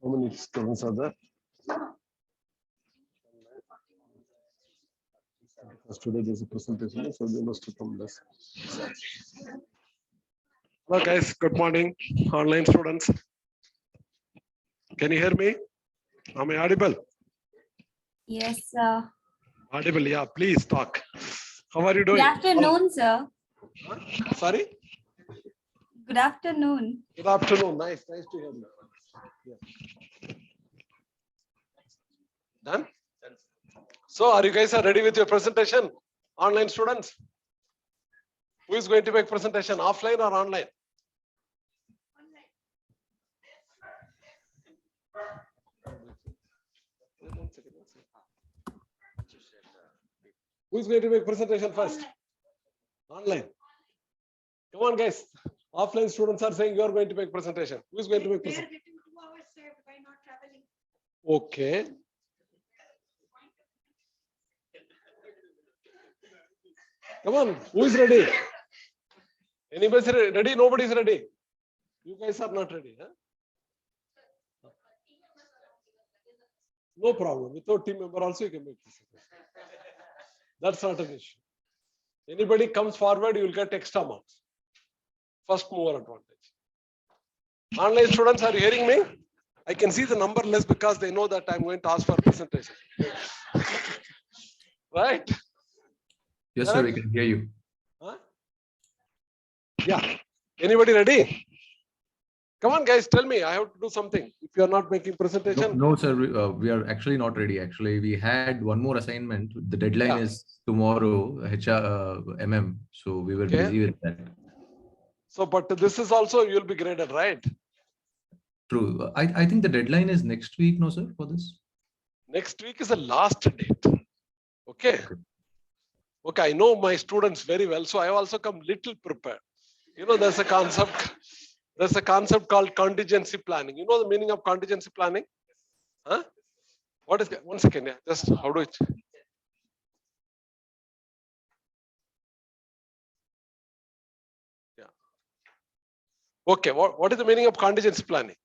How many students are there? Because today there's a presentation, so they must come less. Hello guys, good morning, online students. Can you hear me? Am I audible? Yes, sir. Audible, yeah, please talk. How are you doing? Good afternoon, sir. Huh? Sorry? Good afternoon. Good afternoon. Nice to hear you. Yeah. Done? So, are you guys ready with your presentation? Online students? Who is going to make presentation, offline or online? Who is going to make presentation first? Online. Come on, guys. Offline students are saying you are going to make presentation. Who is going to make presentation? Okay. Come on, who is ready? Anybody ready? Nobody is ready. You guys are not ready, huh? No problem. Without team member also you can make this. That's not an issue. Anybody comes forward, you will get extra marks. First mover advantage. Online students, are you hearing me? I can see the number less because they know that I'm going to ask for presentation. Right? Yes, sir, we can hear you. Huh? Yeah. Anybody ready? Come on, guys, tell me. I have to do something. If you are not making presentation. No, sir, we are actually not ready. Actually, we had one more assignment. The deadline is tomorrow, MM. So we were busy with that. So, but this is also, you'll be graded, right? True. I think the deadline is next week, no, sir, for this? Next week is the last date. Okay. Okay, I know my students very well, so I also come little prepared. You know, there's a concept called contingency planning. You know the meaning of contingency planning? Huh? What is that? 1 second, yeah. Just how do it? Yeah. Okay, what is the meaning of contingency planning?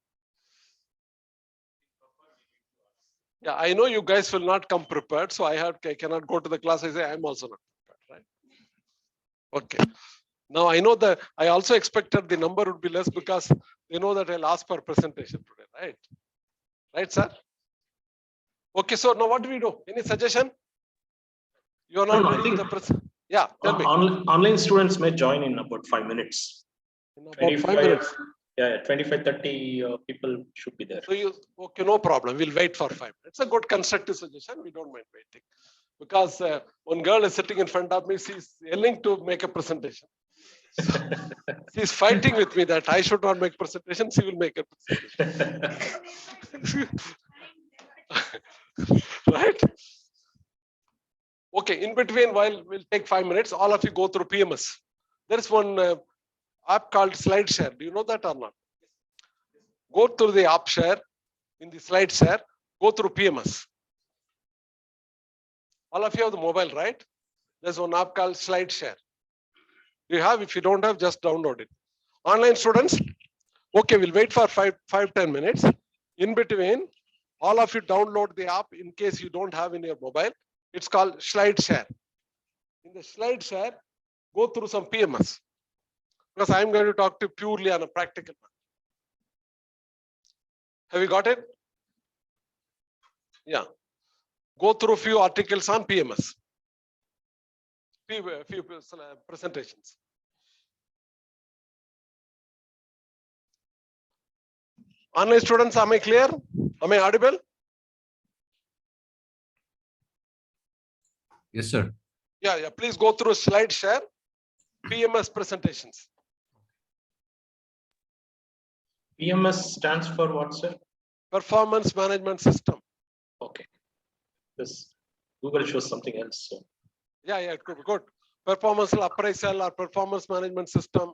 Yeah, I know you guys will not come prepared, so I cannot go to the class. I say I'm also not prepared, right? Okay. Now I know that I also expected the number would be less because they know that I'll ask for presentation today, right? Right, sir? Okay, so now what do we do? Any suggestion? You are not ready the present. Yeah, tell me. Online students may join in about 5 minutes. In about 5 minutes. Yeah, 25-30 people should be there. So okay, no problem. We'll wait for 5 minutes. It's a good constructive suggestion. We don't mind waiting. Because one girl is sitting in front of me, she's yelling to make a presentation. She's fighting with me that I should not make presentation. She will make a presentation. Right? Okay, in between, while we'll take 5 minutes, all of you go through PMS. There is one app called SlideShare. Do you know that or not? Go through the app share, in the SlideShare, go through PMS. All of you have the mobile, right? There's one app called SlideShare. You have, if you don't have, just download it. Online students, okay, we'll wait for 5-10 minutes. In between, all of you download the app in case you don't have in your mobile. It's called SlideShare. In the SlideShare, go through some PMS. Because I'm going to talk to you purely on a practical one. Have you got it? Yeah. Go through a few articles on PMS. Few presentations. Online students, am I clear? Am I audible? Yes, sir. Yeah. Please go through SlideShare, PMS presentations. PMS stands for what, sir? Performance Management System. Okay. This Google shows something else. So. Yeah, good. Performance appraisal or performance management system.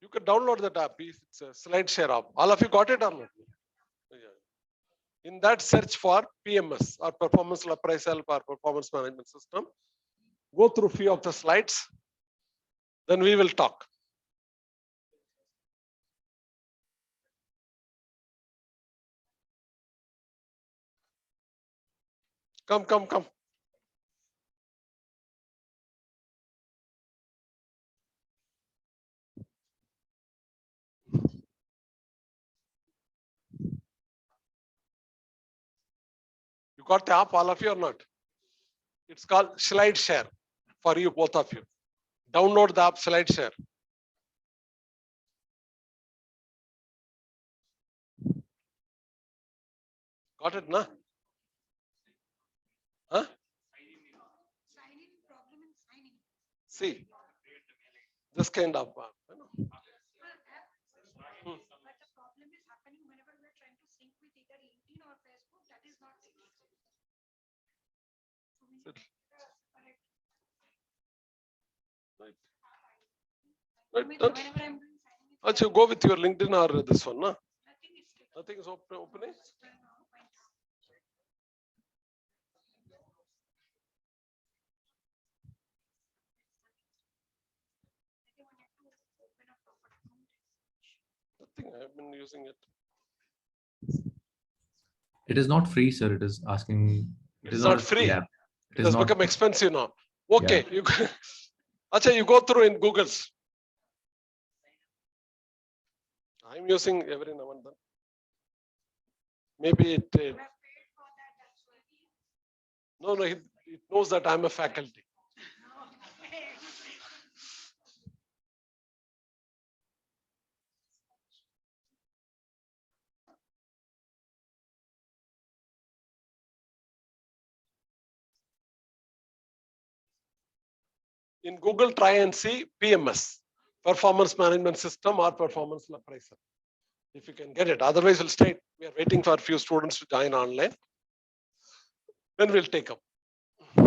You could download that app. It's a slide share app. All of you got it or not? Yeah. In that, search for PMS or performance appraisal or performance management system. Go through few of the slides. Then we will talk. Come. You got the app, all of you or not? It's called slide share for you, both of you. Download the app slide share. Got it, na? Huh? See, this kind of app. But the problem is happening whenever we're trying to sync with either LinkedIn or Facebook, that is not taking. Whenever I'm doing signing with Actually, go with your LinkedIn or this one, na? Nothing is opening. Nothing. I have been using it. It is not free, sir. It is asking. It is not a free free. app. It has become expensive now. Okay, you you go through in Google's. I'm using every now and then. Maybe it. No, it knows that I'm a faculty. In Google, try and see PMS, performance management system or performance appraisal. If you can get it, otherwise we'll stay. We are waiting for a few students to join online. Then we'll take up. I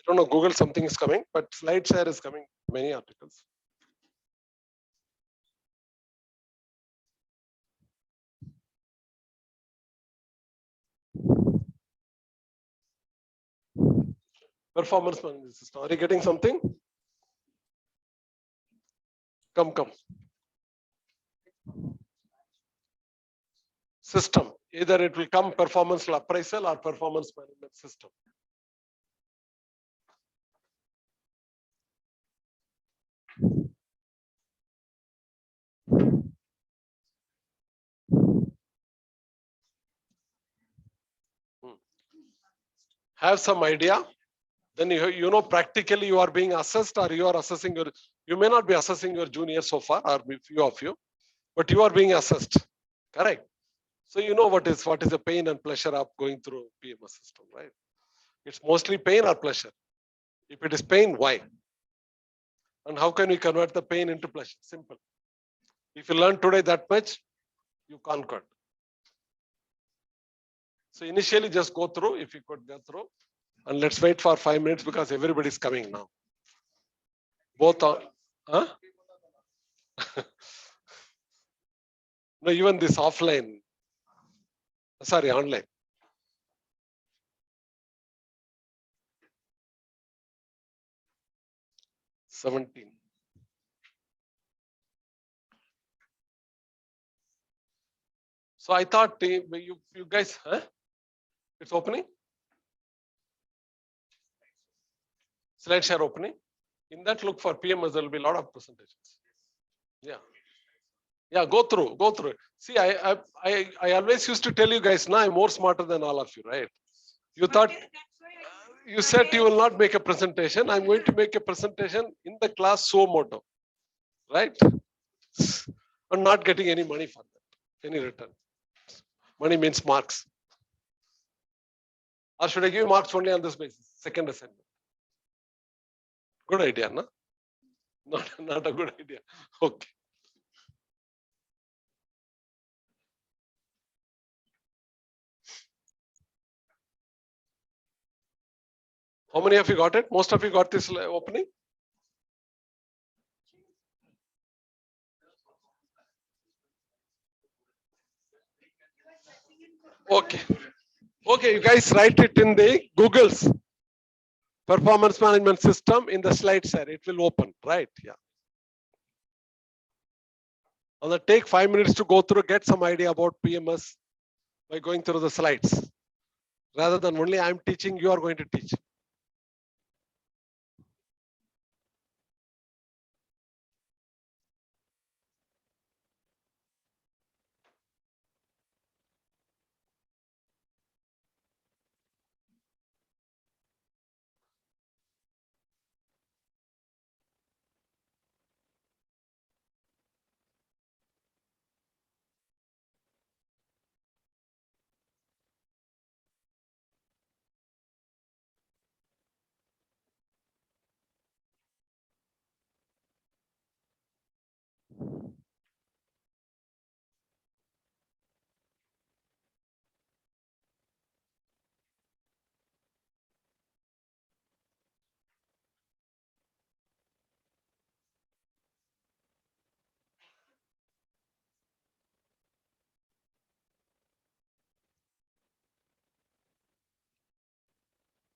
don't know, Google something is coming, but SlideShare is coming, many articles. Performance management system. Are you getting something? Come. System. Either it will come performance appraisal or performance management system. Have some idea. Then you know practically you are being assessed or you are assessing your, you may not be assessing your junior so far or few of you, but you are being assessed. Correct. So you know what is the pain and pleasure of going through PMS system, right? It's mostly pain or pleasure. If it is pain, why? And how can we convert the pain into pleasure? Simple. If you learn today that much, you conquered. So initially just go through, if you could go through, and let's wait for 5 minutes because everybody is coming now. Both are, huh? No, even this offline, sorry, online. $17. So I thought you guys, huh? It's opening. Slide share opening. In that, look for PMS. There will be a lot of presentations. Yeah, go through. See, I always used to tell you guys, now I'm more smarter than all of you, right? You thought, you said you will not make a presentation. I'm going to make a presentation in the class suo moto, right? I'm not getting any money for that, any return. Money means marks. Or should I give marks only on this basis? Second assignment. Good idea, no? Not a good idea. Okay. How many of you got it? Most of you got this opening? Okay. Okay, you guys write it in the Google's performance management system in the slide share. It will open, right? Yeah. And then take 5 minutes to go through, get some idea about PMS by going through the slides. Rather than only I'm teaching, you are going to teach.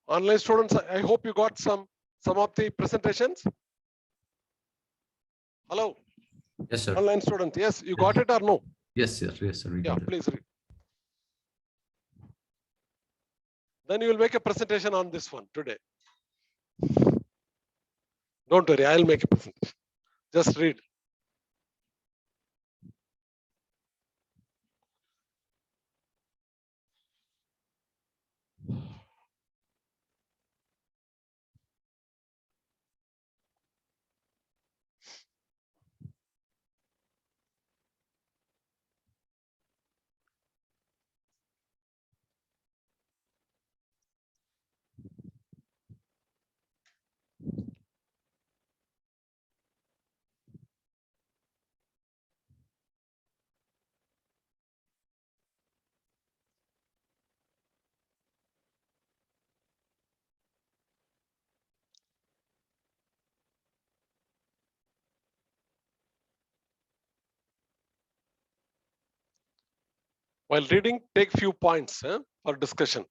Online students, I hope you got some of the presentations. Hello, Yes, sir. online students. Yes, you got it or no? Yes, sir. Yes, sir. We Yeah, got it. please read. Then you will make a presentation on this one today. Don't worry, I'll make a presentation. Just read. While reading, take few points for discussion.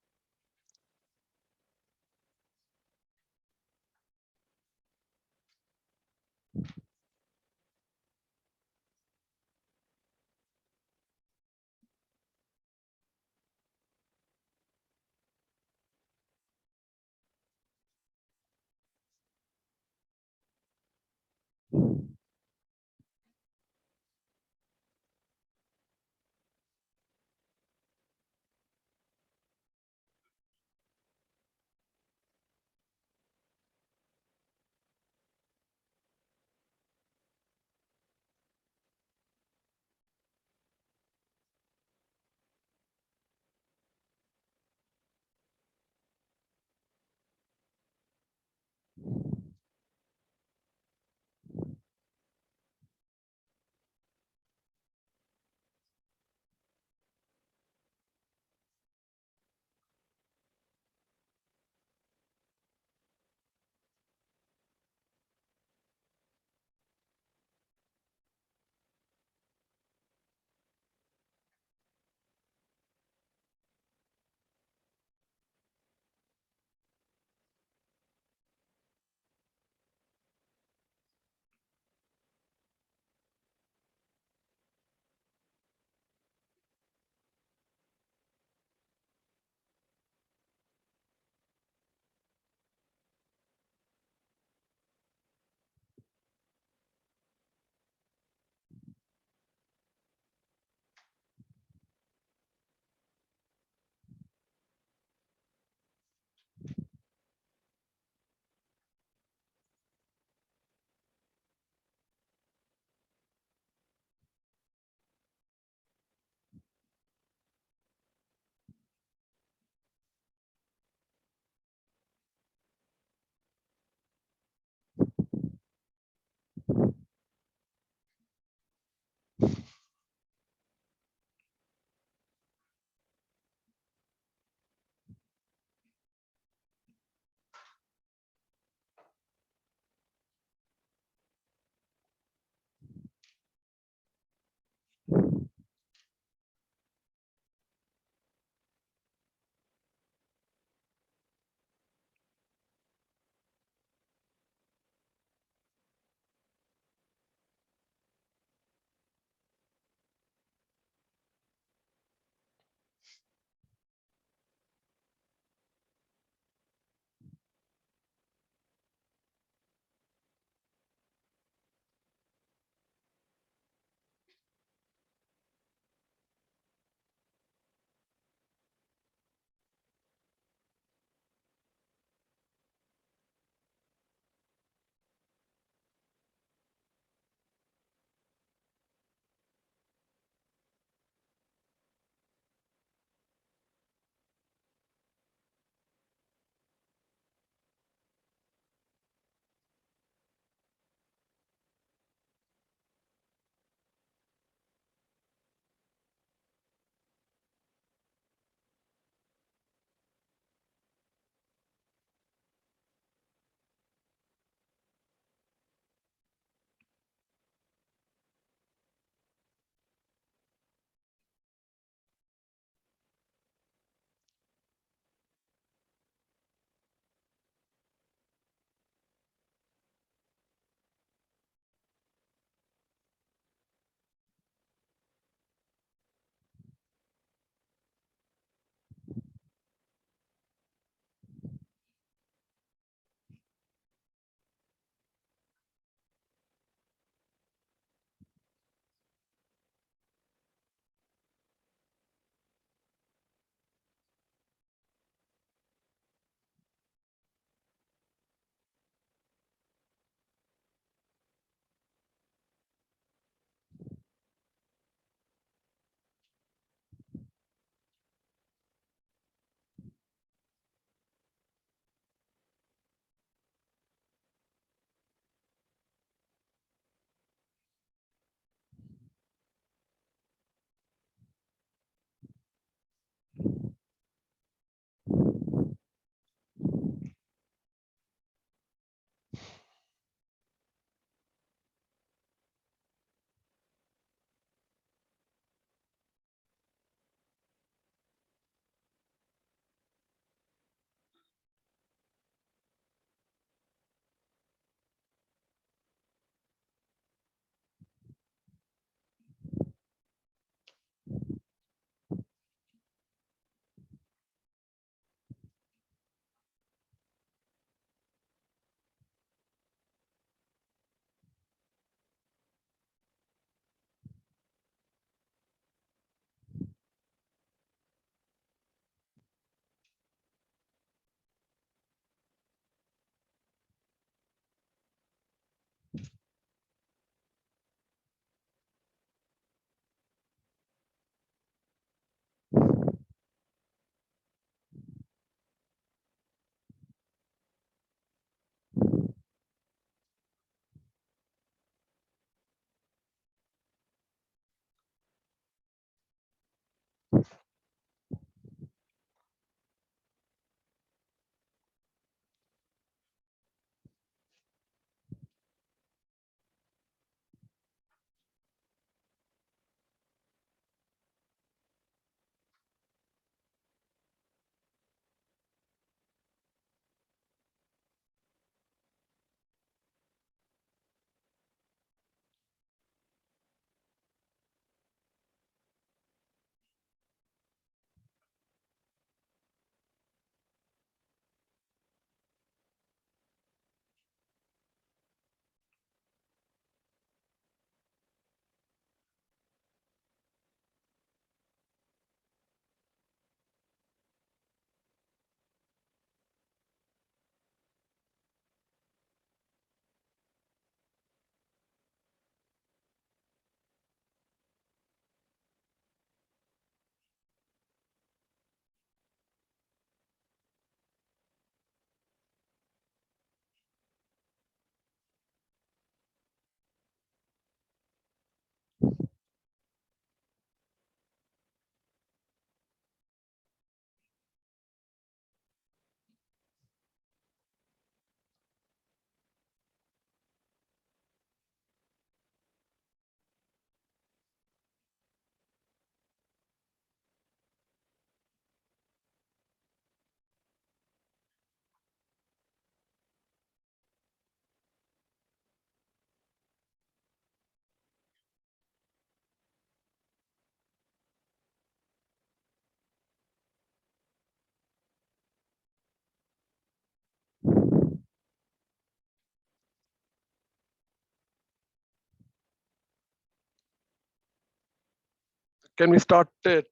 can we start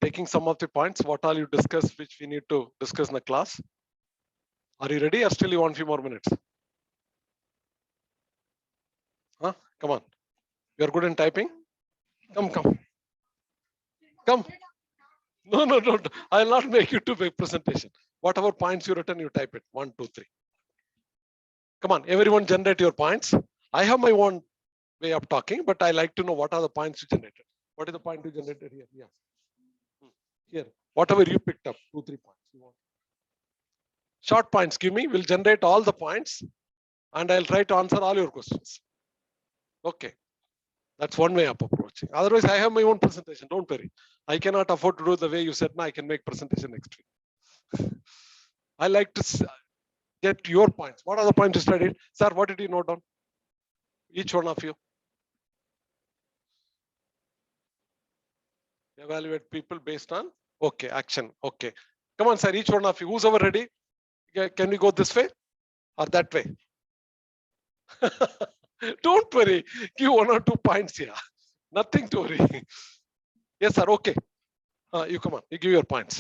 taking some of the points? What all you discussed, which we need to discuss in the class? Are you ready or still you want a few more minutes? Huh? Come on. You're good in typing? Come. Come. No. I'll not make you to make presentation. Whatever points you written, you type it. 1, 2, 3. Come on, everyone generate your points. I have my own way of talking, but I like to know what are the points you generated. What is the point you generated here? Yeah. Here, whatever you picked up, 2, 3 points. You want. Short points, give me. We'll generate all the points and I'll try to answer all your questions. Okay. That's one way of approaching. Otherwise, I have my own presentation. Don't worry. I cannot afford to do the way you said. Now I can make presentation next week. I like to get your points. What are the points you studied? Sir, what did you note down? Each one of you. Evaluate people based on, okay, action. Okay. Come on, sir, each one of you. Who's over ready? Can we go this way or that way? Don't worry. Give 1 or 2 points here. Nothing to worry. Yes, sir. Okay. You come on. You give your points.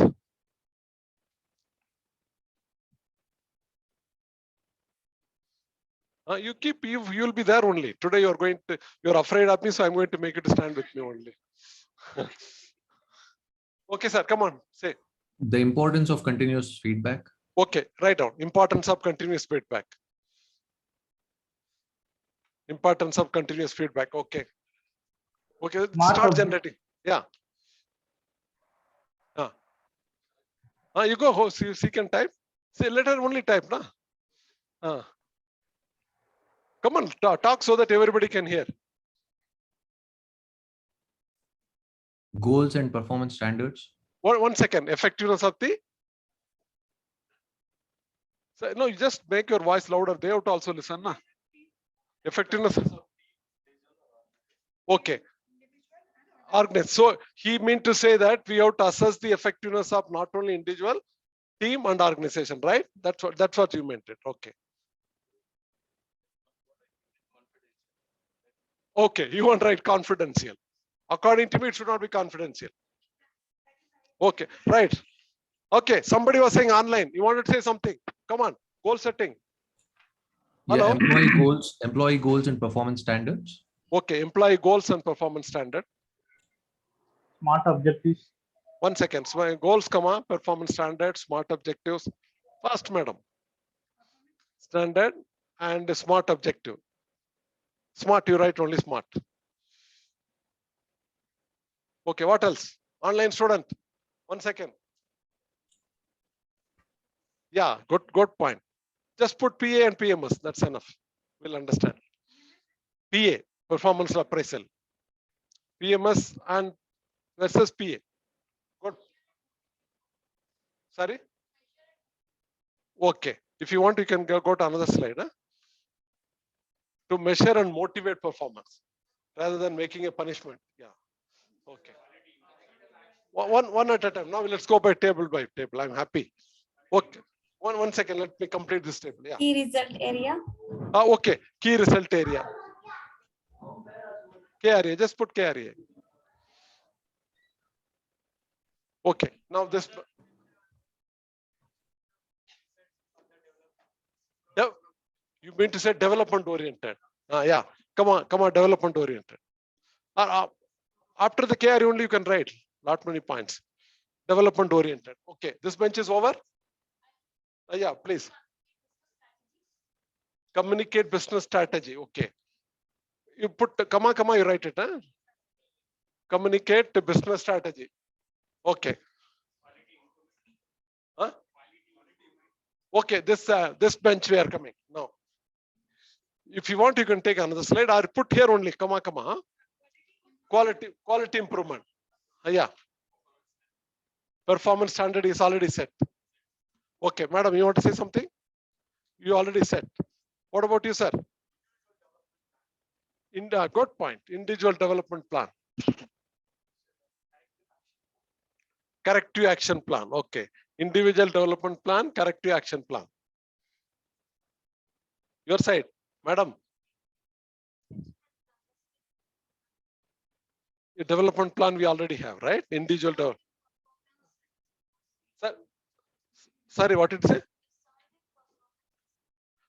You'll be there only. Today you're afraid of me, so I'm going to make you to stand with me only. Okay, sir. Come on. Say. The importance of continuous feedback. Okay, write down. Importance of continuous feedback. Importance of continuous feedback. Okay. Okay, start generating. Yeah. You go host. You can type. Say, let her only type, na. Come on, talk so that everybody can hear. Goals and performance standards. 1 second. Effectiveness of the. So, no, you just make your voice louder. They have to also listen, na. Effectiveness. Okay. Organize. So he meant to say that we have to assess the effectiveness of not only individual, team and organization, right? That's what you meant it. Okay. Okay, you want to write confidential. According to me, it should not be confidential. Okay, right. Okay, somebody was saying online. You wanted to say something? Come on, goal setting. Hello? Yeah, employee goals and performance standards. Okay, employee goals and performance standard. Smart objectives. 1 second. So goals, comma, performance standard, smart objectives. First, madam. Standard and smart objective. Smart, you write only smart. Okay, what else? Online student. 1 second. Yeah, good point. Just put PA and PMS. That's enough. We'll understand. PA, performance appraisal. PMS and versus PA. Good. Sorry? Okay. If you want, you can go to another slide. Huh? To measure and motivate performance rather than making a punishment. Yeah. Okay. One at a time. Now let's go by table. I'm happy. Okay. One second. Let me complete this table. Yeah. Key result area. Okay. Key result area. K area. Just put K area. Okay. Now this. Yeah. You mean to say development oriented? Yeah. Come on. Development oriented. After the K area only you can write. Not many points. Development oriented. Okay. This bench is over. Yeah. Please. Communicate business strategy. Okay. You put comma, you write it. Huh? Communicate the business strategy. Okay. Huh? Okay, this bench we are coming now. If you want, you can take another slide or put here only, comma. Huh? Quality improvement. Yeah. Performance standard is already set. Okay, madam, you want to say something? You already said. What about you, sir? Good point. Individual development plan. Corrective action plan. Okay. Individual development plan, corrective action plan. Your side, madam. A development plan we already have, right? Individual development. Sorry, what did it say?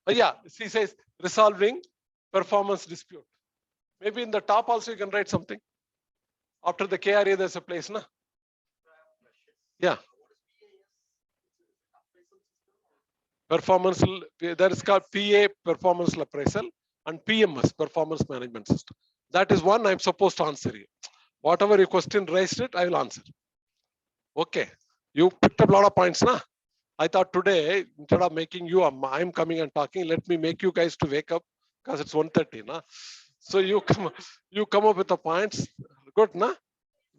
Yeah, she says resolving performance dispute. Maybe in the top also you can write something. After the KRA, there's a place, na? Yeah. Performance, there is called PA, performance appraisal, and PMS, performance management system. That is one I'm supposed to answer you. Whatever your question raised it, I will answer. Okay. You picked up a lot of points, na? I thought today, instead of making you, I'm coming and talking, let me make you guys to wake up because it's 1:30, na? So you come up with the points. Good, na?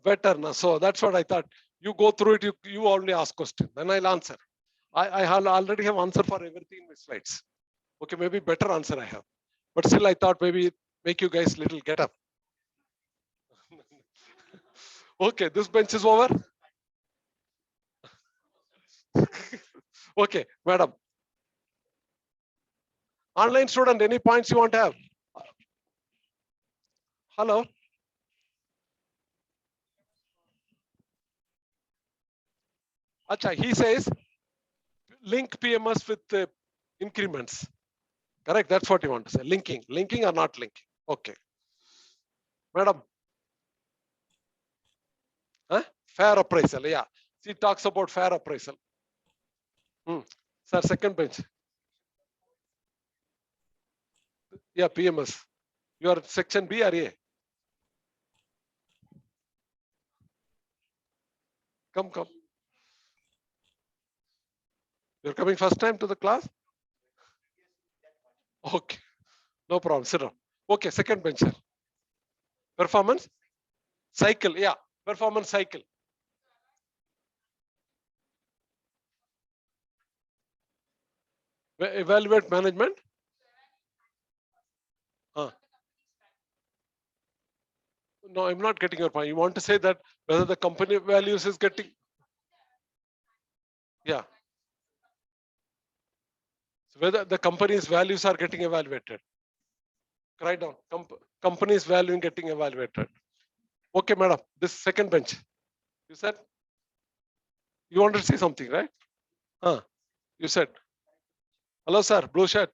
Better, na? So that's what I thought. You go through it, you only ask question, then I'll answer. I already have answer for everything in my slides. Okay, maybe better answer I have. But still I thought maybe make you guys little get up. Okay, this bench is over. Okay, madam. Online student, any points you want to have? Hello? Acha, he says link PMS with increments. Correct, that's what you want to say. Linking or not linking. Okay. Madam. Huh? Fair appraisal, yeah. She talks about fair appraisal. Sir, second bench. Yeah, PMS. You are section B or A? Come. You're coming first time to the class? Okay. No problem. Sit down. Okay, second bench, sir. Performance cycle. Yeah, performance cycle. Evaluate management. No, I'm not getting your point. You want to say that whether the company values is getting. Yeah. So whether the company's values are getting evaluated. Write down. Company's value getting evaluated. Okay, madam. This second bench. You said you wanted to say something, right? You said. Hello, sir. Blue shirt.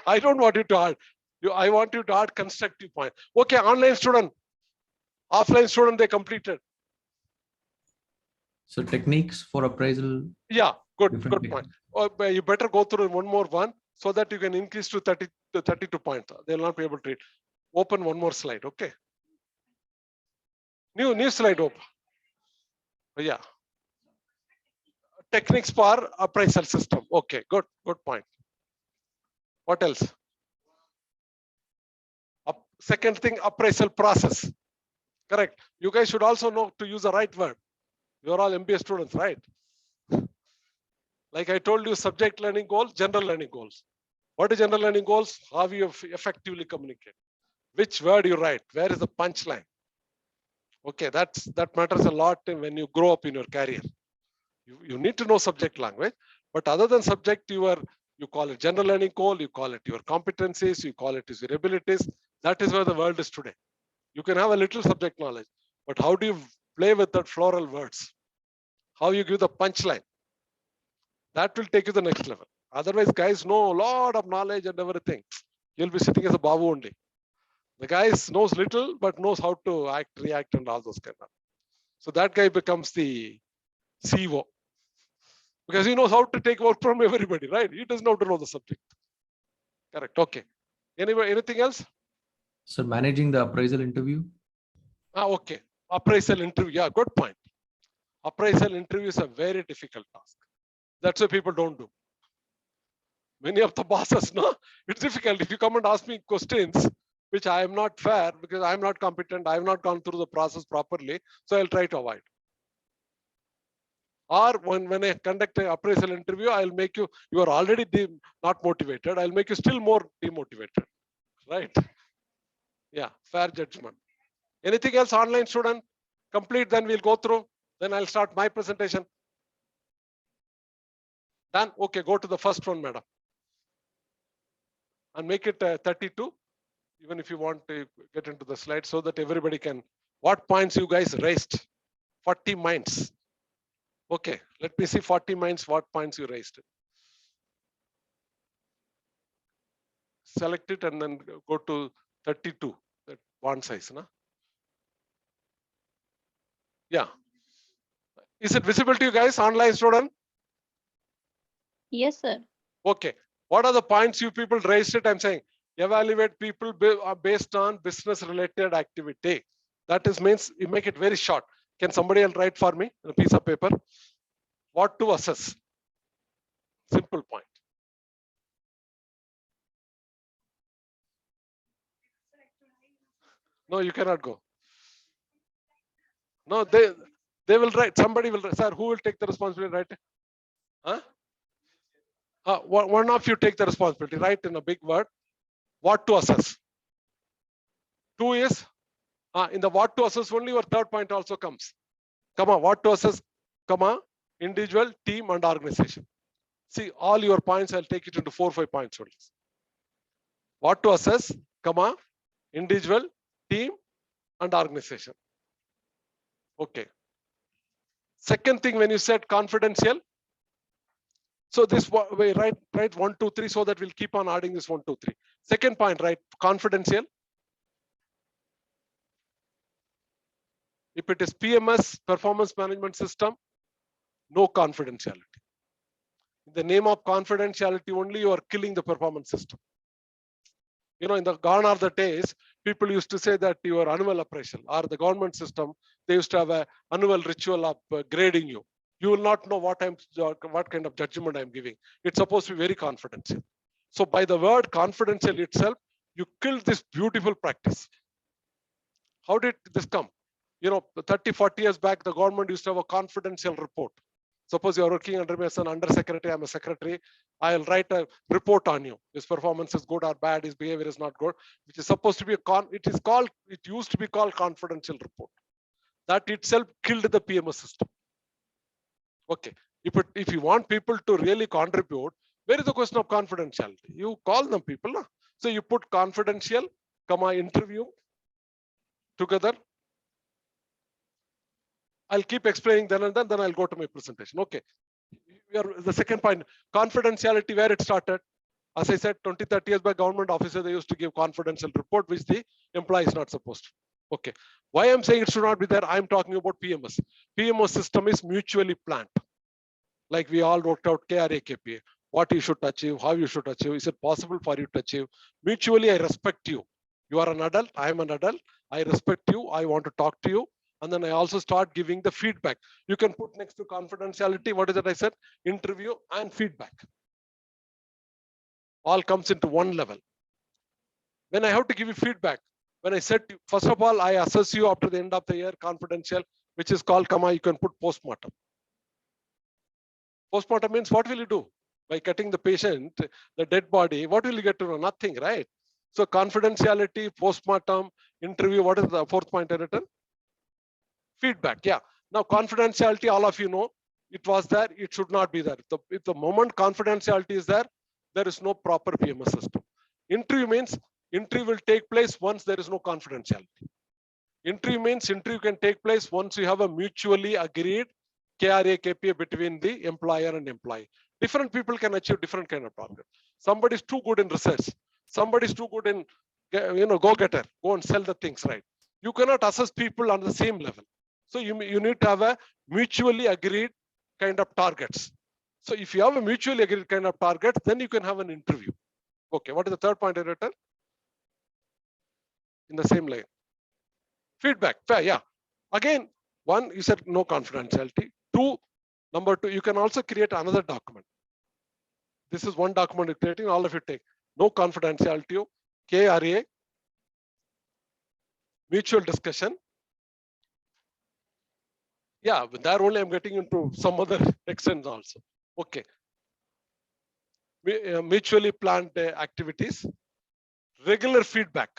I don't want you to add. I want you to add constructive point. Okay, online student. Offline student, they completed. So techniques for appraisal. Yeah, good Different point. You better go through one more so that you can increase to 30 to 32 points. They'll not be able to read. Open one more slide, okay? New slide open. Yeah. Techniques for appraisal system. Okay, good point. What else? Second thing, appraisal process. Correct. You guys should also know to use the right word. You're all MBA students, right? Like I told you, subject learning goals, general learning goals. What is general learning goals? How you effectively communicate. Which word you write? Where is the punchline? Okay, that matters a lot when you grow up in your career. You need to know subject language, but other than subject, you call it general learning goal, you call it your competencies, you call it your abilities. That is where the world is today. You can have a little subject knowledge, but how do you play with that floral words? How you give the punchline? That will take you to the next level. Otherwise, guys know a lot of knowledge and everything. You'll be sitting as a babu only. The guy knows little, but knows how to act, react, and all those kind of. So that guy becomes the CEO. Because he knows how to take work from everybody, right? He doesn't know how to know the subject. Correct. Okay. Anything else? So managing the appraisal interview. Okay. Appraisal interview. Yeah, good point. Appraisal interview is a very difficult task. That's why people don't do. Many of the bosses, no, it's difficult. If you come and ask me questions, which I am not fair because I'm not competent, I have not gone through the process properly, so I'll try to avoid. Or when I conduct an appraisal interview, I'll make you are already not motivated, I'll make you still more demotivated, right? Yeah, fair judgment. Anything else, online student? Complete, then we'll go through, then I'll start my presentation. Done? Okay, go to the first one, madam. And make it 32. even if you want to get into the slide so that everybody can, what points you guys raised? 40 minds. Okay, let me see 40 minds, what points you raised. Select it and then go to 32, that font size. Na? Yeah. Is it visible to you guys, online student? Yes, sir. Okay. What are the points you people raised it? I'm saying evaluate people based on business related activity. That is means you make it very short. Can somebody else write for me on a piece of paper? What to assess? Simple point. No, you cannot go. No, they will write. Somebody will write. Sir, who will take the responsibility? Right? Huh? One of you take the responsibility. Write in a big word. What to assess? 2 is in the what to assess only your third point also comes. Comma, what to assess, comma, individual, team, and organization. See, all your points, I'll take it into 4 or 5 points only. What to assess, comma, individual, team, and organization. Okay. Second thing, when you said confidential, so this way, write 1, 2, 3, so that we'll keep on adding this 1, 2, 3. Second point, right? Confidential. If it is PMS, performance management system, no confidentiality. In the name of confidentiality only, you are killing the performance system. You know, in the gone are the days, people used to say that your annual appraisal or the government system, they used to have an annual ritual of grading you. You will not know what kind of judgment I'm giving. It's supposed to be very confidential. So by the word confidential itself, you killed this beautiful practice. How did this come? You know, 30, 40 years back, the government used to have a confidential report. Suppose you're working under me as an undersecretary, I'm a secretary, I'll write a report on you. His performance is good or bad, his behavior is not good, which is supposed to be it used to be called confidential report. That itself killed the PMS system. Okay, if you want people to really contribute, where is the question of confidentiality? You call them people. Na? So you put confidential, comma, interview together. I'll keep explaining then and then I'll go to my presentation. Okay. The second point, confidentiality, where it started. As I said, 20, 30 years back, government officers, they used to give confidential report, which the employee is not supposed to. Okay. Why I'm saying it should not be there, I'm talking about PMS. PMS system is mutually planned. Like we all worked out KRA, KPA, what you should achieve, how you should achieve, is it possible for you to achieve? Mutually, I respect you. You are an adult, I am an adult, I respect you, I want to talk to you. And then I also start giving the feedback. You can put next to confidentiality, what is it I said? Interview and feedback. All comes into one level. When I have to give you feedback, when I said, first of all, I assess you after the end of the year, confidential, which is called, comma, you can put postmortem. Postmortem means what will you do? By cutting the patient, the dead body, what will you get to know? Nothing, right? So confidentiality, postmortem, interview, what is the fourth point I written? Feedback, yeah. Now confidentiality, all of you know, it was there, it should not be there. If the moment confidentiality is there is no proper PMS system. Interview means interview will take place once there is no confidentiality. Interview means interview can take place once you have a mutually agreed KRA, KPA between the employer and employee. Different people can achieve different kind of target. Somebody is too good in research. Somebody is too good in, go-getter, go and sell the things, right? You cannot assess people on the same level. So you need to have a mutually agreed kind of targets. So if you have a mutually agreed kind of target, then you can have an interview. Okay, what is the third point I written? In the same line. Feedback, fair, yeah. Again, one, you said no confidentiality. Number two, you can also create another document. This is one document you're creating, all of you take. No confidentiality, KRA, mutual discussion. Yeah, but there only I'm getting into some other extents also. Okay. Mutually planned activities, regular feedback.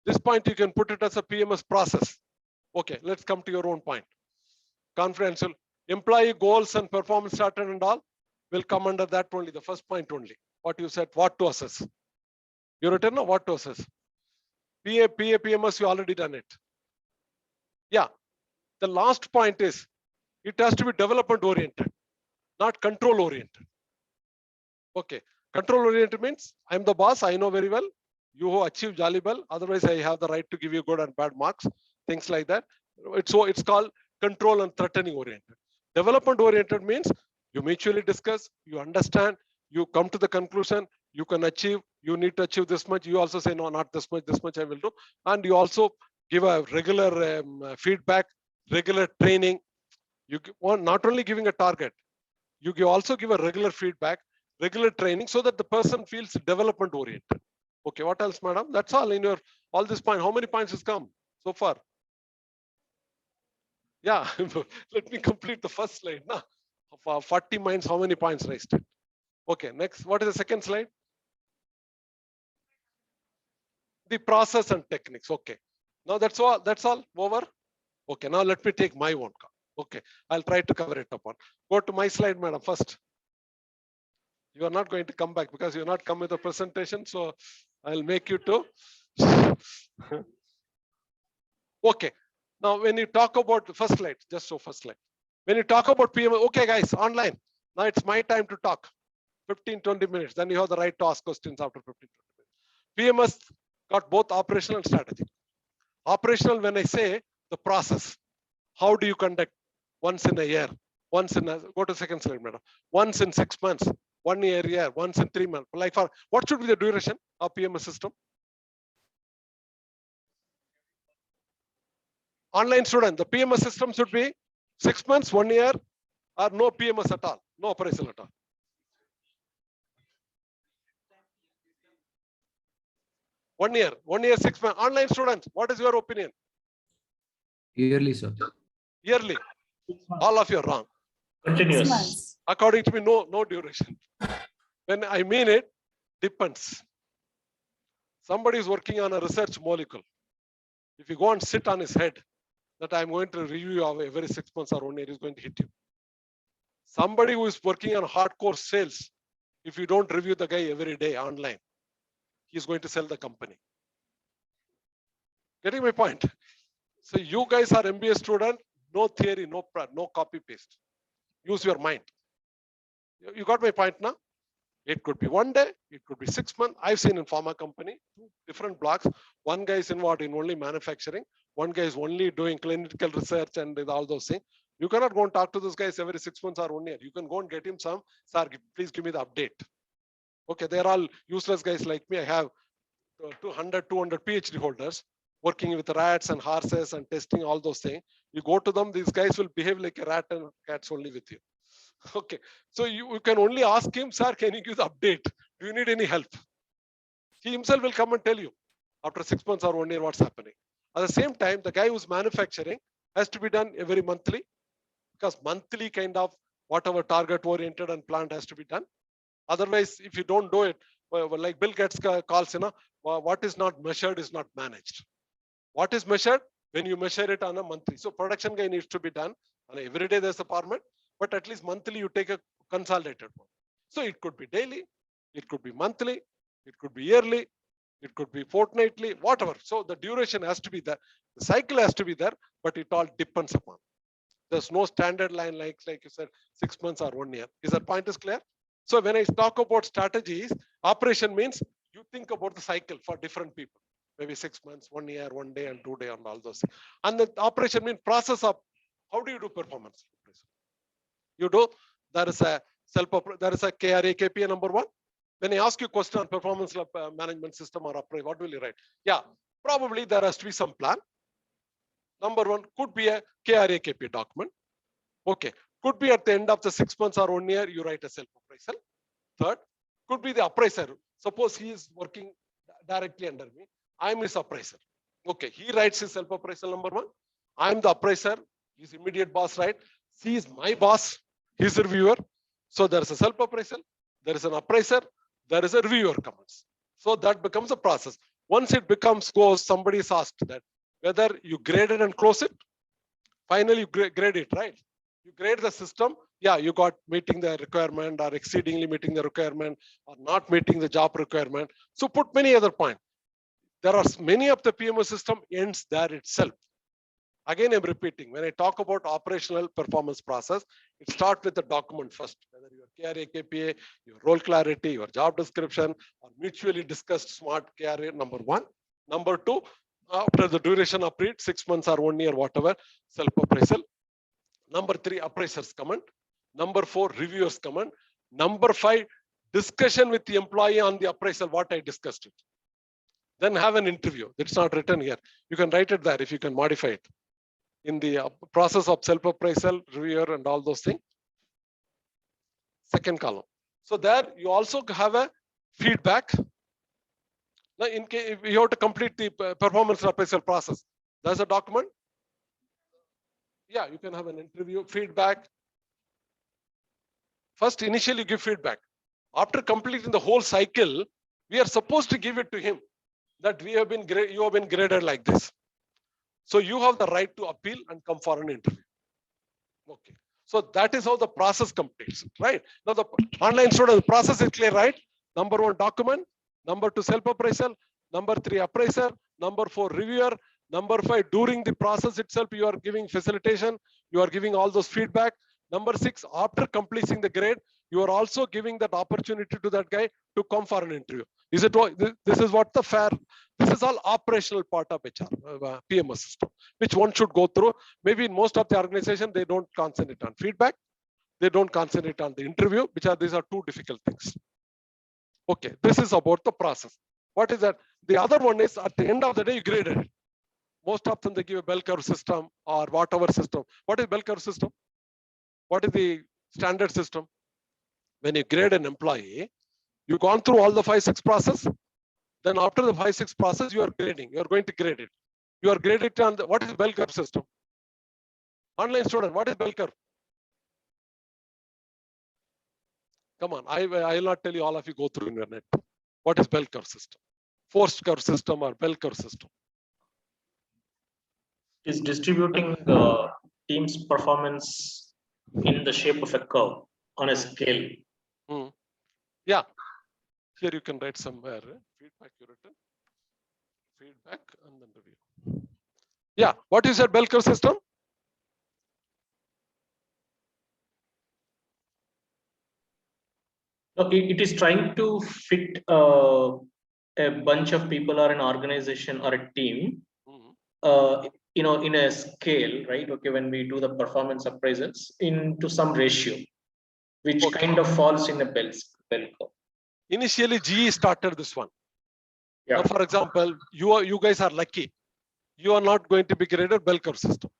This point you can put it as a PMS process. Okay, let's come to your own point. Confidential, employee goals and performance started and all will come under that only, the first point only. What you said, what to assess. You written no, what to assess. PMS, you already done it. Yeah. The last point is, it has to be development oriented, not control oriented. Okay. Control oriented means I'm the boss, I know very well. You achieve jolly well, otherwise I have the right to give you good and bad marks, things like that. It's called control and threatening oriented. Development oriented means you mutually discuss, you understand, you come to the conclusion, you can achieve, you need to achieve this much. You also say, no, not this much I will do. And you also give a regular feedback, regular training. You want not only giving a target, you also give a regular feedback, regular training, so that the person feels development oriented. Okay, what else, madam? That's all in your, all this point. How many points has come so far? Yeah, let me complete the first slide. Nah. For 40 minds, how many points raised? Okay, next, what is the second slide? The process and techniques. Okay, now that's all over. Okay, now let me take my own. Okay, I'll try to cover it upon. Go to my slide, madam, first. You are not going to come back because you're not come with a presentation, so I'll make you to. Okay, now when you talk about the first slide, just show first slide. When you talk about PMS, okay guys, online. Now it's my time to talk. 15-20 minutes, then you have the right to ask questions after 15-20 minutes. PMS got both operational and strategic. Operational, when I say the process, how do you conduct once in a year, once in a, go to second slide, madam, once in 6 months, 1 year, once in 3 months. Like for what should be the duration of PMS system? Online student, the PMS system should be 6 months, 1 year, or no PMS at all, no appraisal at all. 1 year, 6 months. Online students, what is your opinion? Yearly, sir. Yearly. 6 months. All of you are wrong. 6 Continuous. months. According to me, no duration. When I mean it, depends. Somebody is working on a research molecule. If you go and sit on his head, that I'm going to review every 6 months or 1 year, is going to hit you. Somebody who is working on hardcore sales, if you don't review the guy every day online, he's going to sell the company. Getting my point? So you guys are MBA student, no theory, no copy paste. Use your mind. You got my point now? It could be 1 day, it could be 6 months. I've seen in pharma company, 2 different blocks. One guy is involved in only manufacturing. One guy is only doing clinical research and all those things. You cannot go and talk to those guys every 6 months or 1 year. You can go and get him some, sir, please give me the update. Okay, they're all useless guys like me. I have 200 PhD holders working with rats and horses and testing all those things. You go to them, these guys will behave like a rat and cats only with you. Okay, so you can only ask him, sir, can you give the update? Do you need any help? He himself will come and tell you after 6 months or 1 year what's happening. At the same time, the guy who's manufacturing has to be done every monthly, because monthly kind of whatever target oriented and planned has to be done. Otherwise, if you don't do it, like Bill Gates calls, what is not measured is not managed. What is measured? When you measure it on a monthly. So production guy needs to be done on every day. There's a format, but at least monthly you take a consolidated one. So it could be daily, it could be monthly, it could be yearly, it could be fortnightly, whatever. So the duration has to be there. The cycle has to be there, but it all depends upon. There's no standard line like you said, 6 months or 1 year. Is that point is clear? So when I talk about strategies, operation means you think about the cycle for different people. Maybe 6 months, 1 year, 1 day and 2 day and all those things. And the operation means process of how do you do performance? You do, there is a KRA, KPA number 1. When I ask you a question on performance management system or appraisal, what will you write? Yeah, probably there has to be some plan. Number 1 could be a KRA, KPA document. Okay, could be at the end of the 6 months or 1 year, you write a self-appraisal. Third, could be the appraiser. Suppose he is working directly under me. I'm his appraiser. Okay, he writes his self-appraisal number 1. I'm the appraiser, his immediate boss, right? He is my boss, he's a reviewer. So there's a self-appraisal, there is an appraiser, there is a reviewer comments. So that becomes a process. Once it becomes goes, somebody is asked that whether you grade it and close it. Finally, you grade it, right? You grade the system, Yeah, you got meeting the requirement or exceedingly meeting the requirement or not meeting the job requirement. So put many other points. There are many of the PMO system ends there itself. Again, I'm repeating, when I talk about operational performance process, it starts with the document first, whether your KRA, KPA, your role clarity, your job description, or mutually discussed smart KRA, number one. Number two, after the duration of period, 6 months or 1 year, whatever, self-appraisal. Number three, appraisers comment. Number four, reviewers comment. Number five, discussion with the employee on the appraisal, what I discussed it. Then have an interview. It's not written here. You can write it there if you can modify it. In the process of self-appraisal, reviewer, and all those things. Second column. So there you also have a feedback. Now, in case if you have to complete the performance appraisal process, there's a document. Yeah, you can have an interview, feedback. First, initially give feedback. After completing the whole cycle, we are supposed to give it to him that you have been graded like this. So you have the right to appeal and come for an interview. Okay. So that is how the process completes, right? Now the online student process is clear, right? Number one, document. Number two, self-appraisal. Number three, appraiser. Number four, reviewer. Number five, during the process itself, you are giving facilitation. You are giving all those feedback. Number six, after completing the grade, you are also giving that opportunity to that guy to come for an interview. Is it what this is what the fair? This is all operational part of HR, PMS system, which one should go through. Maybe in most of the organization, they don't concentrate on feedback. They don't concentrate on the interview, these are two difficult things. Okay, this is about the process. What is that? The other one is at the end of the day, you graded it. Most often they give a bell curve system or whatever system. What is bell curve system? What is the standard system? When you grade an employee, you've gone through all the 5-6 process. Then after the 5-6 process, you are grading. You are going to grade it. You are graded on the, what is bell curve system? Online student, what is bell curve? Come on, I will not tell you, all of you go through in your net. What is bell curve system? Forced curve system or bell curve system? Is distributing team's performance in the shape of a curve on a scale. Yeah, here you can write somewhere, feedback you written, feedback and then review. Yeah, what is your bell curve system? Okay, it is trying to fit a bunch of people or an organization or a team, in a scale, right? Okay, when we do the performance appraisals into some ratio, which kind of falls in a bell curve. Initially, GE started this one. Yeah. Now, for example, you guys are lucky. You are not going to be graded bell curve system.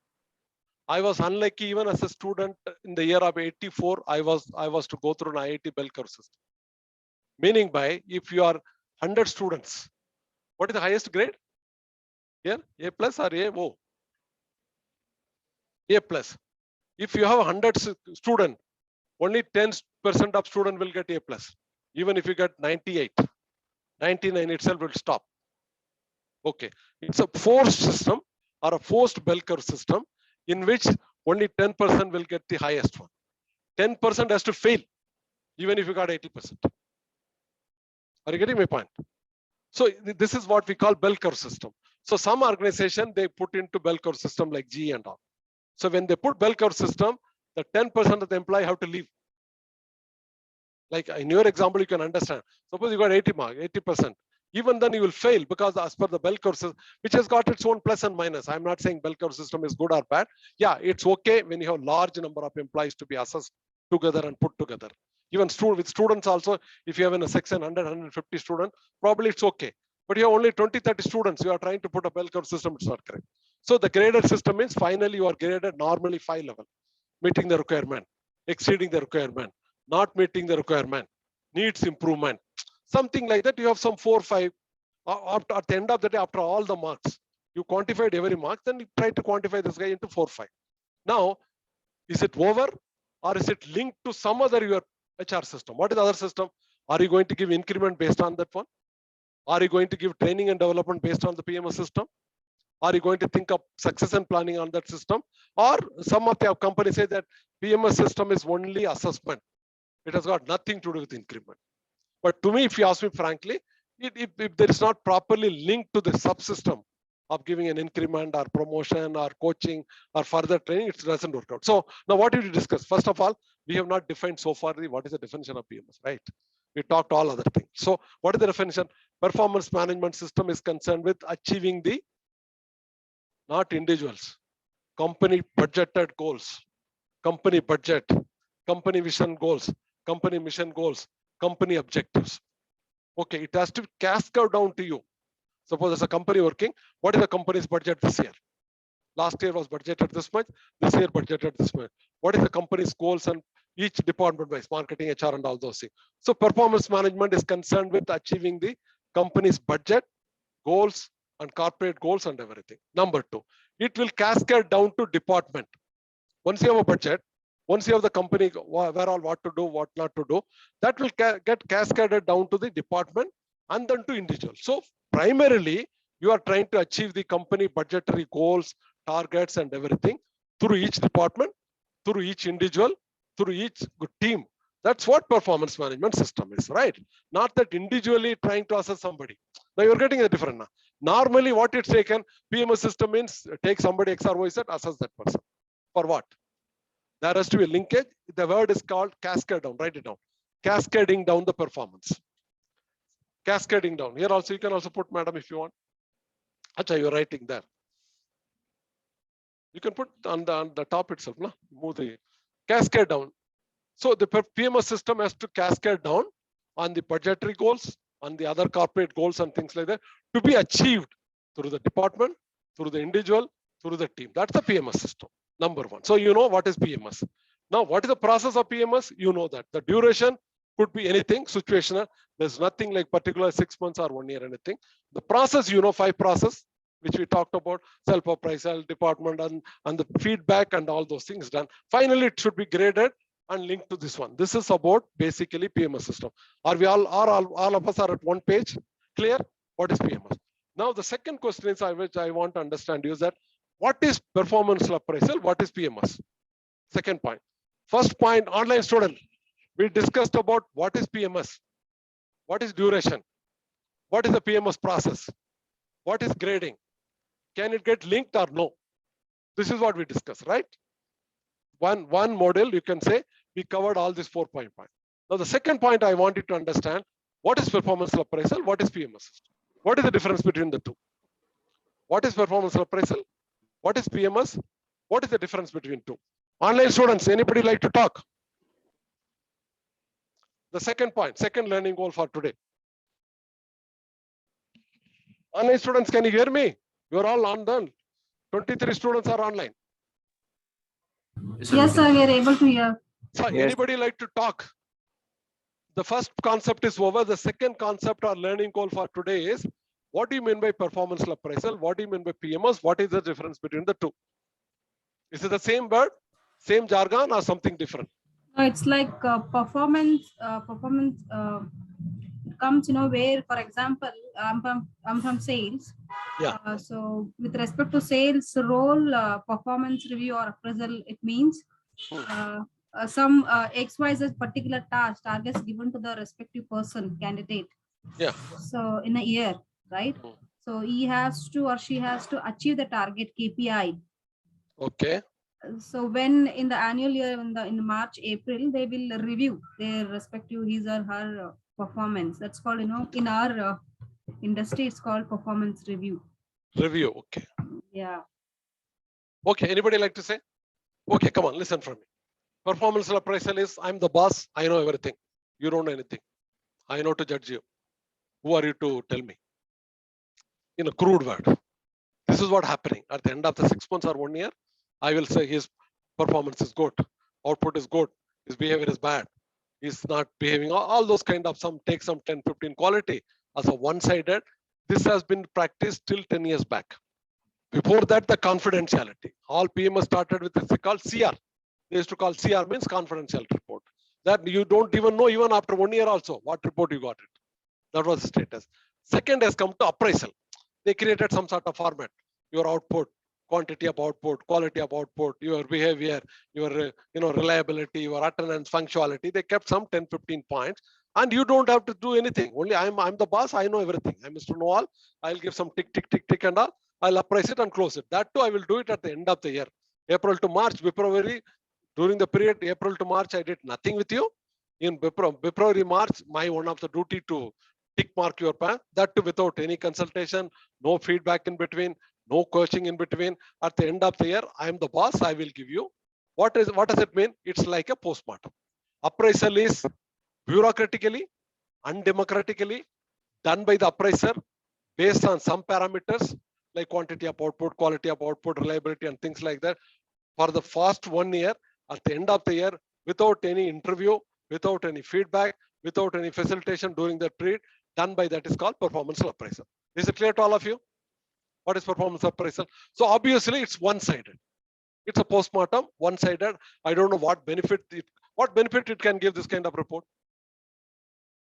I was unlucky even as a student in the year of 84. I was to go through an IIT bell curve system. Meaning by if you are 100 students, what is the highest grade? Here, A plus or A O? A plus. If you have 100 student, only 10% of student will get A plus. Even if you get 98, 99 itself will stop. Okay, it's a forced system or a forced bell curve system in which only 10% will get the highest one. 10% has to fail, even if you got 80%. Are you getting my point? So this is what we call bell curve system. So some organization, they put into bell curve system like GE and all. So when they put bell curve system, the 10% of the employee have to leave. Like in your example, you can understand. Suppose you got 80%. Even then you will fail because as per the bell curve system, which has got its own plus and minus. I'm not saying bell curve system is good or bad. Yeah, it's okay when you have large number of employees to be assessed together and put together. Even with students also, if you have in a section 100, 150 students, probably it's okay. But you have only 20, 30 students, you are trying to put a bell curve system, it's not correct. So the graded system means finally you are graded normally 5 level, meeting the requirement, exceeding the requirement, not meeting the requirement, needs improvement. Something like that, you have some 4 or 5. At the end of the day, after all the marks, you quantified every mark, then you try to quantify this guy into 4 or 5. Now, is it over or is it linked to some other your HR system? What is the other system? Are you going to give increment based on that one? Are you going to give training and development based on the PMS system? Are you going to think of succession planning on that system? Or some of the companies say that PMS system is only assessment. It has got nothing to do with increment. But to me, if you ask me frankly, if there is not properly linked to the subsystem of giving an increment or promotion or coaching or further training, it doesn't work out. So now what did we discuss? First of all, we have not defined so far what is the definition of PMS, right? We talked all other things. So what is the definition? Performance management system is concerned with achieving the, not individuals, company budgeted goals, company budget, company vision goals, company mission goals, company objectives. Okay, it has to cascade down to you. Suppose there's a company working, what is the company's budget this year? Last year was budgeted this much, this year budgeted this much. What is the company's goals and each department wise, marketing, HR, and all those things. So performance management is concerned with achieving the company's budget, goals, and corporate goals and everything. Number two, it will cascade down to department. Once you have a budget, once you have the company, where all what to do, what not to do, that will get cascaded down to the department and then to individual. So primarily, you are trying to achieve the company budgetary goals, targets, and everything through each department, through each individual, through each team. That's what performance management system is, right? Not that individually trying to assess somebody. Now you're getting a different now. Normally, what it's taken, PMS system means take somebody X or Y Z, assess that person. For what? There has to be a linkage. The word is called cascade down. Write it down. Cascading down the performance. Cascading down. Here also, you can also put madam if you want. Acha, you're writing there. You can put on the top itself. No? Move the cascade down. So the PMS system has to cascade down on the budgetary goals, on the other corporate goals and things like that to be achieved through the department, through the individual, through the team. That's the PMS system. Number one. So you know what is PMS. Now, what is the process of PMS? You know that. The duration could be anything, situational. There's nothing like particular 6 months or 1 year, anything. The process, you know, 5 process, which we talked about, self-appraisal, department, and the feedback and all those things done. Finally, it should be graded and linked to this one. This is about basically PMS system. Are we all of us are at one page? Clear? What is PMS? Now, the second question is, which I want to understand is that what is performance appraisal? What is PMS? Second point. First point, online student. We discussed about what is PMS, what is duration, what is the PMS process, what is grading, can it get linked or no? This is what we discussed, right? One model, you can say we covered all these 4 points. Now the second point I wanted to understand, what is performance appraisal, what is PMS? What is the difference between the two? What is performance appraisal? What is PMS? What is the difference between two? Online students, anybody like to talk? The second point, second learning goal for today. Online students, can you hear me? You're all online. 23 students are online. Yes, sir, we are able to hear. So anybody like to talk? The first concept is over. The second concept or learning goal for today is, what do you mean by performance appraisal? What do you mean by PMS? What is the difference between the two? Is it the same word, same jargon, or something different? No, it's like performance comes, where, for example, I'm from sales. Yeah. So with respect to sales role, performance review or appraisal, it means some XYZ particular targets given to the respective person, candidate. Yeah. So in a year, right? So he has to or she has to achieve the target KPI. Okay. So when in the annual year, in March, April, they will review their respective his or her performance. That's called, in our industry, it's called performance review. Review. Okay. Yeah. Okay. Anybody like to say? Okay, come on, listen from me. Performance appraisal is, I'm the boss. I know everything. You don't know anything. I know to judge you. Who are you to tell me? In a crude word. This is what happening at the end of the 6 months or 1 year. I will say his performance is good, output is good, his behavior is bad, he's not behaving, all those kind of take some 10, 15 quality as a one-sided. This has been practiced till 10 years back. Before that, the confidentiality. All PMS started with this called CR. They used to call CR means confidential report. That you don't even know even after 1 year also what report you got it. That was the status. Second has come to appraisal. They created some sort of format. your output, quantity of output, quality of output, your behavior, your reliability, your attendance, punctuality. They kept some 10, 15 points, and you don't have to do anything. Only I'm the boss. I know everything. I'm Mr. Know-all. I'll give some tick, tick, tick, tick, and all. I'll appraise it and close it. That too, I will do it at the end of the year. April to March, February, during the period April to March, I did nothing with you. In February, March, my one of the duty to tick mark your plan. That too without any consultation, no feedback in between, no coaching in between. At the end of the year, I am the boss. I will give you. What does it mean? It's like a postmortem. Appraisal is bureaucratically, undemocratically done by the appraiser based on some parameters like quantity of output, quality of output, reliability, and things like that. For the first 1 year, at the end of the year, without any interview, without any feedback, without any facilitation during that period, done by that is called performance appraisal. Is it clear to all of you? What is performance appraisal? So obviously it's one-sided. It's a postmortem, one-sided. I don't know what benefit it can give, this kind of report.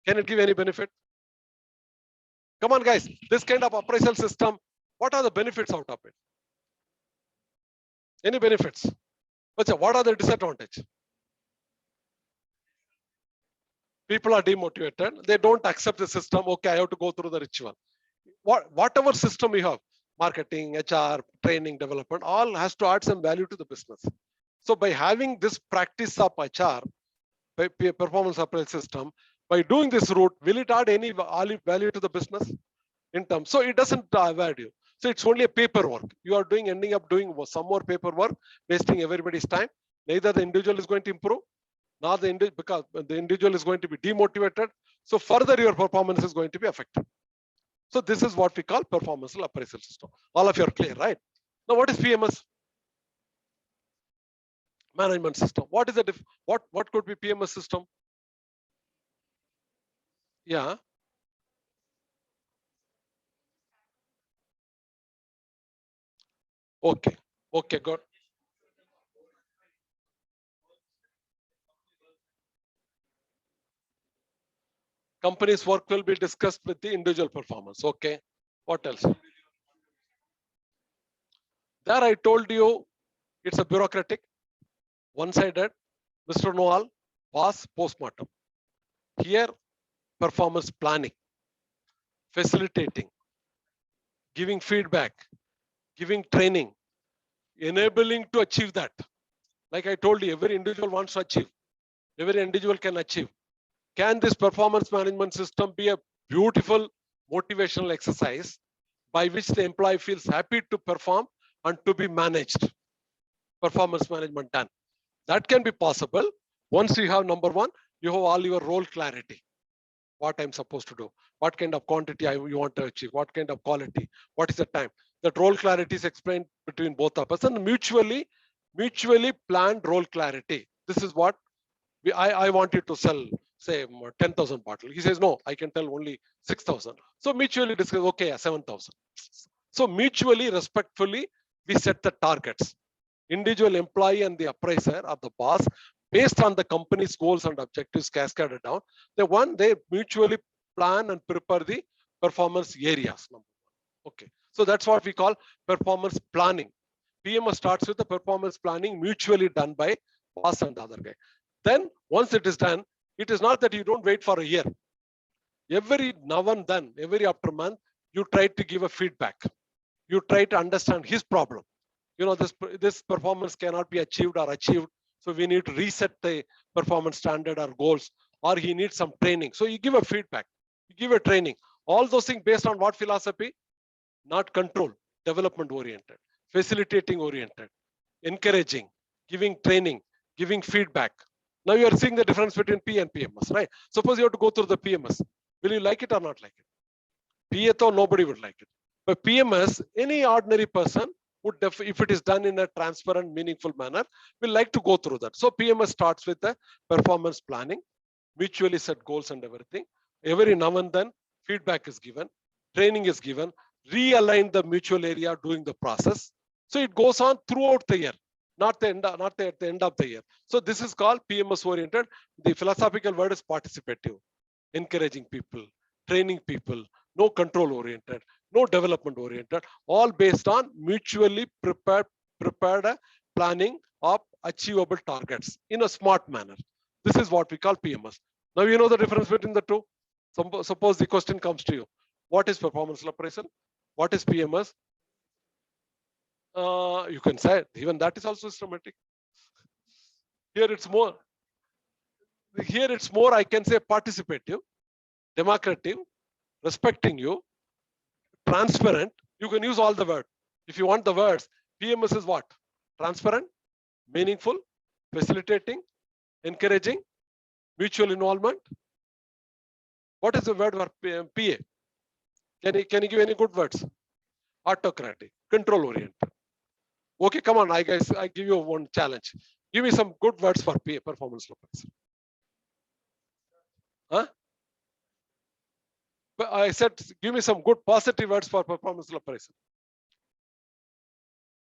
Can it give any benefit? Come on, guys. This kind of appraisal system, what are the benefits out of it? Any benefits? What are the disadvantages? People are demotivated. They don't accept the system. Okay, I have to go through the ritual. Whatever system you have, marketing, HR, training, development, all has to add some value to the business. So by having this practice of HR, performance appraisal system, by doing this route, will it add any value to the business? In terms, so it doesn't add value. So it's only a paperwork. You are ending up doing some more paperwork, wasting everybody's time. Neither the individual is going to improve, nor because the individual is going to be demotivated. So further your performance is going to be affected. So this is what we call performance appraisal system. All of you are clear, right? Now what is PMS? Management system. What is it? What could be PMS system? Yeah. Okay. Okay, good. Company's work will be discussed with the individual performance. Okay. What else? There I told you it's a bureaucratic, one-sided, Mr. Know-all, boss, postmortem. Here, performance planning, facilitating, giving feedback, giving training, enabling to achieve that. Like I told you, every individual wants to achieve. Every individual can achieve. Can this performance management system be a beautiful motivational exercise by which the employee feels happy to perform and to be managed? Performance management done. That can be possible once you have, number one, you have all your role clarity. What I'm supposed to do, what kind of quantity you want to achieve, what kind of quality, what is the time. That role clarity is explained between both of us, and mutually planned role clarity. This is what I want you to sell, say 10,000 bottles. He says, no, I can tell only 6,000. So mutually discuss, okay, 7,000. So mutually, respectfully, we set the targets. Individual employee and the appraiser or the boss, based on the company's goals and objectives cascaded down, they mutually plan and prepare the performance areas. Okay, so that's what we call performance planning. PMS starts with the performance planning mutually done by boss and the other guy. Then once it is done, it is not that you don't wait for a year. Every now and then, every after month, you try to give a feedback. You try to understand his problem. You know, this performance cannot be achieved or achieved. So we need to reset the performance standard or goals, or he needs some training. So you give a feedback, you give a training. All those things based on what philosophy? Not control, development oriented, facilitating oriented, encouraging, giving training, giving feedback. Now you are seeing the difference between P and PMS, right? Suppose you have to go through the PMS. Will you like it or not like it? PA, nobody would like it. But PMS, any ordinary person would, if it is done in a transparent, meaningful manner, will like to go through that. So PMS starts with the performance planning, mutually set goals and everything. Every now and then, feedback is given, training is given, realign the mutual area during the process. So it goes on throughout the year, not at the end of the year. So this is called PMS oriented. The philosophical word is participative, encouraging people, training people, no control oriented, no development oriented, all based on mutually prepared planning of achievable targets in a smart manner. This is what we call PMS. Now you know the difference between the two. Suppose the question comes to you. What is performance appraisal? What is PMS? You can say even that is also systematic. Here it's more, I can say participative, democratic, respecting you, transparent. You can use all the words. If you want the words, PMS is what? Transparent, meaningful, facilitating, encouraging, mutual involvement. What is the word for PA? Can you give any good words? Autocratic, control oriented. Okay, come on, I give you one challenge. Give me some good words for PA, performance appraisal. Huh? But I said, give me some good positive words for performance appraisal.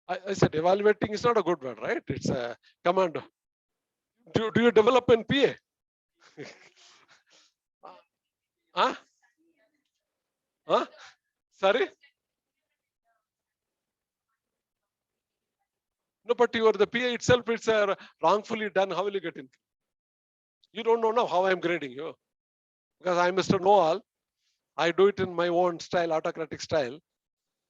I said, evaluating is not a good word, right? It's a command. Do you develop in PA? Huh? Huh? Sorry? No, but you are the PA itself, it's wrongfully done. How will you get in? You don't know now how I'm grading you. Because I'm Mr. Know-all. I do it in my own style, autocratic style.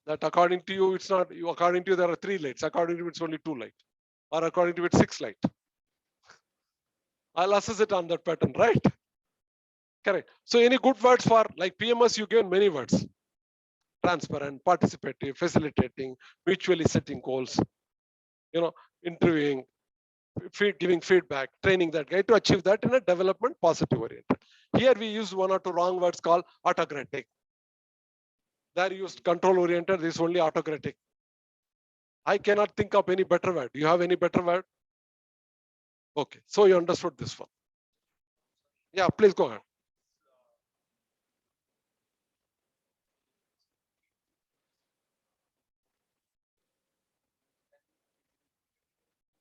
That according to you, it's not, according to you, there are 3 lights. According to you, it's only 2 lights. Or according to you, it's 6 lights. I'll assess it on that pattern, right? Correct. So any good words for, like PMS, you give many words. Transparent, participative, facilitating, mutually setting goals, interviewing, giving feedback, training that guy to achieve that in a development positive oriented. Here we use 1 or 2 wrong words called autocratic. There used control oriented, this is only autocratic. I cannot think of any better word. Do you have any better word? Okay, so you understood this one. Yeah, please go ahead.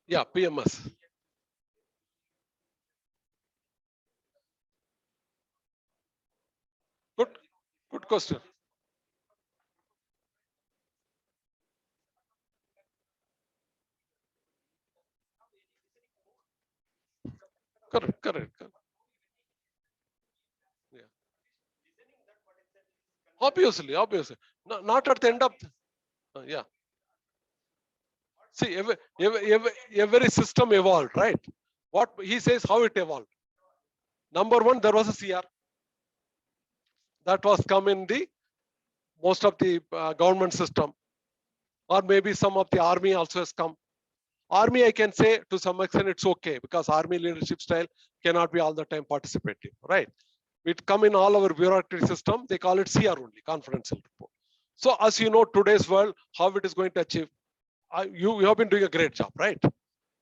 Yeah, PMS. Good question. Correct. Yeah. Obviously. Not at the end of, yeah. See, every system evolved, right? What he says, how it evolved. Number 1, there was a CR. That was come in the most of the government system. Or maybe some of the army also has come. Army, I can say to some extent it's okay because army leadership style cannot be all the time participative, right? It come in all our bureaucratic system, they call it CR only, confidential report. So as you know, today's world, how it is going to achieve, you have been doing a great job, right?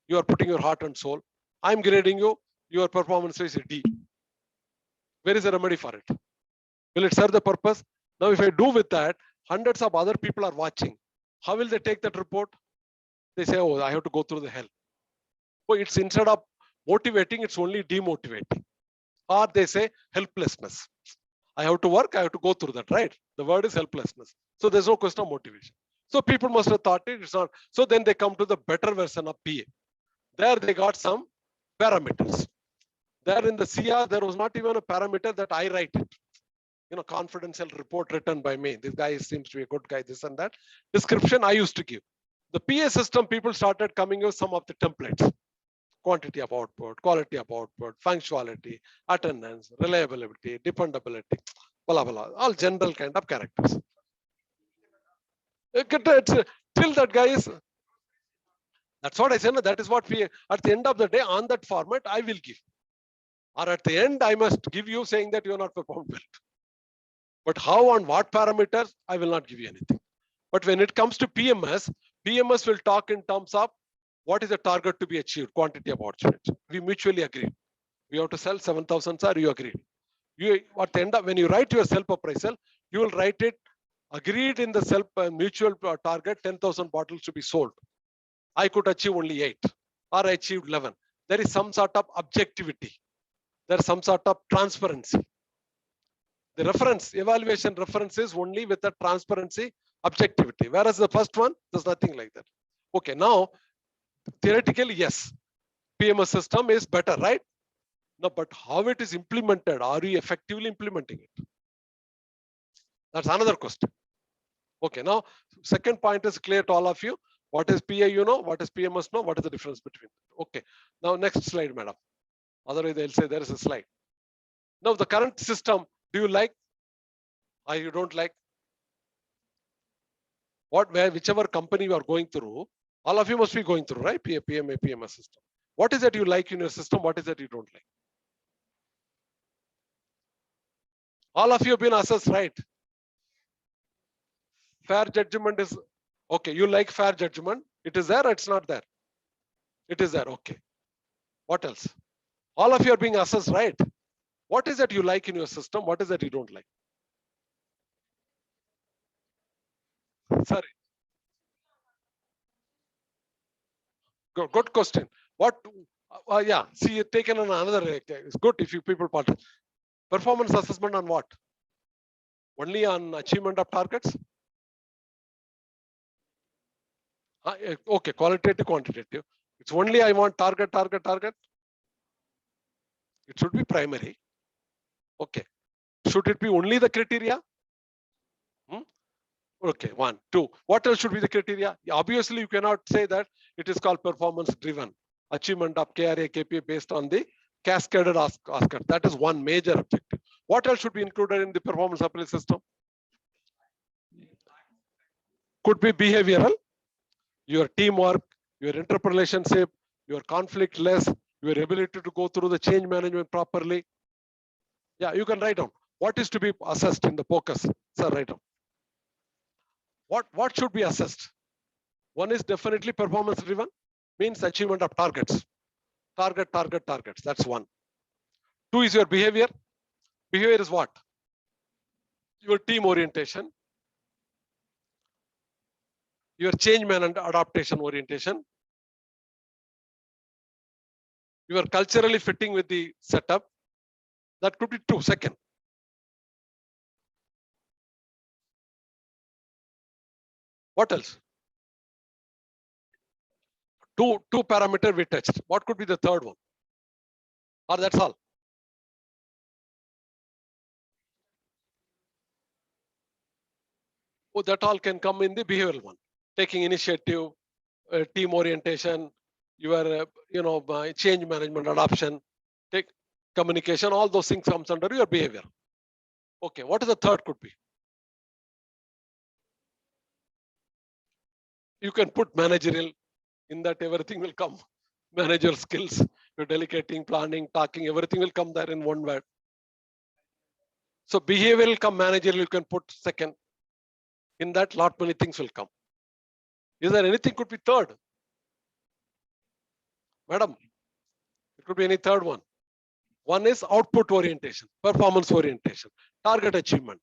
You are putting your heart and soul. I'm grading you, your performance is a D. Where is the remedy for it? Will it serve the purpose? Now, if I do with that, hundreds of other people are watching. How will they take that report? They say, oh, I have to go through the hell. So it's instead of motivating, it's only demotivating. Or they say helplessness. I have to work, I have to go through that, right? The word is helplessness. So there's no question of motivation. So people must have thought it's not. So then they come to the better version of PA. There they got some parameters. There in the CR, there was not even a parameter that I write it. Confidential report written by me. This guy seems to be a good guy, this and that. Description I used to give. The PA system, people started coming with some of the templates. Quantity of output, quality of output, punctuality, attendance, reliability, dependability, blah, blah, all general kind of characters. Till that guy is, that's what I said, that is what we, at the end of the day, on that format, I will give. Or at the end, I must give you saying that you are not performed well. But how, on what parameters, I will not give you anything. But when it comes to PMS will talk in terms of what is the target to be achieved, quantity of opportunity. We mutually agree. We have to sell 7,000, sir, you agreed. You, at the end of, when you write your self-appraisal, you will write it, agreed in the mutual target, 10,000 bottles to be sold. I could achieve only 8, or I achieved 11. There is some sort of objectivity. There is some sort of transparency. The reference, evaluation reference is only with the transparency, objectivity. Whereas the first one, there's nothing like that. Okay, now, theoretically, yes, PMS system is better, right? No, but how it is implemented, are we effectively implementing it? That's another question. Okay, now, second point is clear to all of you. What is PA you know? What is PMS know? What is the difference between them? Okay, now next slide, madam. Otherwise, they'll say there is a slide. Now, the current system, do you like or you don't like? Whichever company you are going through, all of you must be going through, right? PMA, PMS system. What is that you like in your system? What is that you don't like? All of you have been assessed, right? Fair judgment is, okay, you like fair judgment. It is there or it's not there? It is there, okay. What else? All of you are being assessed, right? What is that you like in your system? What is that you don't like? Sorry. Good question. What? Yeah. See, you've taken on another. It's good if you people part. Performance assessment on what? Only on achievement of targets? Okay, qualitative, quantitative. It's only I want target. It should be primary. Okay. Should it be only the criteria? Okay, 1, 2. What else should be the criteria? Obviously, you cannot say that it is called performance driven. Achievement of KRA, KPI based on the cascaded Oscar. That is one major objective. What else should be included in the performance appraisal system? Could be behavioral, your teamwork, your interrelationship, your conflict less, your ability to go through the change management properly. Yeah, you can write down. What is to be assessed in the focus? Sir, write down. What should be assessed? One is definitely performance driven, means achievement of targets. Targets. That's 1. 2 is your behavior. Behavior is what? Your team orientation, your change management adaptation orientation, you are culturally fitting with the setup. That could be 2. Second. What else? Two parameter we touched. What could be the third one? Or that's all? Oh, that all can come in the behavioral one. Taking initiative, team orientation, your change management adoption, take communication, all those things comes under your behavior. Okay, what is the third could be? You can put managerial, in that everything will come. Manager skills, your delegating, planning, talking, everything will come there in one word. So behavioral come managerial, you can put second. In that, lot many things will come. Is there anything could be third? Madam, it could be any third one. One is output orientation, performance orientation, target achievement,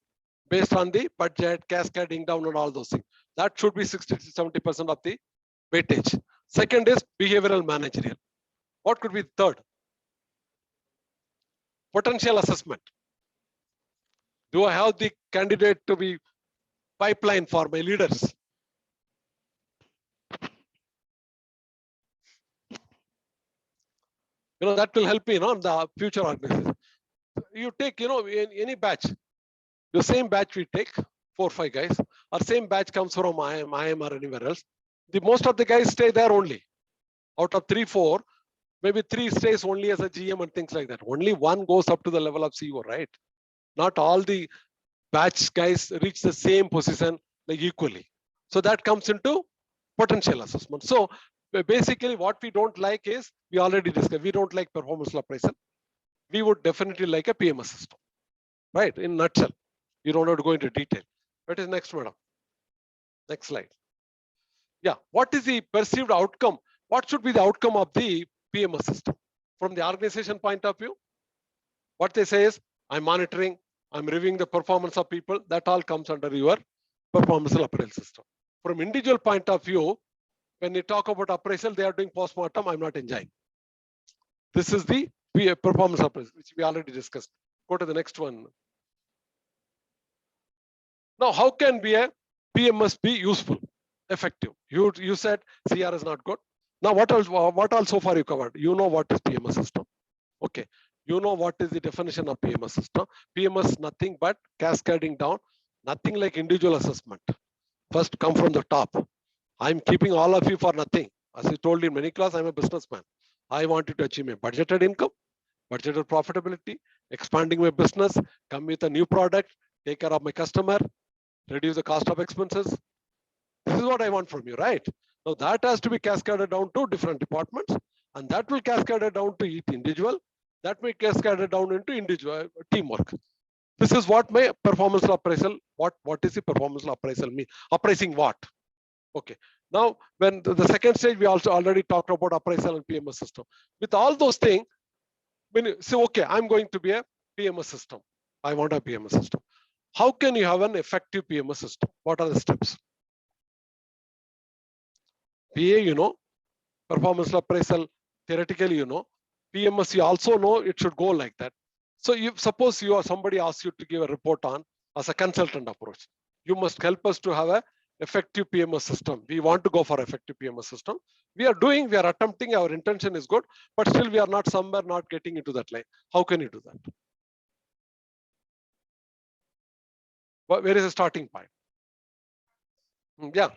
based on the budget, cascading down and all those things. That should be 60 to 70% of the weightage. Second is behavioral managerial. What could be third? Potential assessment. Do I have the candidate to be pipeline for my leaders? That will help me in the future organization. You take, in any batch, the same batch we take, 4 or 5 guys, or same batch comes from IM or anywhere else. Most of the guys stay there only. Out of 3, 4, maybe 3 stays only as a GM and things like that. Only 1 goes up to the level of CEO, right? Not all the batch guys reach the same position like equally. So that comes into potential assessment. So basically what we don't like is, we already discussed, we don't like performance appraisal. We would definitely like a PMS system, right? In nutshell, you don't have to go into detail. What is next, madam? Next slide. Yeah, what is the perceived outcome? What should be the outcome of the PMS system? From the organization point of view, what they say is, I'm monitoring, I'm reviewing the performance of people. That all comes under your performance appraisal system. From individual point of view, when you talk about appraisal, they are doing postmortem. I'm not enjoying. This is the performance appraisal, which we already discussed. Go to the next one. Now, how can be a PMS be useful, effective? You said CR is not good. Now, what else? What all so far you covered? You know what is PMS system. Okay. You know what is the definition of PMS system. PMS nothing but cascading down, nothing like individual assessment. First come from the top. I'm keeping all of you for nothing. As I told in many class, I'm a businessman. I wanted to achieve my budgeted income, budgeted profitability, expanding my business, come with a new product, take care of my customer, reduce the cost of expenses. This is what I want from you, right? Now that has to be cascaded down to different departments, and that will cascade down to each individual. That may cascade down into individual teamwork. This is what my performance appraisal. What is the performance appraisal mean? Appraising what? Okay. Now, when the second stage, we also already talked about appraisal and PMS system. With all those things, when you say, okay, I'm going to be a PMS system. I want a PMS system. How can you have an effective PMS system? What are the steps? PA, you know, performance appraisal, theoretically, you know, PMS, you also know it should go like that. So you suppose you are somebody asks you to give a report on as a consultant approach. You must help us to have a effective PMS system. We want to go for effective PMS system. We are attempting, our intention is good, but still we are not somewhere not getting into that line. How can you do that? Where is the starting point? Yeah.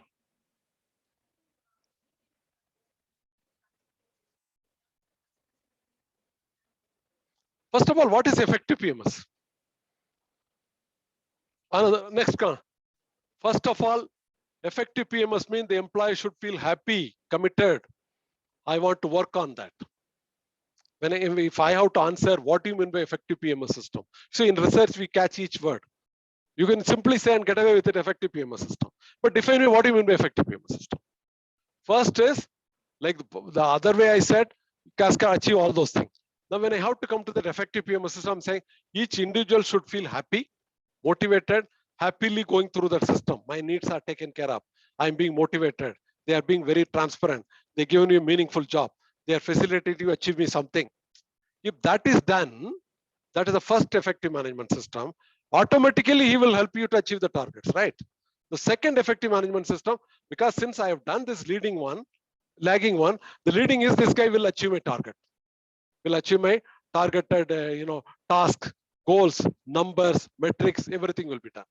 First of all, what is effective PMS? Another next one. First of all, effective PMS means the employee should feel happy, committed. I want to work on that. If I have to answer, what do you mean by effective PMS system? So in research, we catch each word. You can simply say and get away with it, effective PMS system. But define me, what do you mean by effective PMS system? First is, like the other way I said, cascade achieve all those things. Now, when I have to come to that effective PMS system, I'm saying each individual should feel happy, motivated, happily going through that system. My needs are taken care of. I'm being motivated. They are being very transparent. They're giving you a meaningful job. They are facilitating you achieve me something. If that is done, that is the first effective management system. Automatically, he will help you to achieve the targets, right? The second effective management system, because since I have done this leading one, lagging one, the leading is this guy will achieve my target. Will achieve my targeted, task, goals, numbers, metrics, everything will be done.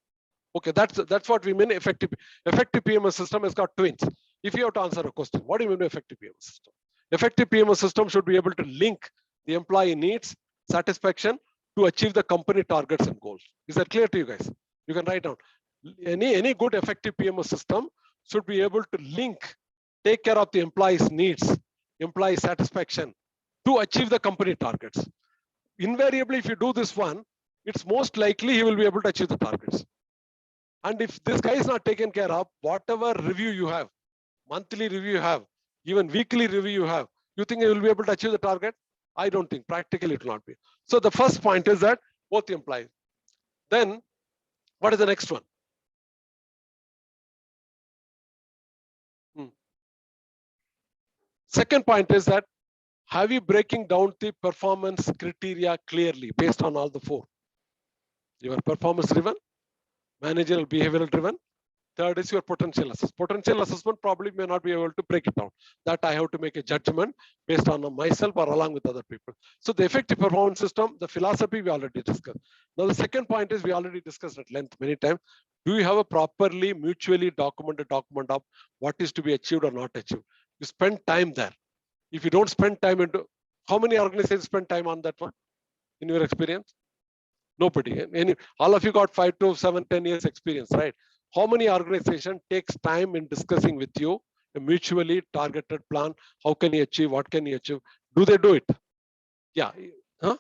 Okay, that's what we mean effective. Effective PMS system has got twins. If you have to answer a question, what do you mean by effective PMS system? Effective PMS system should be able to link the employee needs, satisfaction to achieve the company targets and goals. Is that clear to you guys? You can write down. Any good effective PMS system should be able to link, take care of the employee's needs, employee satisfaction to achieve the company targets. Invariably, if you do this one, it's most likely he will be able to achieve the targets. And if this guy is not taken care of, whatever review you have, monthly review you have, even weekly review you have, you think he will be able to achieve the target? I don't think. Practically, it will not be. So the first point is that both the employees. Then, what is the next one? Second point is that have you breaking down the performance criteria clearly based on all the four? You are performance driven, managerial behavioral driven. Third is your potential assessment. Potential assessment probably may not be able to break it down. That I have to make a judgment based on myself or along with other people. So the effective performance system, the philosophy we already discussed. Now the second point is we already discussed at length many times. Do you have a properly mutually documented document of what is to be achieved or not achieved? You spend time there. If you don't spend time into, how many organizations spend time on that one in your experience? Nobody. All of you got 5 to 7, 10 years experience, right? How many organization takes time in discussing with you a mutually targeted plan? How can you achieve? What can you achieve? Do they do it? Yeah. Huh?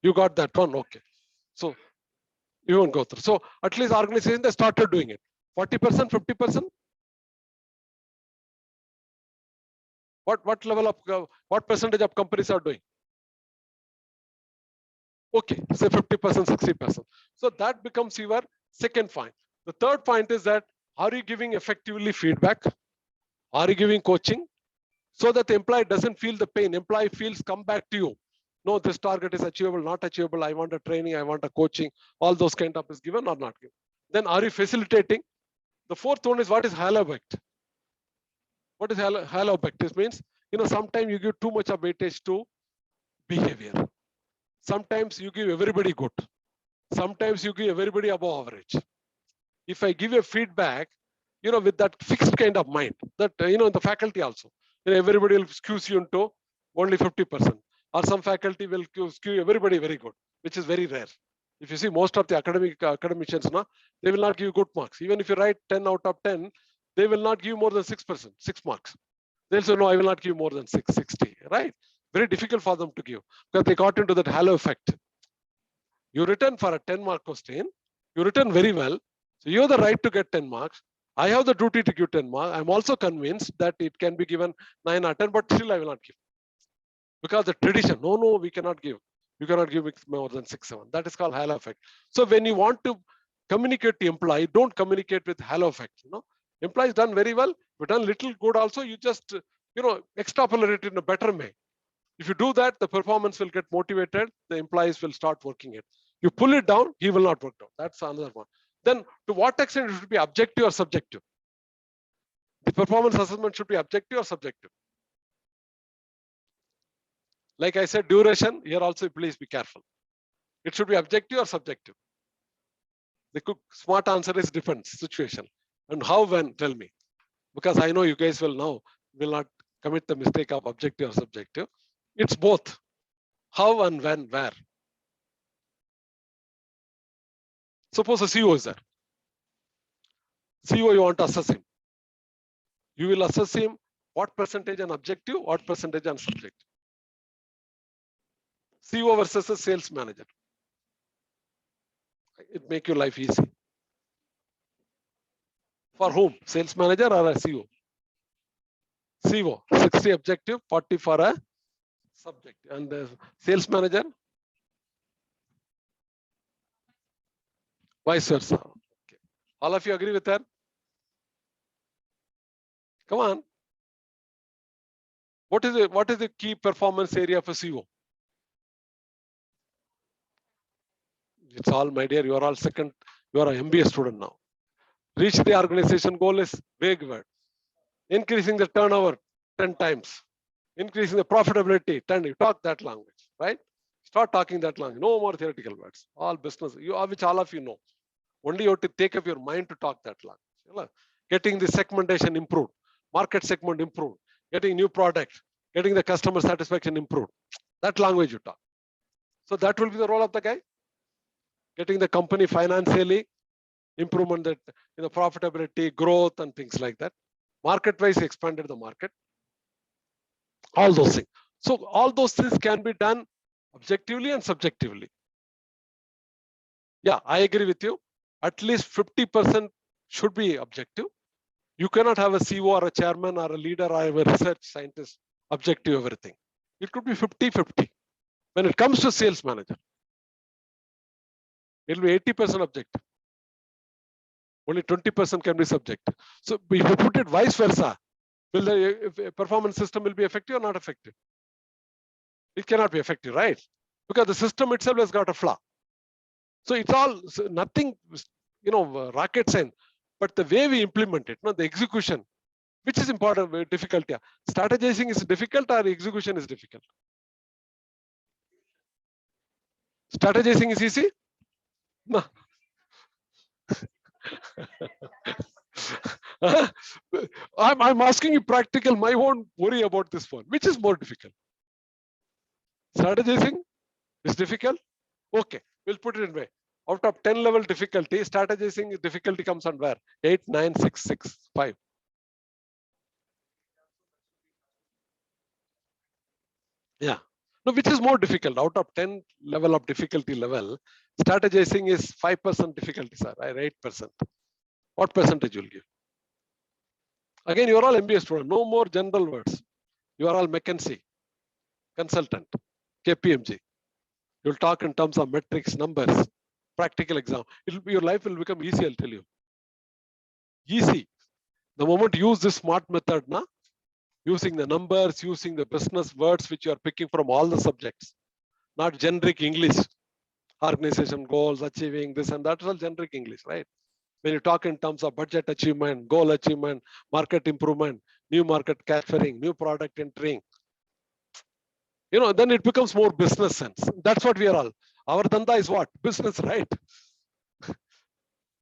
You got that one? Okay. So you won't go through. So at least organization they started doing it. 40%, 50%? What level of what percentage of companies are doing? Okay, say 50%, 60%. So that becomes your second point. The third point is that are you giving effectively feedback? Are you giving coaching? So that the employee doesn't feel the pain. Employee feels come back to you. No, this target is achievable, not achievable. I want a training, I want a coaching. All those kind of is given or not given. Then are you facilitating? The fourth one is what is halo effect? What is halo effect? This means, sometimes you give too much of weightage to behavior. Sometimes you give everybody good. Sometimes you give everybody above average. If I give a feedback, with that fixed kind of mind, that, the faculty also, everybody will skew you into only 50%. Or some faculty will skew everybody very good, which is very rare. If you see most of the academicians, they will not give you good marks. Even if you write 10 out of 10, they will not give more than 6%, 6 marks. They'll say, no, I will not give more than 60, right? Very difficult for them to give because they got into that halo effect. You written for a 10-mark question, you written very well. So you have the right to get 10 marks. I have the duty to give 10 marks. I'm also convinced that it can be given 9 or 10, but still I will not give. Because the tradition, no, we cannot give. You cannot give more than 6, 7. That is called halo effect. So when you want to communicate to employee, don't communicate with halo effect. Employees done very well, you've done little good also, you just, extrapolate it in a better way. If you do that, the performance will get motivated, the employees will start working it. You pull it down, he will not work down. That's another one. Then to what extent it should be objective or subjective? The performance assessment should be objective or subjective? Like I said, duration, here also please be careful. It should be objective or subjective? The smart answer is different situation. And how, when, tell me. Because I know you guys will not commit the mistake of objective or subjective. It's both. How and when, where. Suppose a CEO is there. CEO, you want to assess him. You will assess him what percentage on objective, what percentage on subjective. CEO versus a sales manager. It make your life easy. For whom? Sales manager or a CEO? CEO, 60 objective, 40 for a subjective. And the sales manager? Vice versa. Okay. All of you agree with that? Come on. What is the key performance area of a CEO? It's all, my dear, you are all second, you are an MBA student now. Reach the organization goal is vague word. Increasing the turnover 10 times. Increasing the profitability 10. You talk that language, right? Start talking that language. No more theoretical words. All business, which all of you know. Only you have to take up your mind to talk that language. Getting the segmentation improved, market segment improved, getting new products, getting the customer satisfaction improved. That language you talk. So that will be the role of the guy. Getting the company financially improvement, that profitability, growth, and things like that. Market-wise, expanded the market. All those things. So all those things can be done objectively and subjectively. Yeah, I agree with you. At least 50% should be objective. You cannot have a CEO or a chairman or a leader or a research scientist objective everything. It could be 50-50. When it comes to sales manager, it will be 80% objective. Only 20% can be subjective. So if you put it vice versa, will the performance system will be effective or not effective? It cannot be effective, right? Because the system itself has got a flaw. So it's all nothing, rocket science, but the way we implement it, the execution, which is important, difficult. Yeah. Strategizing is difficult or execution is difficult? Strategizing is easy? No. I'm asking you practical. I won't worry about this one. Which is more difficult? Strategizing is difficult? Okay, we'll put it in way. Out of 10 level difficulty, strategizing difficulty comes on where? 8, 9, 6, 6, 5. Yeah. No, which is more difficult? Out of 10 level of difficulty level, strategizing is 5% difficulty, sir, or 8%. What percentage you'll give? Again, you're all MBA student, no more general words. You are all McKinsey, consultant, KPMG. You'll talk in terms of metrics, numbers, practical exam. Your life will become easy, I'll tell you. Easy. The moment you use this smart method, using the numbers, using the business words which you are picking from all the subjects, not generic English, organization goals, achieving this and that is all generic English, right? When you talk in terms of budget achievement, goal achievement, market improvement, new market capturing, new product entering, then it becomes more business sense. That's what we are all. Our dhanda is what? Business, right?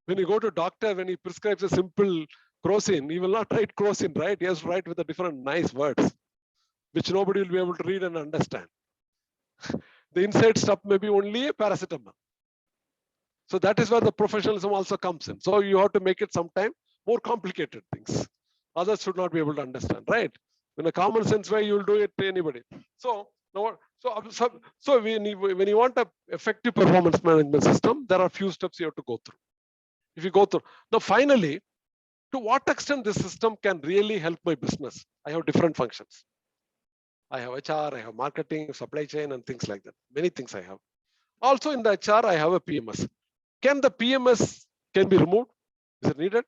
When you go to doctor, when he prescribes a simple crocin, he will not write crocin, right? He has to write with a different nice words, which nobody will be able to read and understand. The inside stuff may be only a paracetamol. So that is where the professionalism also comes in. So you have to make it sometime more complicated things. Others should not be able to understand, right? In a common sense way, you will do it to anybody. So when you want an effective performance management system, there are few steps you have to go through. If you go through. Now, finally, to what extent this system can really help my business? I have different functions. I have HR, I have marketing, supply chain, and things like that. Many things I have. Also in the HR, I have a PMS. Can the PMS be removed? Is it needed?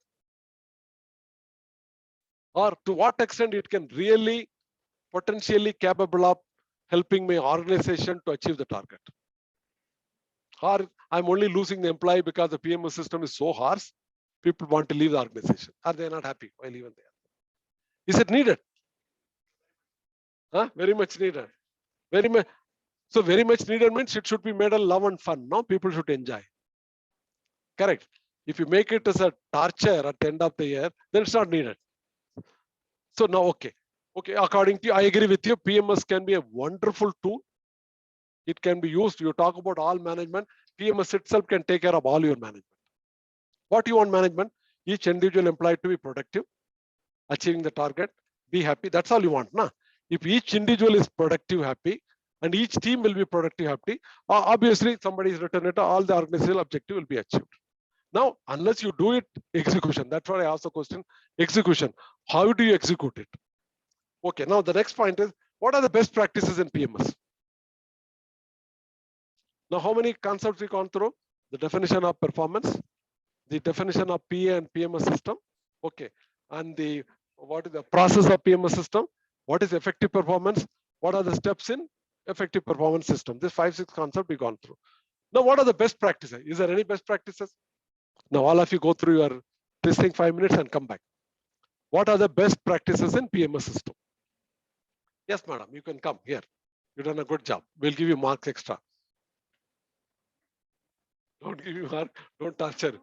Or to what extent it can really potentially capable of helping my organization to achieve the target? Or I'm only losing the employee because the PMS system is so harsh, people want to leave the organization. Are they not happy while even there? Is it needed? Very much needed. Very much. So very much needed means it should be made a love and fun. No, people should enjoy. Correct. If you make it as a torture at the end of the year, then it's not needed. So now, okay, according to you, I agree with you. PMS can be a wonderful tool. It can be used. You talk about all management. PMS itself can take care of all your management. What you want management? Each individual employee to be productive, achieving the target, be happy. That's all you want, na? If each individual is productive, happy, and each team will be productive, happy, obviously somebody is written it, all the organizational objective will be achieved. Now, unless you do it, execution. That's why I asked the question, execution. How do you execute it? Okay, now the next point is, what are the best practices in PMS? Now, how many concepts we gone through? The definition of performance, the definition of PA and PMS system. Okay, and what is the process of PMS system? What is effective performance? What are the steps in effective performance system? This 5-6 concepts we gone through. Now, what are the best practices? Is there any best practices? Now, all of you go through your this thing 5 minutes and come back. What are the best practices in PMS system? Yes, madam, you can come here. You've done a good job. We'll give you marks extra. Don't give you mark. Don't torture.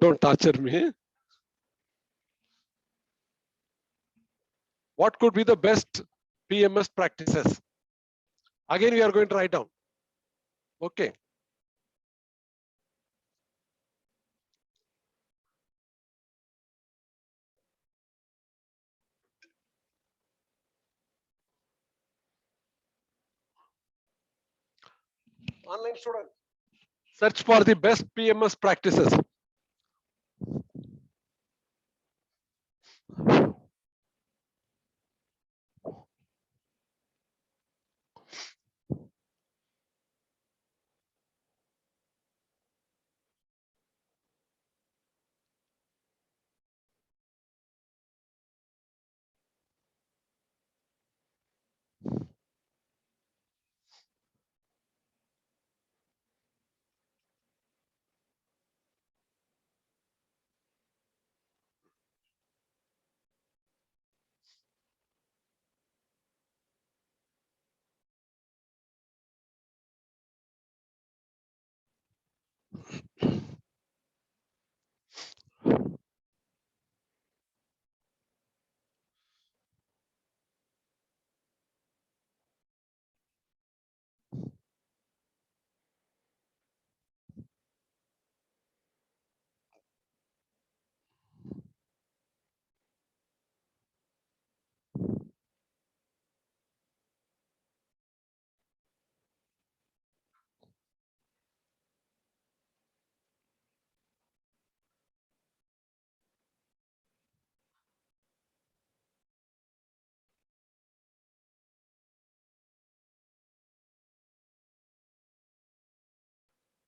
Don't torture me. What could be the best PMS practices? Again, we are going to write down. Okay. Online student, search for the best PMS practices.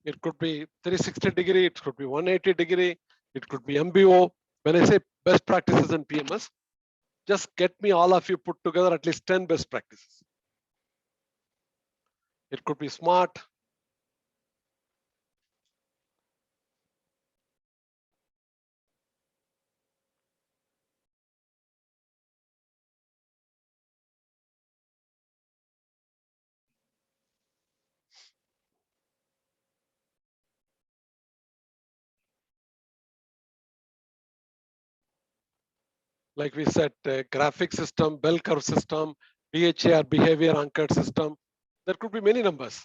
It could be 360 degree, it could be 180 degree, it could be MBO. When I say best practices in PMS, just get me all of you put together at least 10 best practices. It could be SMART. like we said, graphic system, bell curve system, BHA or behavior anchored system. There could be many numbers.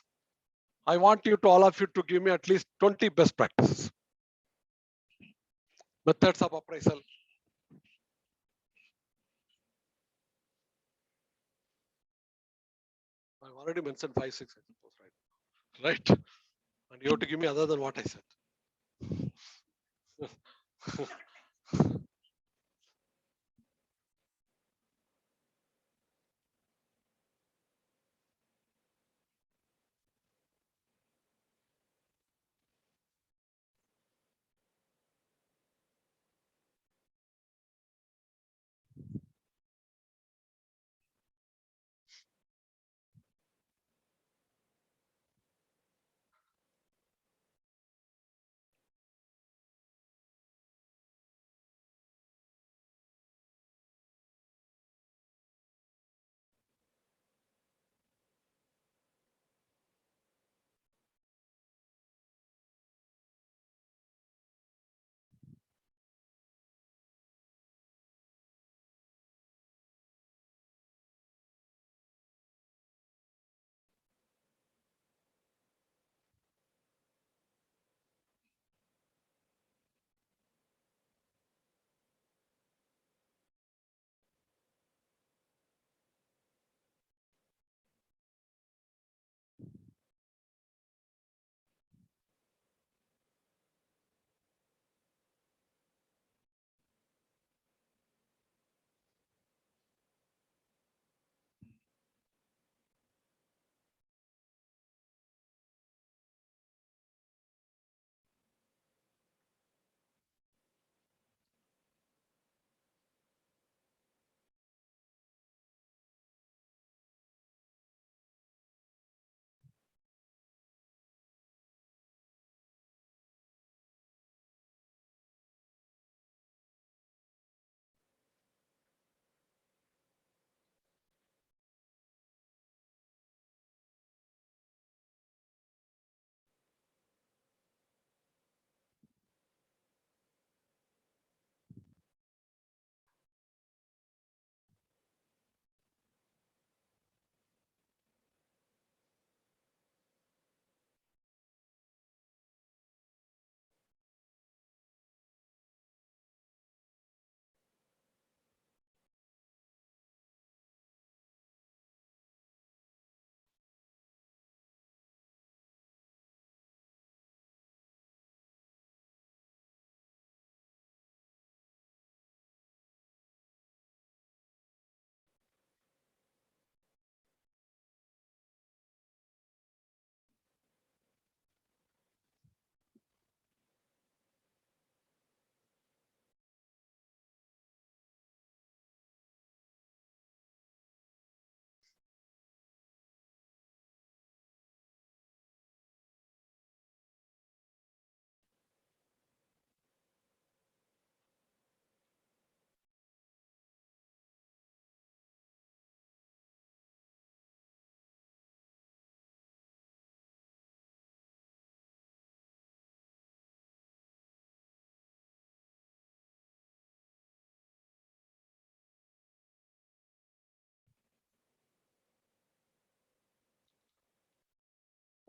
I want you to, all of you, to give me at least 20 best practices. Methods of appraisal. I've already mentioned 5, 6 examples, right? Right. And you have to give me other than what I said.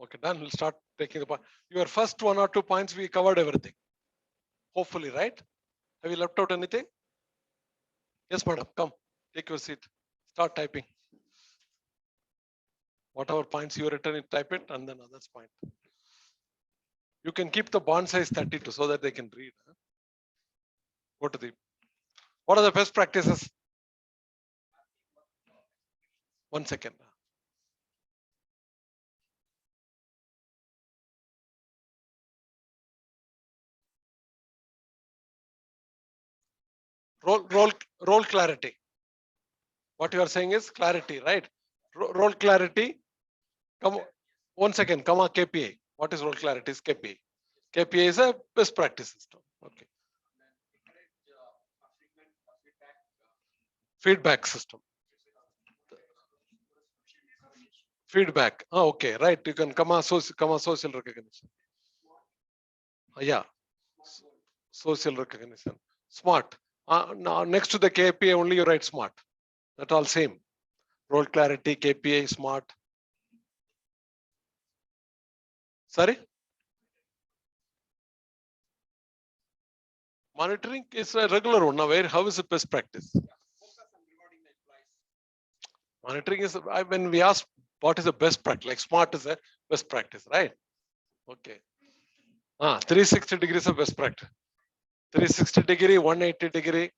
Okay, done. We'll start taking the point. Your first 1 or 2 points, we covered everything. Hopefully, right? Have you left out anything? Yes, madam. Come, take your seat. Start typing. Whatever points you written, it type it, and then others point. You can keep the bond size 32 so that they can read. Go to the. What are the best practices? 1 second. Role clarity. What you are saying is clarity, right? Role clarity. Come 1 second. Come on, KPI. What is role clarity? Is KPI. KPI is a best practice system. Okay. Feedback system. Feedback. Oh, okay, right. You can come on social recognition. Yeah. Social recognition. Smart. Now next to the KPI only you write smart. That all same. Role clarity, KPI, smart. Sorry? Monitoring is a regular one. Now, how is it best practice? Monitoring is when we ask what is the best practice, like smart is a best practice, right? Okay. 360 degrees of best practice. 360 degree, 180 degree.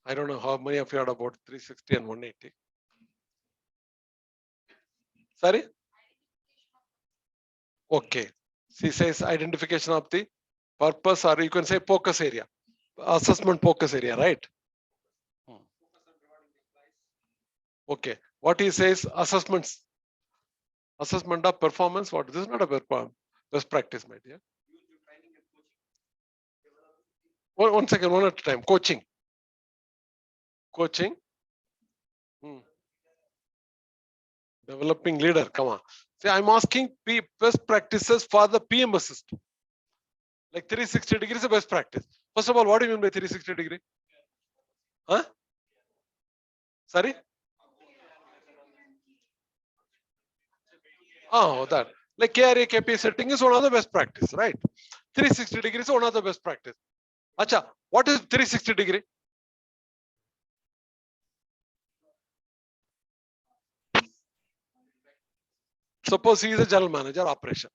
I don't know how many of you heard about 360 and 180. Sorry? Okay. She says identification of the purpose, or you can say focus area, assessment focus area, right? Okay. What he says, assessment of performance. What this is not a best practice, my dear. One second, one at a time. Coaching. Developing leader. Come on. See, I'm asking best practices for the PMS system. Like 360 degrees is best practice. First of all, what do you mean by 360 degree? Huh? Sorry? Oh, that. Like KRA, KPI setting is one of the best practice, right? 360 degrees is one of the best practice. Acha, what is 360 degree? Suppose he is a general manager, operation.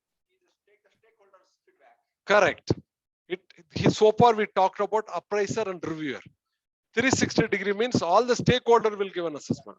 Correct. So far we talked about appraiser and reviewer. 360 degree means all the stakeholder will give an assessment.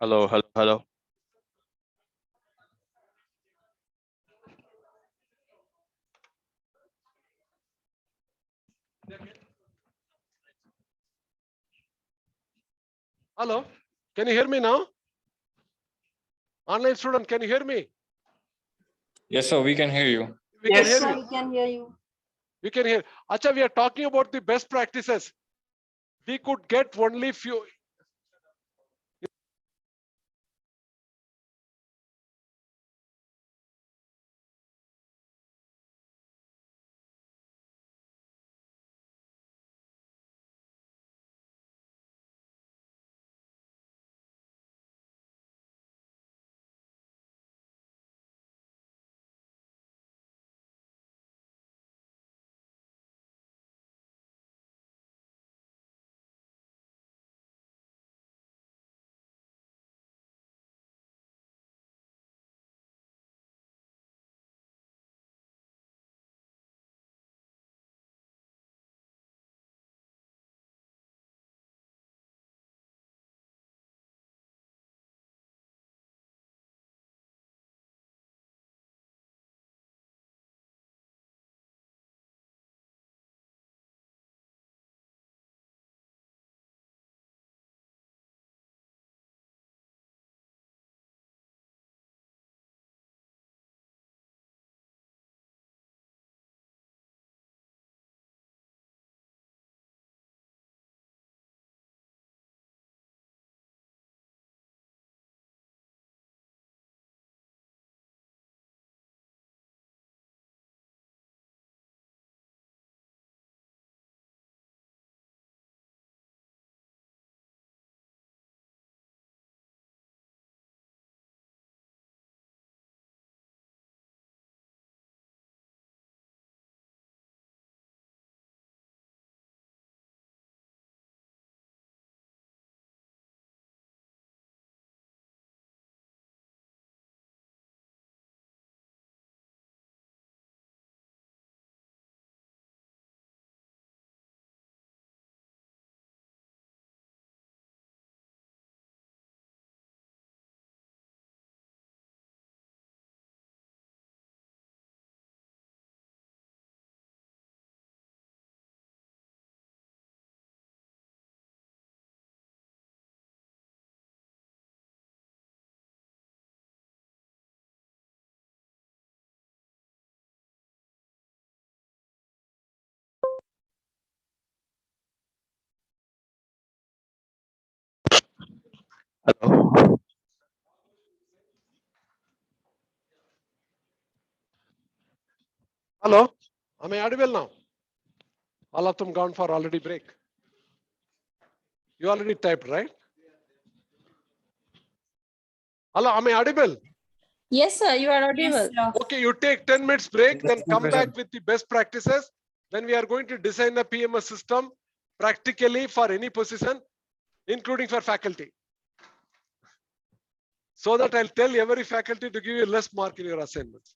Hello, hello, hello. Hello, can you hear me now? Online student, can you hear me? Yes, sir, we can hear you. We can Yes, hear you. We can hear you. We can hear. Acha, we are talking about the best practices. We could get only few. Hello. Hello, am I audible now? All of them gone for already break. You already typed, right? Hello, am I audible? Yes, sir, you are Yes, audible. sir. Okay, you take 10 minutes break, then come back with the best practices. Then we are going to design a PMS system practically for any position, including for faculty. So that I'll tell every faculty to give you less mark in your assignments.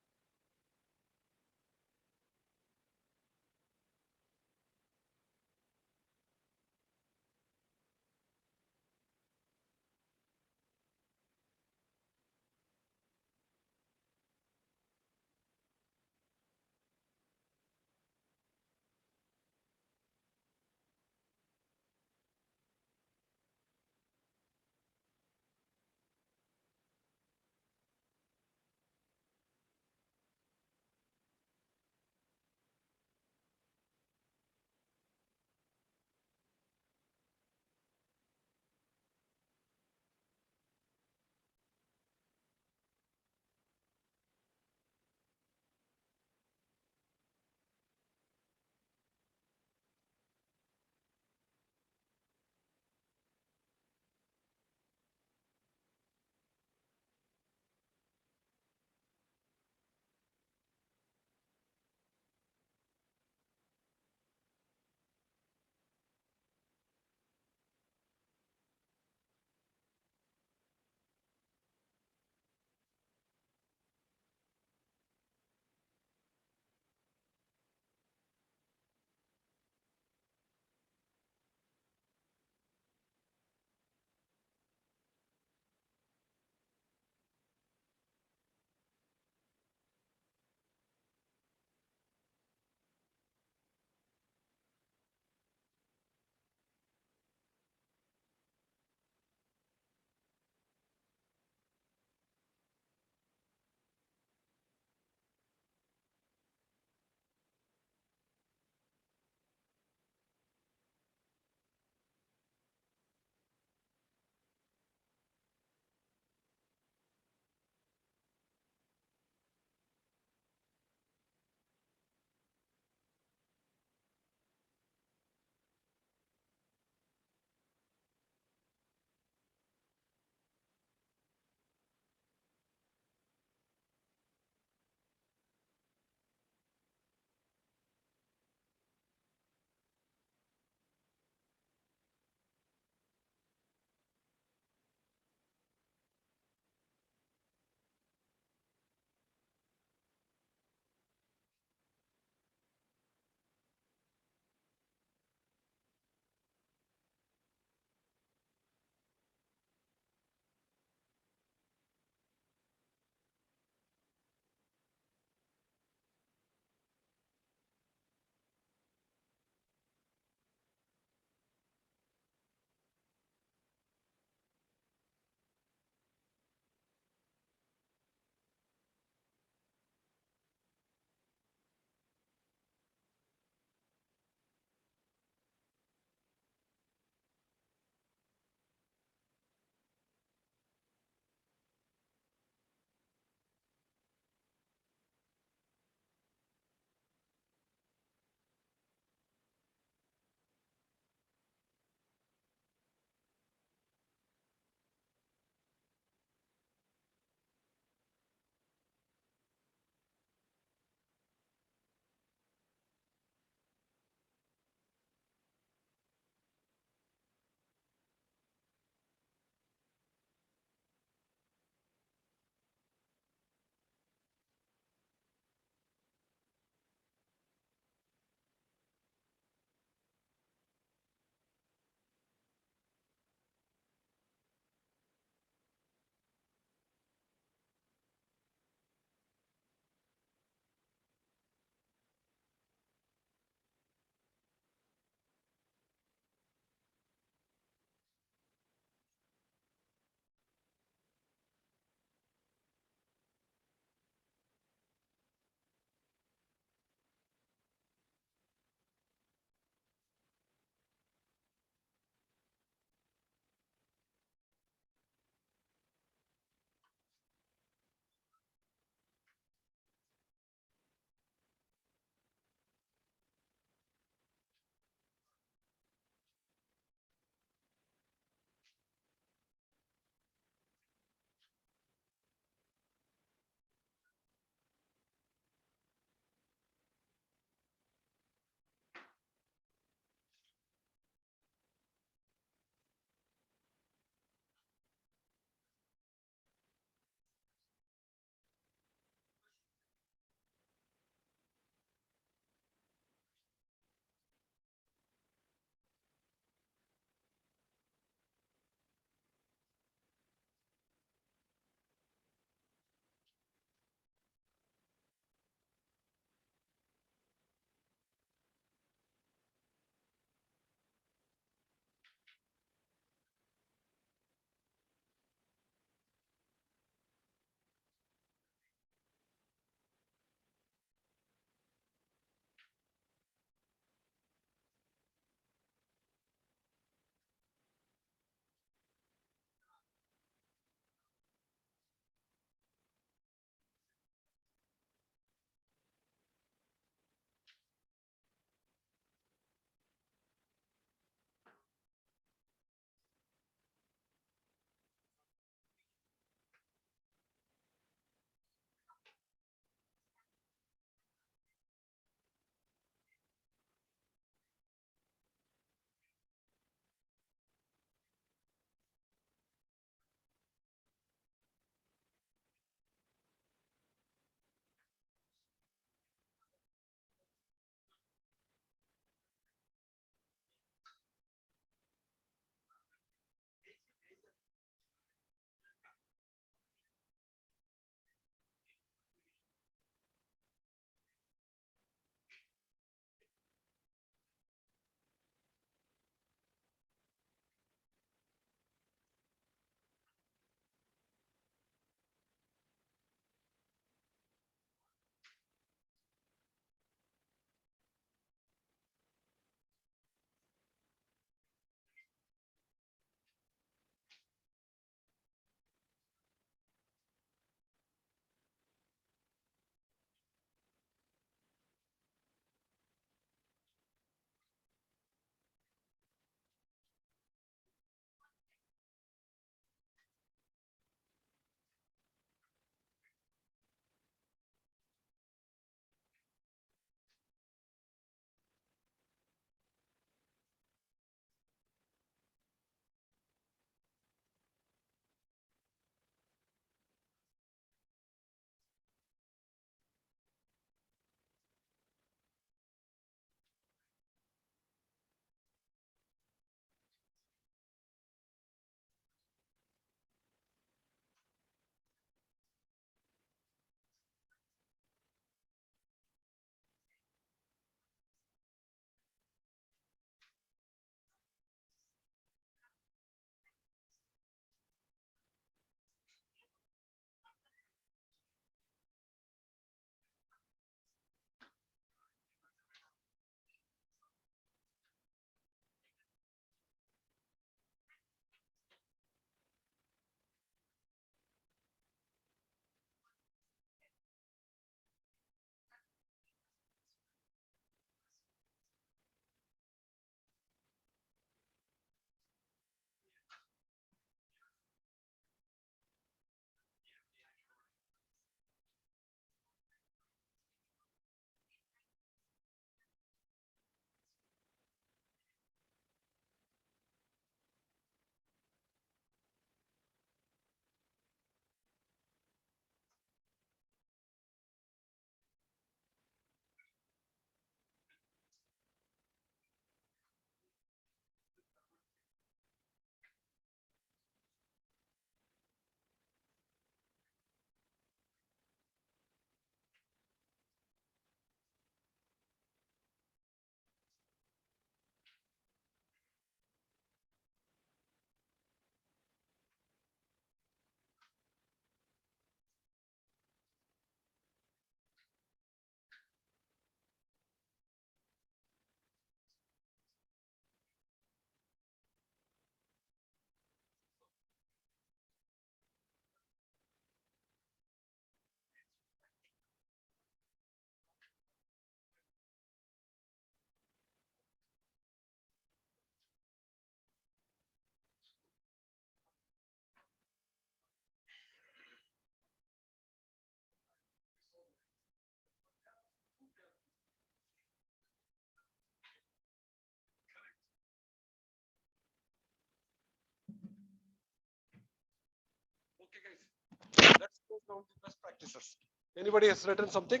down the best practices. Anybody has written something?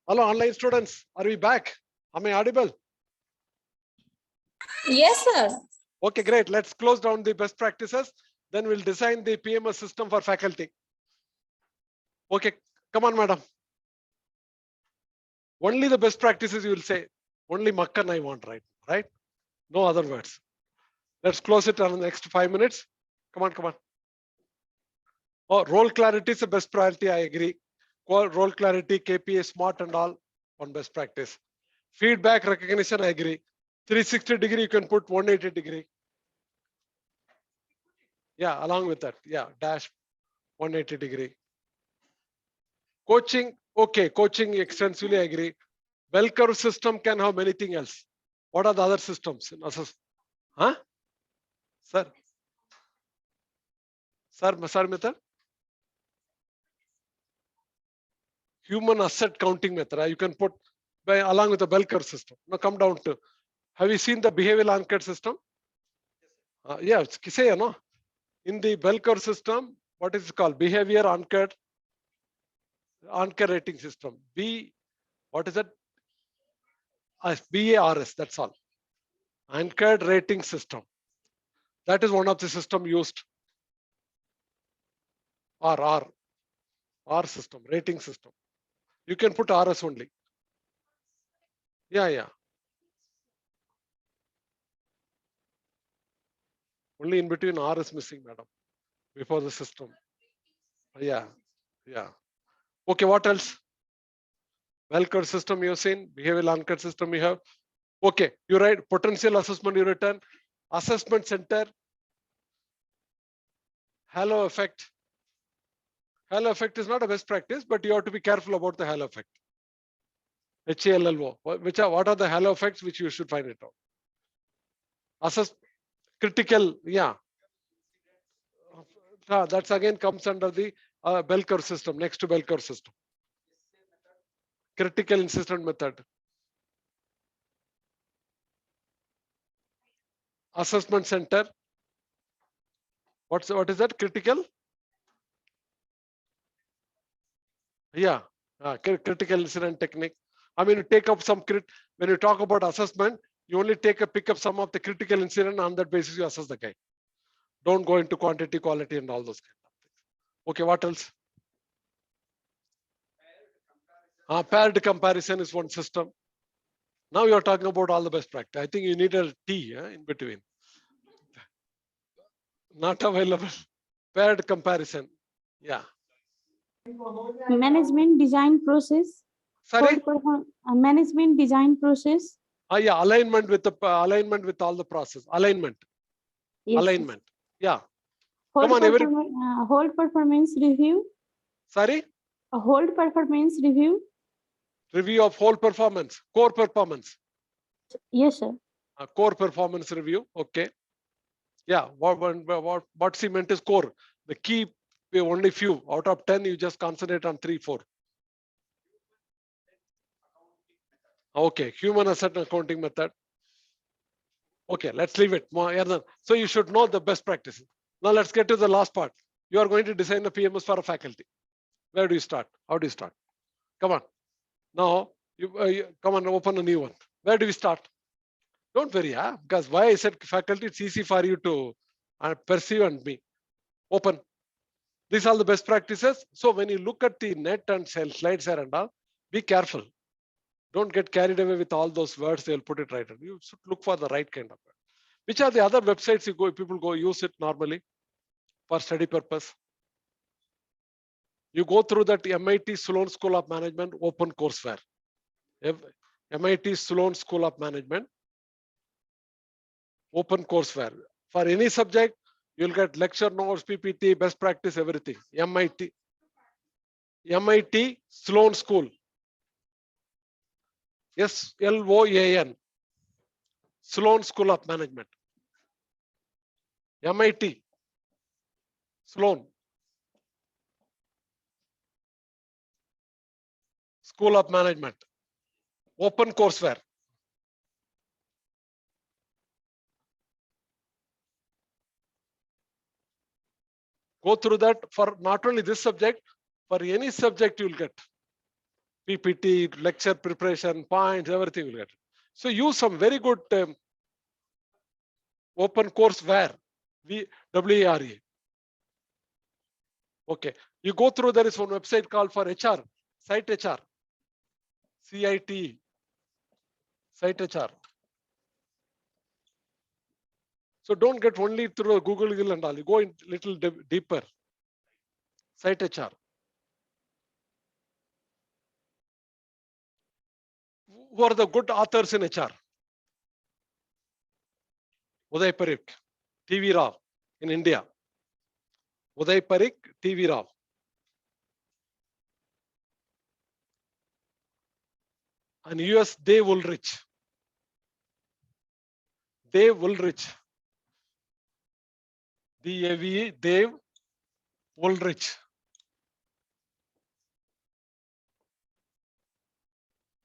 Hello, online students. Are we back? Am I audible? Yes, sir. Okay, great. Let's close down the best practices. Then we'll design the PMS system for faculty. Okay, come on, madam. Only the best practices you will say. Only Makkan I want, right? Right? No other words. Let's close it on the next 5 minutes. Come on, come on. Oh, role clarity is the best priority. I agree. Role clarity, KPA, SMART and all on best practice. Feedback recognition, I agree. 360 degree, you can put 180 degree. Yeah, along with that. Yeah, dash 180 degree. Coaching, okay. Coaching extensively, I agree. Bell curve system can have many things else. What are the other systems? Huh? Sir? Sir method? Human asset counting method. You can put along with the bell curve system. Now come down to, have you seen the behavioral anchored system? Yeah, say, no? In the bell curve system, what is it called? Behavior anchored rating system. What is it? BARS, that's all. Anchored rating system. That is one of the system used. R system, rating system. You can put RS only. Yeah. Only in between R is missing, madam. Before the system. Yeah. Okay, what else? Bell curve system you've seen, behavioral anchored system you have. Okay, you write potential assessment you written, assessment center, halo effect. Halo effect is not a best practice, but you have to be careful about the halo effect. HALLO. What are the halo effects which you should find it out? Assess critical, yeah. That's again comes under the bell curve system, next to bell curve system. Critical incident method. Assessment center. What is that? Critical? Yeah, critical incident technique. I mean, you take up some when you talk about assessment, you only pick up some of the critical incident, on that basis you assess the guy. Don't go into quantity, quality, and all those kind of things. Okay, what else? Paired comparison is one system. Now you're talking about all the best practice. I think you need a T in between. Not available. Paired comparison. Yeah. Management design process. Sorry? Management design process. Yeah, alignment with all the process. Alignment. Yes, alignment. Yeah. Whole Come on, whole performance review. Sorry? A whole performance review. Review of whole performance, core performance. Yes, sir. Core performance review. Okay. Yeah. What she meant is core. The key, only few out of 10. You just concentrate on 3, 4. Okay. Human asset accounting method. Okay. Let's leave it. So you should know the best practices. Now let's get to the last part. You are going to design a PMS for a faculty. Where do you start? How do you start? Come on. Now you come on, open a new one. Where do we start? Don't worry, because why I said faculty, it's easy for you to perceive and me. Open. These are the best practices. So when you look at the net and slides here and all, be careful. Don't get carried away with all those words. They'll put it right. You should look for the right kind of word. Which are the other websites people go use it normally for study purpose? You go through that MIT Sloan School of Management open courseware. MIT Sloan School of Management open courseware. For any subject, you'll get lecture notes, PPT, best practice, everything. MIT Sloan School. SLOAN. Sloan School of Management. MIT. Sloan. School of Management. Open courseware. Go through that for not only this subject, for any subject you'll get. PPT, lecture preparation, points, everything you'll get. So use some very good open courseware, WARE. Okay, you go through, there is one website called for HR, Site HR, CIT, Site HR. So don't get only through Google and all, you go in little deeper. Site HR. Who are the good authors in HR? Uday Parikh, TV Rao in India. Uday Parikh, TV Rao. And US, Dave Ulrich. Dave Ulrich. DAVE, Dave Ulrich.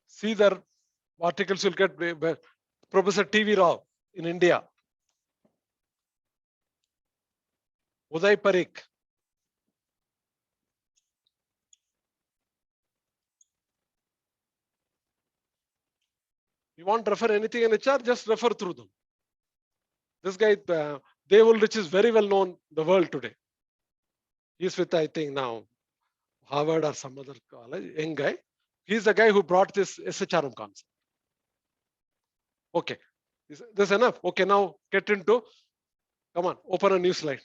See their articles you'll get. Professor TV Rao in India. Uday Parikh. You want to refer anything in HR, just refer through them. This guy, Dave Ulrich, is very well known in the world today. He's with, I think now, Harvard or some other college, young guy. He's the guy who brought this SHRM concept. Okay, is this enough? Okay, now get into, come on, open a new slide.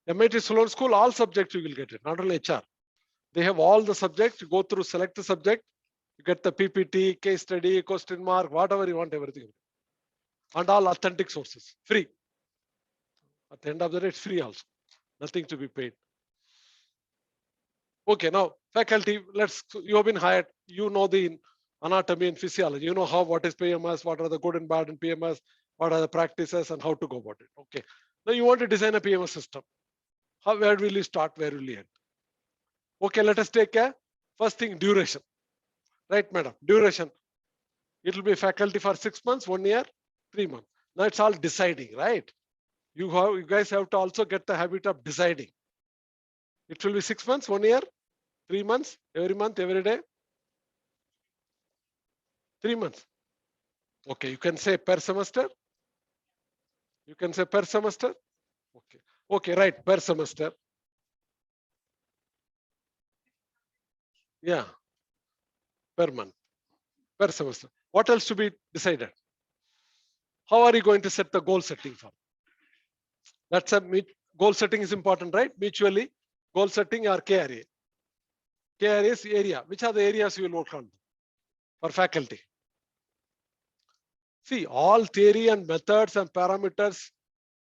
MIT Sloan School, all subjects you will get it, not only HR. They have all the subjects, you go through, select the subject, you get the PPT, case study, question mark, whatever you want, everything. And all authentic sources, free. At the end of the day, it's free also, nothing to be paid. Okay, now faculty, you have been hired, you know the anatomy and physiology, you know what is PMS, what are the good and bad in PMS, what are the practices and how to go about it. Okay, now you want to design a PMS system. Where will you start, where will you end? Okay, let us take a first thing, duration. Right, madam, duration. It will be faculty for 6 months, 1 year, 3 months. Now it's all deciding, right? You guys have to also get the habit of deciding. It will be 6 months, 1 year, 3 months, every month, every day. 3 months. Okay, you can say per semester. You can say per semester. Okay, okay, right, per semester. Yeah, per month, per semester. What else to be decided? How are you going to set the goal setting for? That's a goal setting is important, right? Mutually, goal setting or KRA. KRA is area. Which are the areas you will work on for faculty? See, all theory and methods and parameters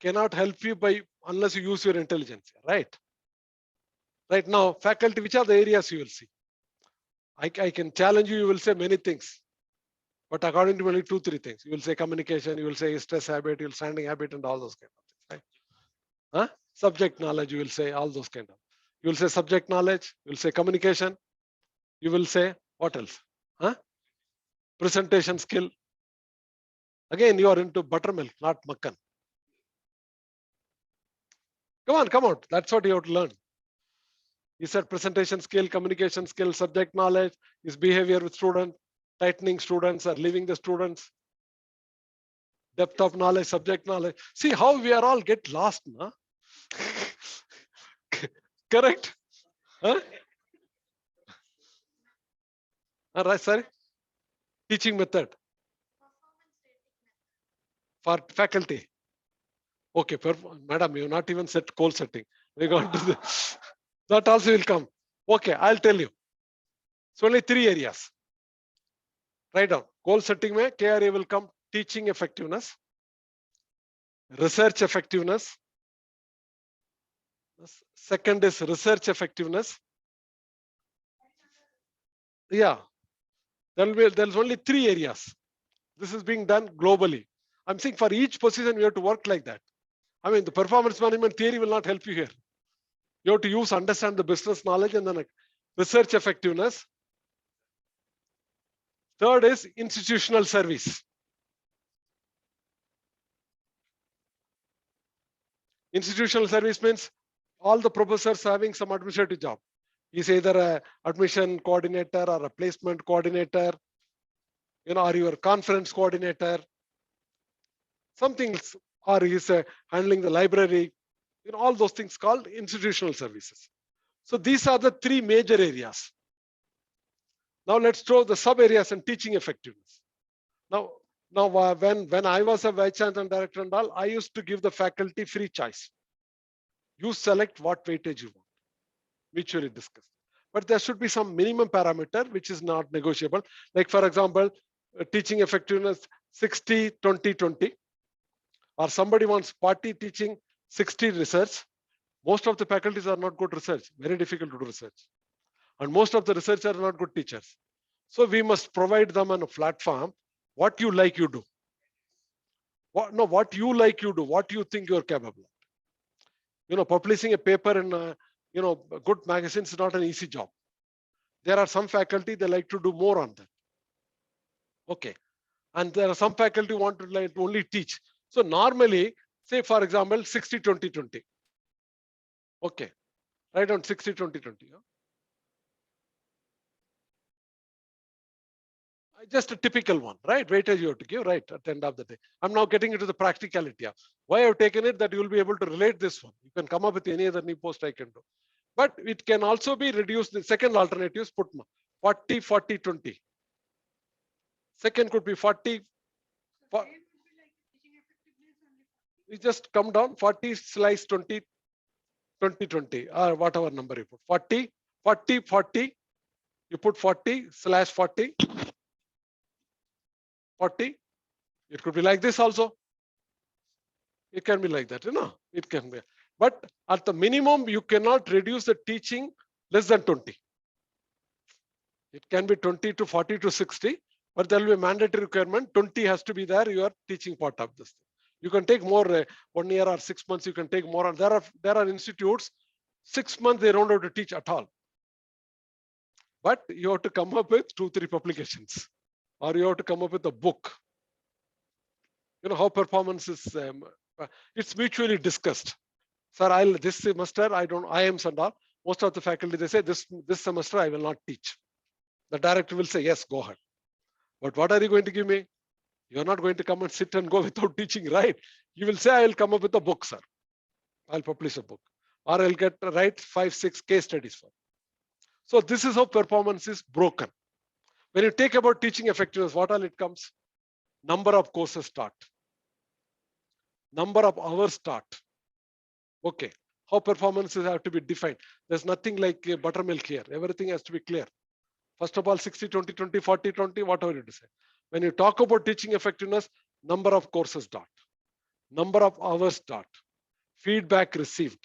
cannot help you unless you use your intelligence, right? Right now, faculty, which are the areas you will see? I can challenge you, you will say many things. But according to only 2-3 things. You will say communication, you will say stress habit, you will standing habit and all those kind of things, right? Huh? Subject knowledge, you will say all those kind of. You will say subject knowledge, you will say communication, you will say what else? Huh? Presentation skill. Again, you are into buttermilk, not makkan. Come on. That's what you have to learn. You said presentation skill, communication skill, subject knowledge, is behavior with students, tightening students or leaving the students, depth of knowledge, subject knowledge. See how we are all get lost, no? Correct? Huh? All right, sorry. Teaching method for faculty. Okay, madam, you have not even set goal setting. We got to the, that also will come. Okay, I'll tell you. It's only 3 areas. Write down. Goal setting mein KRA will come. Teaching effectiveness, research effectiveness. Second is research effectiveness. Yeah, there's only 3 areas. This is being done globally. I'm saying for each position, we have to work like that. I mean, the performance management theory will not help you here. You have to understand the business knowledge and then research effectiveness. Third is institutional service. Institutional service means all the professors having some administrative job. He's either a admission coordinator or a placement coordinator, or your conference coordinator, something else, or he's handling the library, all those things called institutional services. So these are the three major areas. Now let's throw the sub areas and teaching effectiveness. Now when I was a vice chancellor and director and all, I used to give the faculty free choice. You select what weightage you want, mutually discussed. But there should be some minimum parameter which is not negotiable. Like for example, teaching effectiveness 60, 20, 20. Or somebody wants 40 teaching, 60 research. Most of the faculties are not good research, very difficult to do research. And most of the researchers are not good teachers. So we must provide them on a platform. What you like, you do. What you like, you do. What you think you're capable of. Publishing a paper in good magazines is not an easy job. There are some faculty, they like to do more on that. Okay. And there are some faculty who want to like only teach. So normally, say for example, 60, 20, 20. Okay. Write down 60, 20, 20. Just a typical one, right? Weightage you have to give, right? At the end of the day. I'm now getting into the practicality. Why I've taken it that you will be able to relate this one. You can come up with any other new post I can do. But it can also be reduced. The second alternative is put 40, 40, 20. Second could be 40. You just come down 40 slice 20, 20, 20, or whatever number you put. 40, 40, 40. You put 40 slash 40. 40. It could be like this also. It can be like that, it can be. But at the minimum, you cannot reduce the teaching less than 20. It can be 20 to 40 to 60, but there will be a mandatory requirement. 20 has to be there. You are teaching part of this. You can take more 1 year or 6 months. You can take more. And there are institutes 6 months they don't have to teach at all. But you have to come up with 2-3 publications, or you have to come up with a book. How performance is. It's mutually discussed. Sir, this semester IIMs and all. Most of the faculty they say this semester I will not teach. The director will say yes, go ahead. But what are you going to give me? You're not going to come and sit and go without teaching, right? You will say I will come up with a book, sir. I'll publish a book, or I'll write 5-6 case studies for. So this is how performance is broken. When you take about teaching effectiveness, what all it comes? Number of courses taught. Number of hours taught. Okay. How performances have to be defined. There's nothing like buttermilk here. Everything has to be clear. First of all, 60, 20, 20, 40, 20, whatever you decide. When you talk about teaching effectiveness, number of courses taught. Number of hours taught. Feedback received.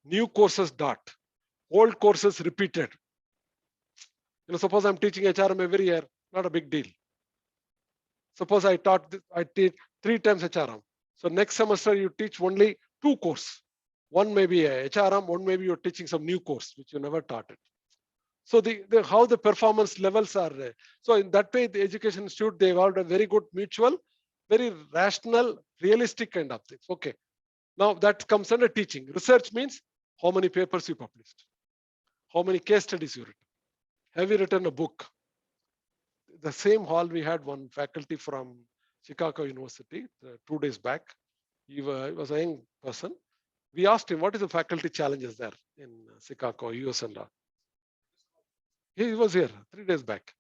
New courses taught. Old courses repeated. Suppose I'm teaching HRM every year, not a big deal. Suppose I teach 3 times HRM. So next semester you teach only 2 courses. One may be a HRM, one maybe you're teaching some new course which you never taught it. So how the performance levels are. So in that way, the education institute, they evolved a very good mutual, very rational, realistic kind of things. Okay. Now that comes under teaching. Research means how many papers you published, how many case studies you written. Have you written a book? The same hall we had one faculty from Chicago University 2 days back. He was a young person. We asked him, what is the faculty challenges there in Chicago, US and all? He was here 3 days back.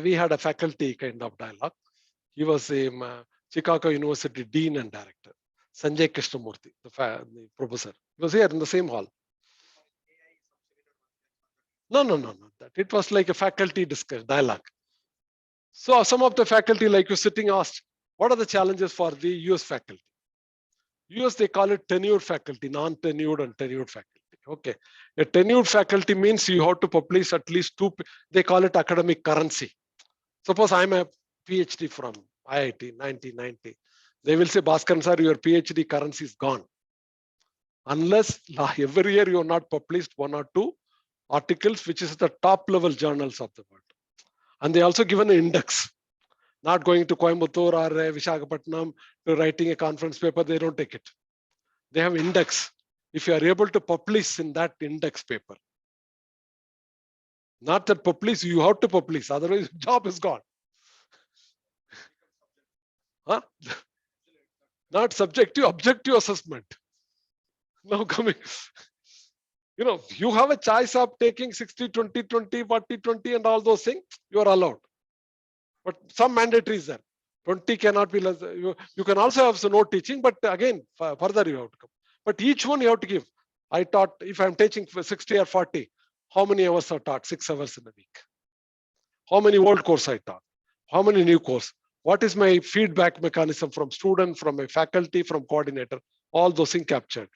We had a faculty kind of dialogue. He was a Chicago University Dean and Director, Sanjay Krishnamurthy, the professor. He was here in the same hall. No. It was like a faculty discussion, dialogue. So some of the faculty, like you sitting, asked, what are the challenges for the US faculty? US, they call it tenured faculty, non-tenured and tenured faculty. Okay. A tenured faculty means you have to publish at least 2, they call it academic currency. Suppose I'm a PhD from IIT, 1990. They will say, Bhaskaran sir, your PhD currency is gone. Unless every year you are not published 1 or 2 articles, which is the top level journals of the world. And they also given an index. Not going to Coimbatore or Visakhapatnam to writing a conference paper, they don't take it. They have index. If you are able to publish in that index paper, not that publish, you have to publish, otherwise job is gone. Huh? Not subjective, objective assessment. Now coming, you have a choice of taking 60, 20, 20, 40, 20 and all those things, you are allowed. But some mandatory is there. 20 cannot be less. You can also have no teaching, but again, further you have to come. But each one you have to give. I taught, if I'm teaching for 60 or 40, how many hours are taught? 6 hours in a week. How many old course I taught? How many new course? What is my feedback mechanism from student, from a faculty, from coordinator? All those things captured.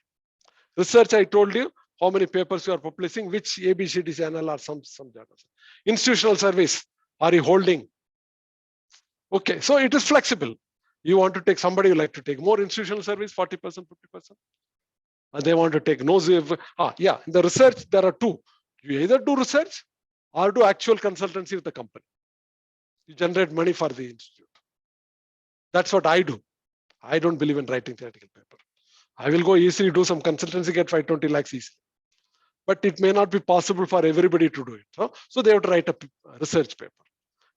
Research, I told you, how many papers you are publishing, which ABCD channel or some journals. Institutional service, are you holding? Okay, so it is flexible. You want to take somebody, you like to take more institutional service, 40%, 50%. And they want to take no. Yeah, in the research, there are two. You either do research or do actual consultancy with the company. You generate money for the institute. That's what I do. I don't believe in writing theoretical paper. I will go easily do some consultancy, get 520 lakhs easily. But it may not be possible for everybody to do it. Huh? So they have to write a research paper.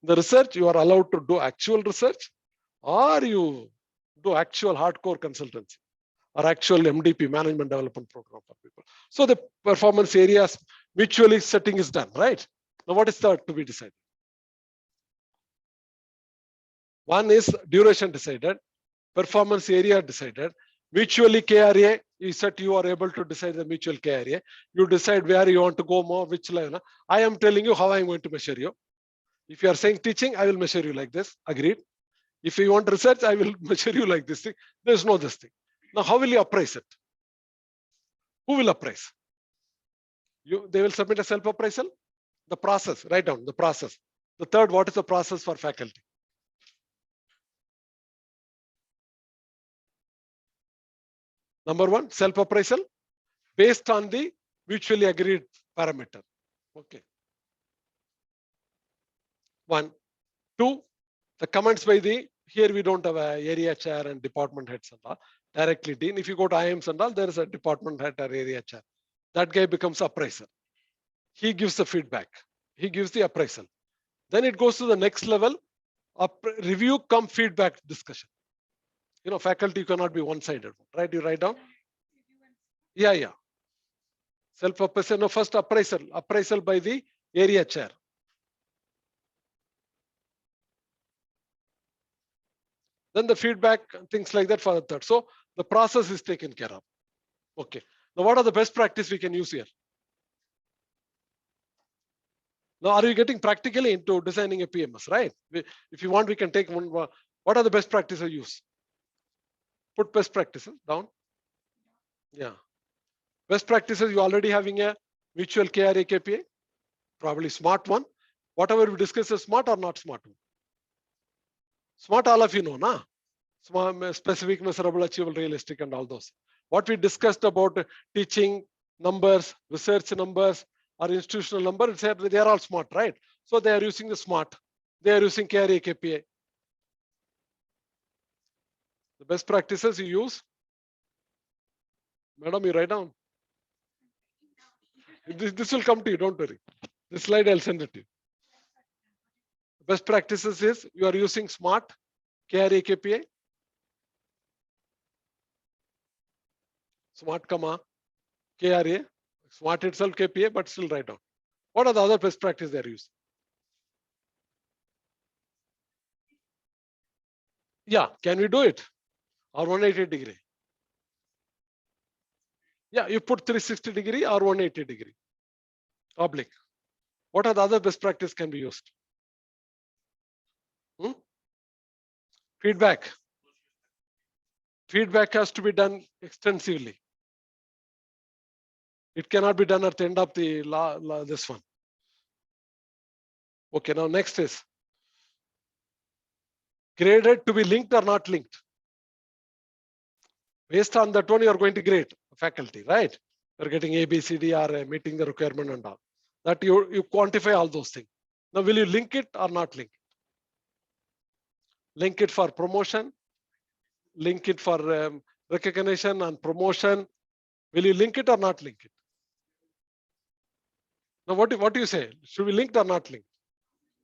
The research, you are allowed to do actual research, or you do actual hardcore consultancy or actual MDP, management development program for people. So the performance areas mutually setting is done, right? Now what is that to be decided? One is duration decided, performance area decided, mutually KRA, you said you are able to decide the mutual KRA. You decide where you want to go more, which level. I am telling you how I am going to measure you. If you are saying teaching, I will measure you like this. Agreed. If you want research, I will measure you like this thing. There's no this thing. Now, how will you appraise it? Who will appraise? They will submit a self-appraisal. The process, write down the process. The third, what is the process for faculty? Number one, self-appraisal based on the mutually agreed parameter. Okay. 1, 2, the comments by the, here we don't have a area chair and department heads and all, directly dean. If you go to IMs and all, there is a department head or area chair. That guy becomes appraiser. He gives the feedback. He gives the appraisal. Then it goes to the next level, review come feedback discussion. Faculty, you cannot be one-sided, right? You write down? Yeah. Self-appraisal, no, first appraisal by the area chair. Then the feedback, things like that for the third. So the process is taken care of. Okay. Now, what are the best practice we can use here? Now, are you getting practically into designing a PMS, right? If you want, we can take one. What are the best practices you use? Put best practices down. Yeah. Best practices, you already having a mutual KRA KPI, probably smart one. Whatever we discuss is smart or not smart one. Smart, all of you know, na? Smart, specific, measurable, achievable, realistic, and all those. What we discussed about teaching numbers, research numbers, or institutional numbers, they are all smart, right? So they are using the smart. They are using KRA KPI. The best practices you use. Madam, you write down. This will come to you, don't worry. This slide, I'll send it to you. Best practices is you are using smart, KRA KPI. Smart, KRA, smart itself KPI, but still write down. What are the other best practices they are using? Yeah, can we do it? Or 180 degree? Yeah, you put 360 degree or 180 degree. Oblique. What are the other best practices can be used? Feedback. Feedback has to be done extensively. It cannot be done at the end of the this one. Okay, now next is graded to be linked or not linked. Based on that one, you are going to grade faculty, right? You're getting A, B, C, D, or meeting the requirement and all. That you quantify all those things. Now, will you link it or not link it? link it for promotion, link it for recognition and promotion. Will you link it or not link it? Now, what do you say? Should we link it or not link?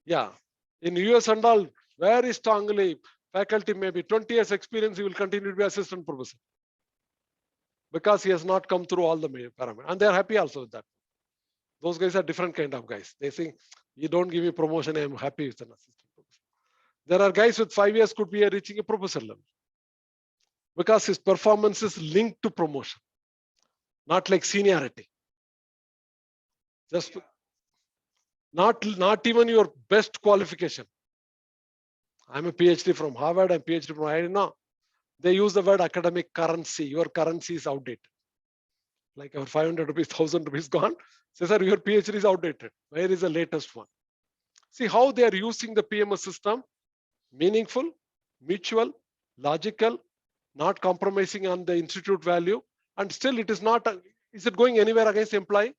Yeah. In US and all, very strongly, faculty maybe 20 years experience, he will continue to be assistant professor. Because he has not come through all the parameters. And they're happy also with that. Those guys are different kind of guys. They think, you don't give me promotion, I'm happy with an assistant professor. There are guys with 5 years could be reaching a professor level. Because his performance is linked to promotion. Not like seniority. Just not even your best qualification. I'm a PhD from Harvard, I'm PhD from I don't know. They use the word academic currency. Your currency is outdated. Like our 500 rupees, 1000 rupees gone. Say, sir, your PhD is outdated. Where is the latest one? See how they are using the PMS system. Meaningful, mutual, logical, not compromising on the institute value. And still it is not, is it going anywhere against the employee?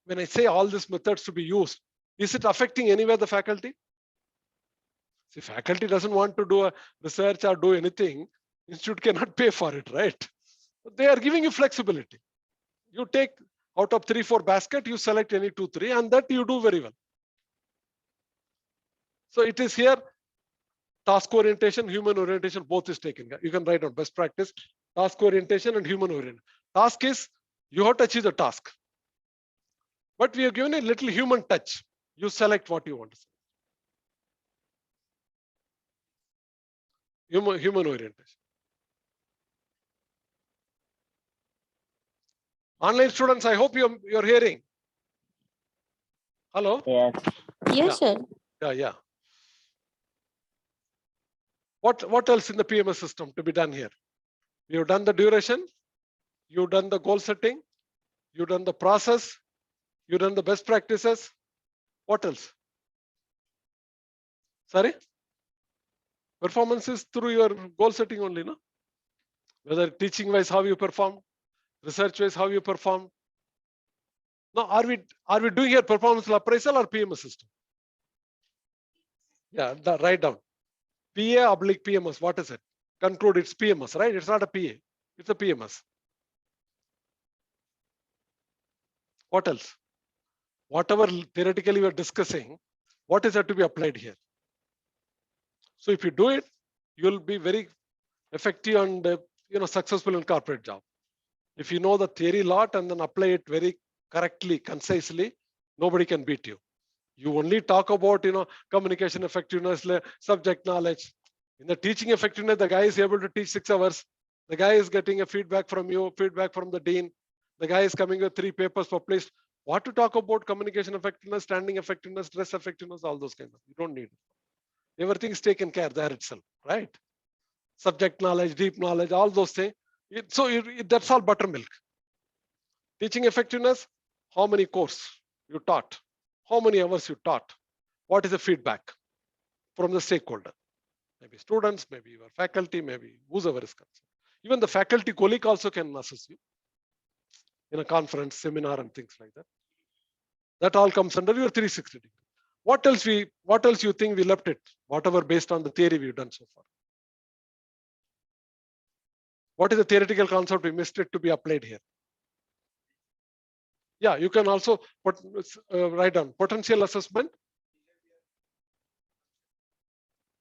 When I say all these methods to be used, is it affecting anywhere the faculty? See, faculty doesn't want to do a research or do anything. Institute cannot pay for it, right? They are giving you flexibility. You take out of 3-4 basket, you select any 2-3, and that you do very well. So it is here, task orientation, human orientation, both is taken. You can write on best practice, task orientation and human orientation. Task is, you have to achieve the task. But we have given a little human touch. You select what you want to say. Human orientation. Online students, I hope you're hearing. Hello? Yes. Yes, sir. Yeah. What else in the PMS system to be done here? You've done the duration, you've done the goal setting, you've done the process, you've done the best practices. What else? Sorry? Performance is through your goal setting only, no? Whether teaching wise, how you perform, research wise, how you perform. Now, are we doing here performance appraisal or PMS system? Yeah, write down. PA/PMS, what is it? Conclude it's PMS, right? It's not a PA, it's a PMS. What else? Whatever theoretically we're discussing, what is that to be applied here? So if you do it, you'll be very effective and successful in corporate job. If you know the theory lot and then apply it very correctly, concisely, nobody can beat you. You only talk about communication effectiveness, subject knowledge. In the teaching effectiveness, the guy is able to teach 6 hours. The guy is getting a feedback from you, feedback from the dean. The guy is coming with 3 papers published. What to talk about communication effectiveness, standing effectiveness, dress effectiveness, all those kinds of. You don't need it. Everything is taken care there itself, right? Subject knowledge, deep knowledge, all those things. That's all buttermilk. Teaching effectiveness, how many course you taught, how many hours you taught, what is the feedback from the stakeholder, maybe students, maybe your faculty, maybe whoever is concerned. Even the faculty colleague also can assist you in a conference, seminar, and things like that. That all comes under your 360 degree. What else you think we left it? Whatever based on the theory we've done so far. What is the theoretical concept we missed it to be applied here? Yeah, you can also write down potential assessment.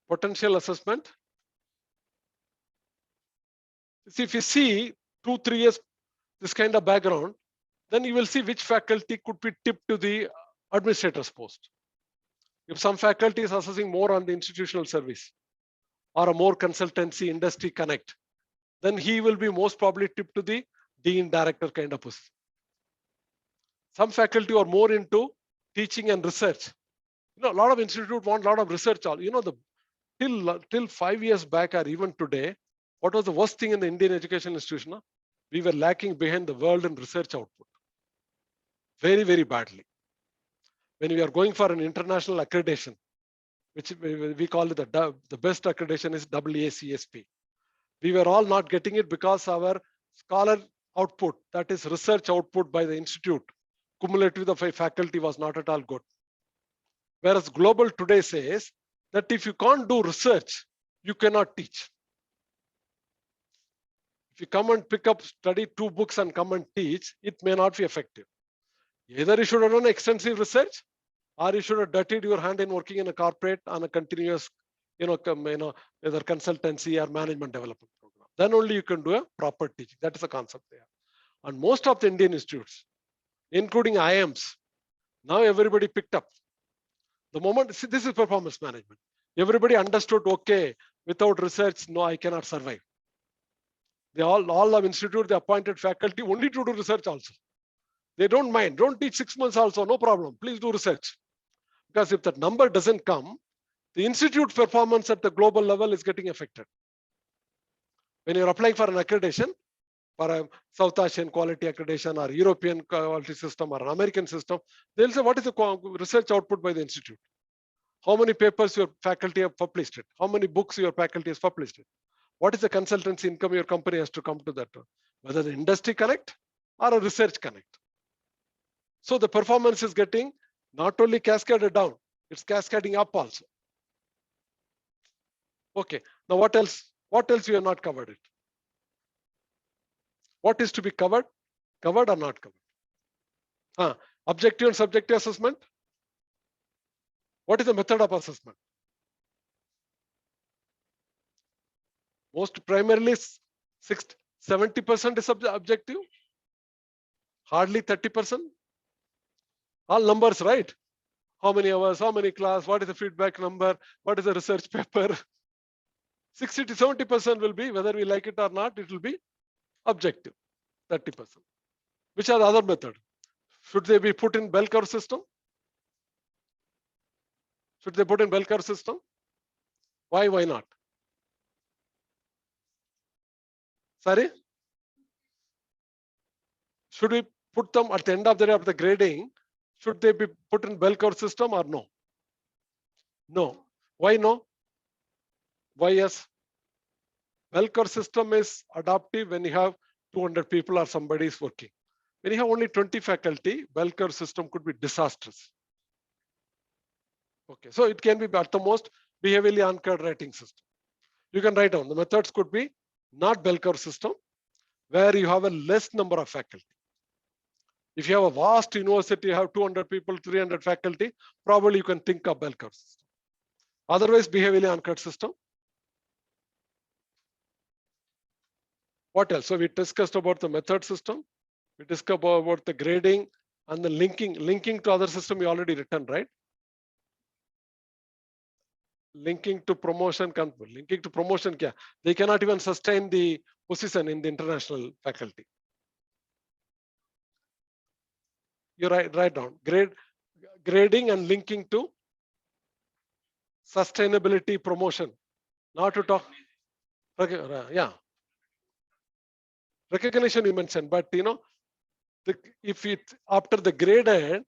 Potential assessment. See, if you see 2-3 years this kind of background, then you will see which faculty could be tipped to the administrator's post. If some faculty is assessing more on the institutional service or a more consultancy industry connect, then he will be most probably tipped to the dean director kind of position. Some faculty are more into teaching and research. A lot of institutes want a lot of research. Till 5 years back or even today, what was the worst thing in the Indian education institution? We were lacking behind the world in research output. Very, very badly. When we are going for an international accreditation, which we call it the best accreditation is AACSP. We were all not getting it because our scholar output, that is research output by the institute, cumulative of a faculty was not at all good. Whereas global today says that if you can't do research, you cannot teach. If you come and pick up, study 2 books and come and teach, it may not be effective. Either you should have done extensive research, or you should have dirtied your hand in working in a corporate on a continuous, either consultancy or management development program. Then only you can do a proper teaching. That is the concept there. And most of the Indian institutes, including IIMs, now everybody picked up. The moment, see, this is performance management. Everybody understood, okay, without research, no, I cannot survive. They all have institute, they appointed faculty only to do research also. They don't mind, don't teach 6 months also, no problem, please do research. Because if that number doesn't come, the institute performance at the global level is getting affected. When you're applying for an accreditation, for a South Asian quality accreditation or European quality system or an American system, they'll say, what is the research output by the institute? How many papers your faculty have published it? How many books your faculty has published it? What is the consultancy income your company has to come to that? Whether the industry connect or a research connect. So the performance is getting not only cascaded down, it's cascading up also. Okay, now what else? What else we have not covered it? What is to be covered? Covered or not covered? Objective and subjective assessment. What is the method of assessment? Most primarily 70% is objective, hardly 30%. All numbers, right? How many hours, how many class, what is the feedback number, what is the research paper? 60 to 70% will be, whether we like it or not, it will be objective, 30%. Which are the other method? Should they be put in bell curve system? Should they put in bell curve system? Why not? Sorry? Should we put them at the end of the day of the grading? Should they be put in bell curve system or no? No. Why no? Why yes? Bell curve system is adaptive when you have 200 people or somebody is working. When you have only 20 faculty, bell curve system could be disastrous. Okay, so it can be at the most behaviorally anchored rating system. You can write down the methods could be not bell curve system, where you have a less number of faculty. If you have a vast university, you have 200 people, 300 faculty, probably you can think of bell curve system. Otherwise, behaviorally anchored system. What else? So we discussed about the method system. We discussed about the grading and the linking to other system. We already written, right? Linking to promotion, linking to promotion, they cannot even sustain the position in the international faculty. You write down grading and linking to sustainability promotion. Not to talk, yeah. Recognition you mentioned, but if it after the graded,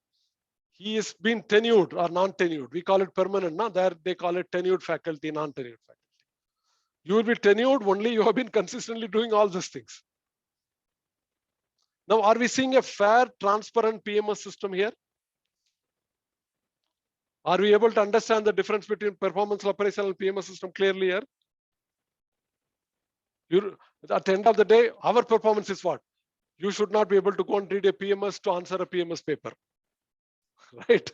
he is being tenured or non-tenured. We call it permanent. Now there they call it tenured faculty, non-tenured faculty. You will be tenured only you have been consistently doing all these things. Now, are we seeing a fair, transparent PMS system here? Are we able to understand the difference between performance appraisal and PMS system clearly here? At the end of the day, our performance is what? You should not be able to go and read a PMS to answer a PMS paper. Right?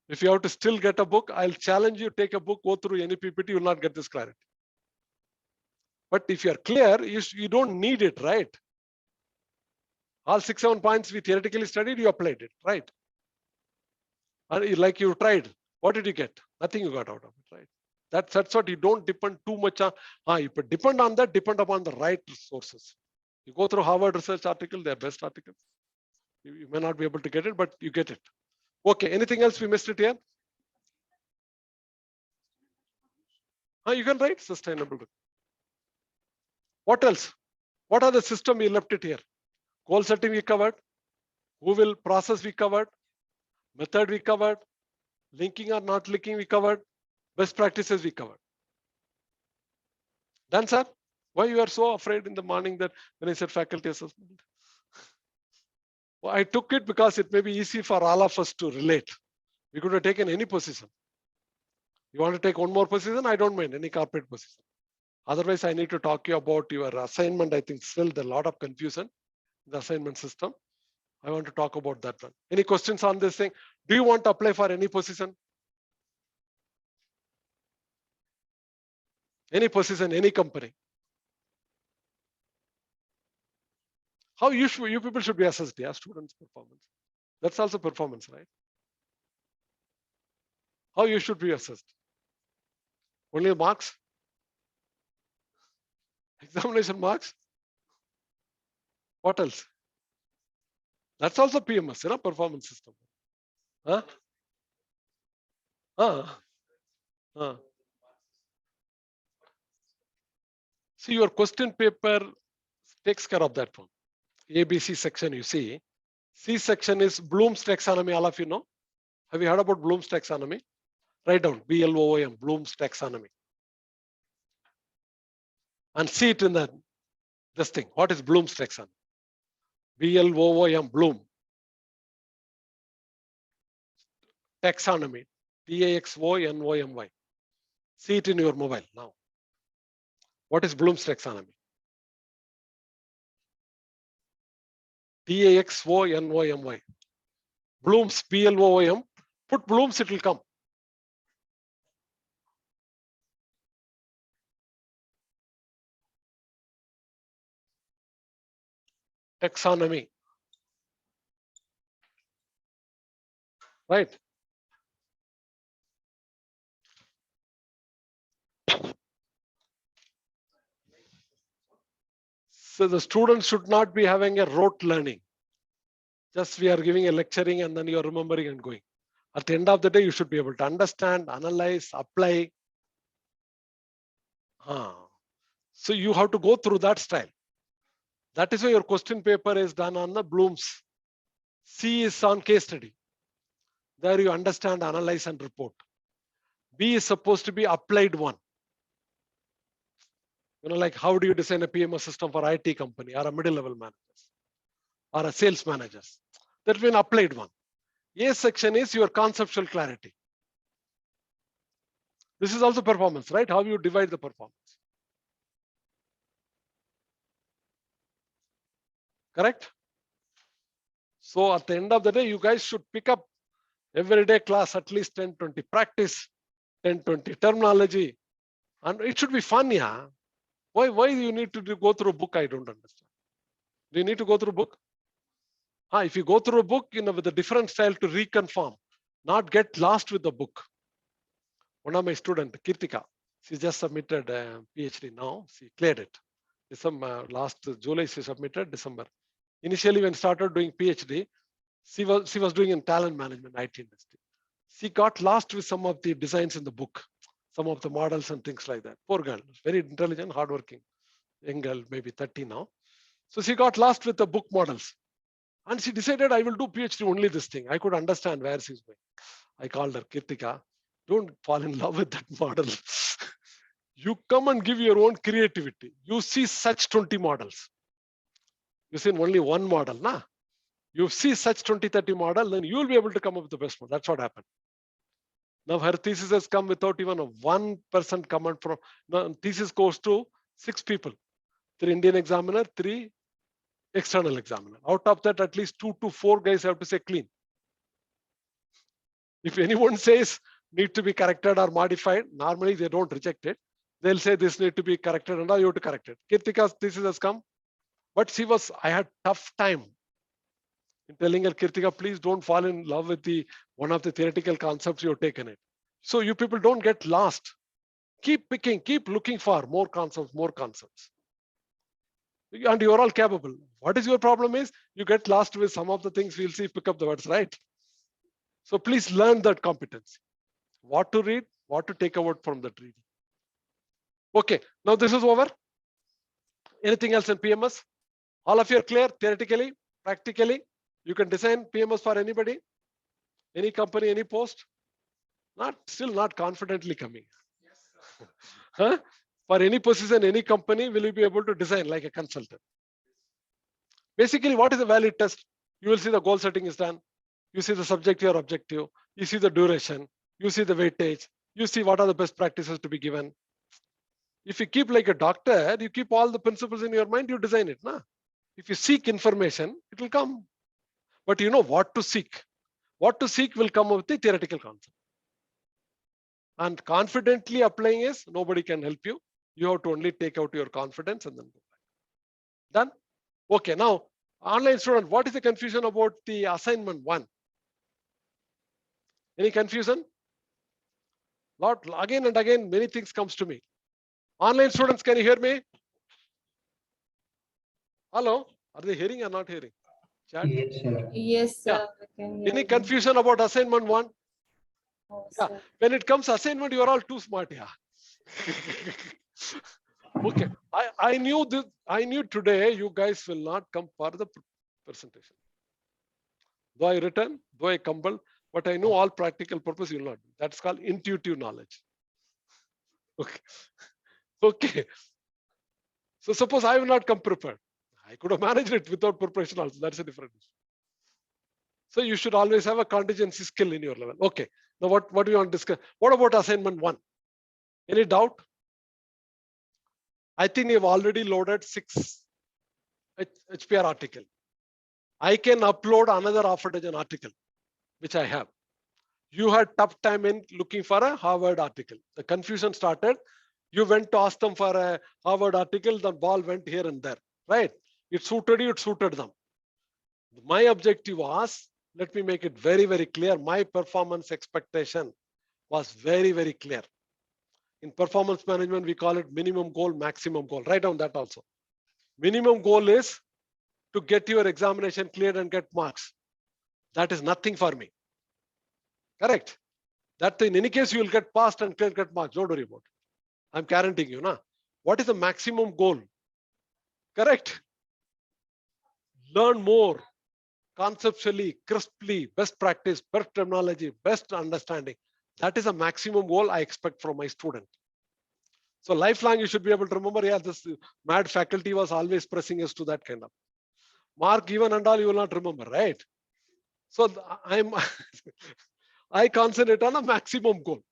If you have to still get a book, I'll challenge you, take a book, go through any PPT, you will not get this clarity. But if you're clear, you don't need it, right? All 6-7 points we theoretically studied, you applied it, right? And like you tried, what did you get? Nothing you got out of it, right? That's what you don't depend too much on. You depend on that, depend upon the right sources. You go through Harvard research article, they're best articles. You may not be able to get it, but you get it. Okay, anything else we missed it here? You can write sustainable. What else? What are the system we left it here? Goal setting we covered. Who will process we covered. Method we covered. Linking or not linking we covered. Best practices we covered. Done, sir? Why you are so afraid in the morning that when I said faculty assessment? Well, I took it because it may be easy for all of us to relate. We could have taken any position. You want to take one more position? I don't mind any corporate position. Otherwise, I need to talk to you about your assignment. I think still there's a lot of confusion in the assignment system. I want to talk about that one. Any questions on this thing? Do you want to apply for any position? Any position, any company? How you people should be assessed, yeah, students' performance. That's also performance, right? How you should be assessed? Only marks? Examination marks? What else? That's also PMS, performance system. Huh? See, your question paper takes care of that one. ABC section, you see. C section is Bloom's taxonomy, all of you know. Have you heard about Bloom's taxonomy? Write down BLOOM, Bloom's taxonomy. And see it in this thing. What is Bloom's taxonomy? BLOOM, Bloom. Taxonomy. TAXONOMY. See it in your mobile now. What is Bloom's taxonomy? TAXONOMY. Bloom's BLOOM. Put Bloom's, it will come. Taxonomy. Right. So the students should not be having a rote learning. Just we are giving a lecturing and then you are remembering and going. At the end of the day, you should be able to understand, analyze, apply. So you have to go through that style. That is why your question paper is done on the Bloom's. C is on case study. There you understand, analyze and report. B is supposed to be applied one. Like how do you design a PMS system for IT company or a middle level managers or a sales managers? That will be an applied one. A section is your conceptual clarity. This is also performance, right? How you divide the performance. Correct? So at the end of the day, you guys should pick up everyday class, at least 10, 20 practice, 10, 20 terminology. And it should be fun, yeah. Why do you need to go through a book? I don't understand. Do you need to go through a book? If you go through a book, with a different style to reconfirm, not get lost with the book. One of my students, Kirtika, she just submitted a PhD now. She cleared it. Last July, she submitted December. Initially, when started doing PhD, she was doing in talent management, IT industry. She got lost with some of the designs in the book, some of the models and things like that. Poor girl, very intelligent, hardworking, young girl, maybe 30 now. So she got lost with the book models. And she decided, I will do PhD only this thing. I could understand where she's going. I called her, Kirtika, don't fall in love with that model. You come and give your own creativity. You see such 20 models. You see only one model, nah? You see such 20, 30 model, then you will be able to come up with the best one. That's what happened. Now her thesis has come without even a 1% comment from, now thesis goes to 6 people, 3 Indian examiner, 3 external examiner. Out of that, at least 2 to 4 guys have to say clean. If anyone says need to be corrected or modified, normally they don't reject it. They'll say this need to be corrected and you have to correct it. Kirtika's thesis has come, but I had tough time in telling her, Kirtika, please don't fall in love with one of the theoretical concepts you've taken it. So you people don't get lost. Keep picking, keep looking for more concepts, more concepts. And you're all capable. What is your problem is you get lost with some of the things. We'll see, pick up the words, right? So please learn that competency. What to read, what to take out from that reading. Okay, now this is over. Anything else in PMS? All of you are clear theoretically, practically. You can design PMS for anybody, any company, any post. Still not confidently coming. Huh? For any position, any company, will you be able to design like a consultant? Basically, what is a valid test? You will see the goal setting is done. You see the subjective or objective. You see the duration. You see the weightage. You see what are the best practices to be given. If you keep like a doctor, you keep all the principles in your mind, you design it. Nah? If you seek information, it will come. But you know what to seek. What to seek will come with the theoretical concept. And confidently applying is nobody can help you. You have to only take out your confidence and then go back. Done? Okay, now online student, what is the confusion about the assignment 1? Any confusion? Lot again and again, many things comes to me. Online students, can you hear me? Hello? Are they hearing or not hearing? Chat? Yes, sir. Yes, Yeah. sir. I can hear Any you. confusion about assignment 1? Oh, Yeah. sir. When it comes assignment, you are all too smart. Yeah. Okay. I knew this. I knew today you guys will not come for the presentation. Though I written, though I compelled, but I know all practical purpose you will not do. That's called intuitive knowledge. Okay. Okay. So suppose I will not come prepared. I could have managed it without preparation also. That's a different issue. So you should always have a contingency skill in your level. Okay. Now what do you want to discuss? What about assignment 1? Any doubt? I think you've already loaded 6 HPR article. I can upload another half a dozen article, which I have. You had tough time in looking for a Harvard article. The confusion started. You went to ask them for a Harvard article, the ball went here and there, right? It suited you, it suited them. My objective was, let me make it very, very clear. My performance expectation was very, very clear. In performance management, we call it minimum goal, maximum goal. Write down that also. Minimum goal is to get your examination cleared and get marks. That is nothing for me. Correct? That in any case, you will get passed and get marks. Don't worry about it. I'm guaranteeing you. Nah? What is the maximum goal? Correct? Learn more conceptually, crisply, best practice, best terminology, best understanding. That is a maximum goal I expect from my student. So lifelong, you should be able to remember, yeah, this mad faculty was always pressing us to that kind of. Mark given and all, you will not remember, right? So I concentrate on a maximum goal.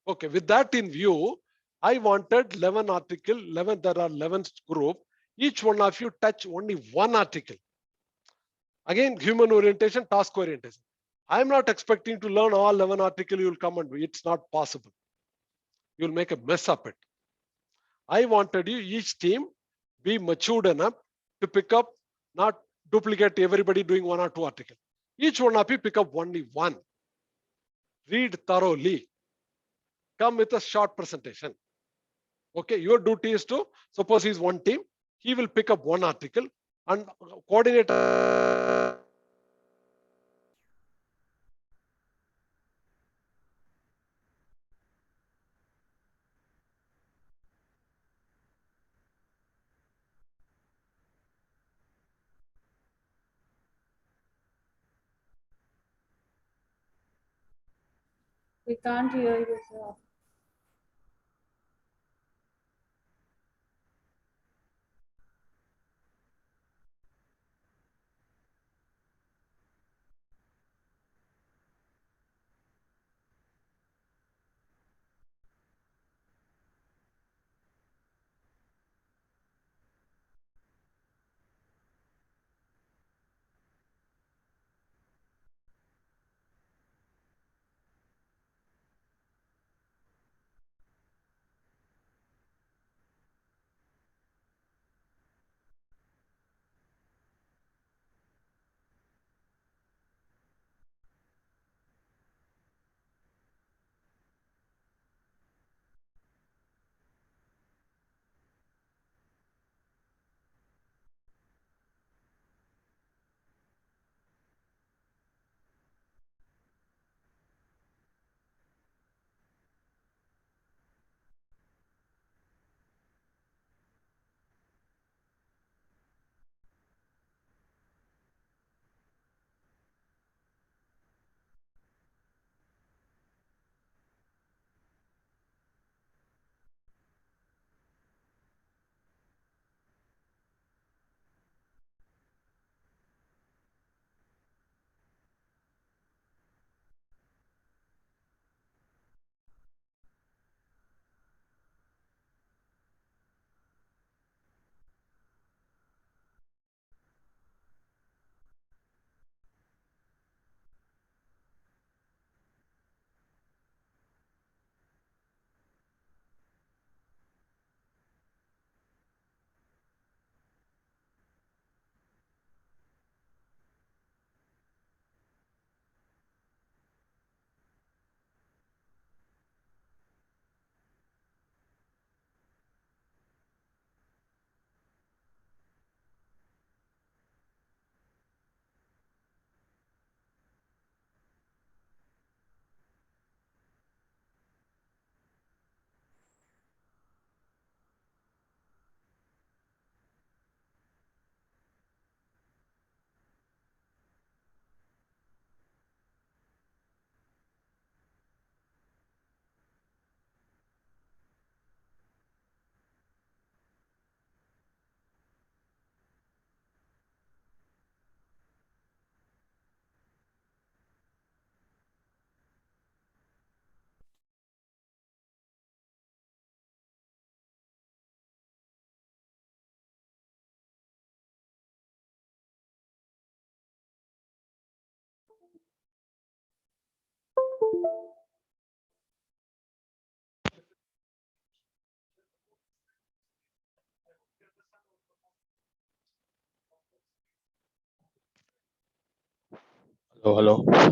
Okay, with that in view, I wanted 11 article, 11, there are 11 group. Each one of you touch only one article. Again, human orientation, task orientation. I'm not expecting to learn all 11 article you will come and do. It's not possible. You'll make a mess of it. I wanted you, each team, be matured enough to pick up, not duplicate everybody doing 1 or 2 articles. Each one of you pick up only one. Read thoroughly. Come with a short presentation. Okay, your duty is to, suppose he's one team, he will pick up one article and coordinate. We can't hear you, sir. Hello. Contact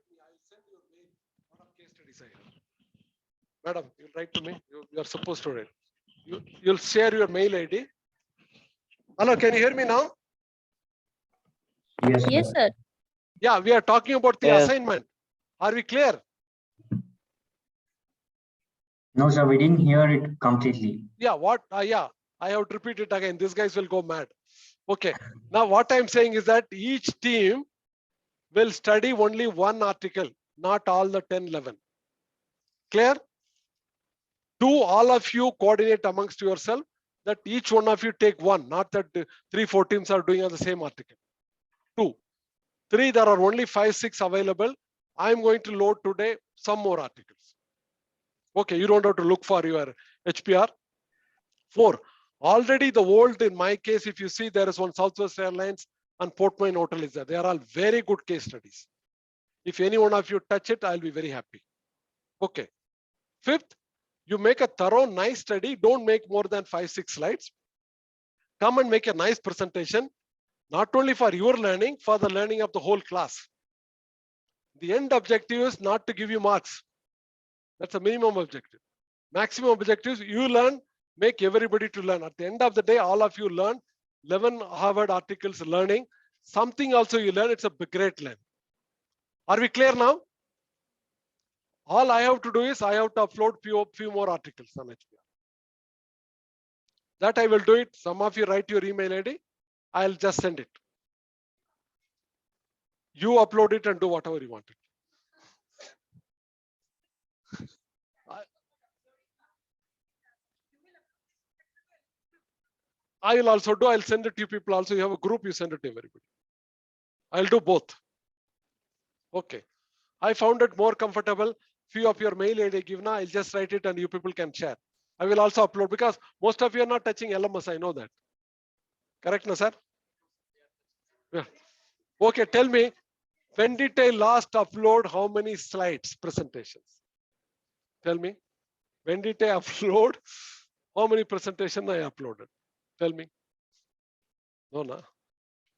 me. I'll send you a mail. What are case studies I have? Madam, you'll write to me. You are supposed to write. You'll share your mail ID. Hello, can you hear me now? Yes, sir. Yeah, we are talking about the assignment. Are we clear? No, sir, we didn't hear it completely. Yeah, what? Yeah, I have to repeat it again. These guys will go mad. Okay. Now, what I'm saying is that each team will study only one article, not all the 10, 11. Clear? Do all of you coordinate amongst yourself that each one of you take one, not that 3, 4 teams are doing the same article. 2, 3, there are only 5, 6 available. I'm going to load today some more articles. Okay, you don't have to look for your HPR. 4, already the old, in my case, if you see, there is one Southwest Airlines and Portman Hotel is there. They are all very good case studies. If any one of you touch it, I'll be very happy. Okay. 5th, you make a thorough, nice study. Don't make more than 5, 6 slides. Come and make a nice presentation, not only for your learning, for the learning of the whole class. The end objective is not to give you marks. That's a minimum objective. Maximum objectives, you learn, make everybody to learn. At the end of the day, all of you learn 11 Harvard articles learning. Something also you learn, it's a great learn. Are we clear now? All I have to do is I have to upload few more articles on HPR. That I will do it. Some of you write your email ID. I'll just send it. You upload it and do whatever you want it. I will also do, I'll send it to you people also. You have a group, you send it to everybody. I'll do both. Okay. I found it more comfortable. Few of your mail ID give now, I'll just write it and you people can share. I will also upload because most of you are not touching LMS. I know that. Correct, no, sir? Yeah. Okay, tell me, when did I last upload how many slides, presentations? Tell me, when did I upload how many presentations I uploaded? Tell me. No, no.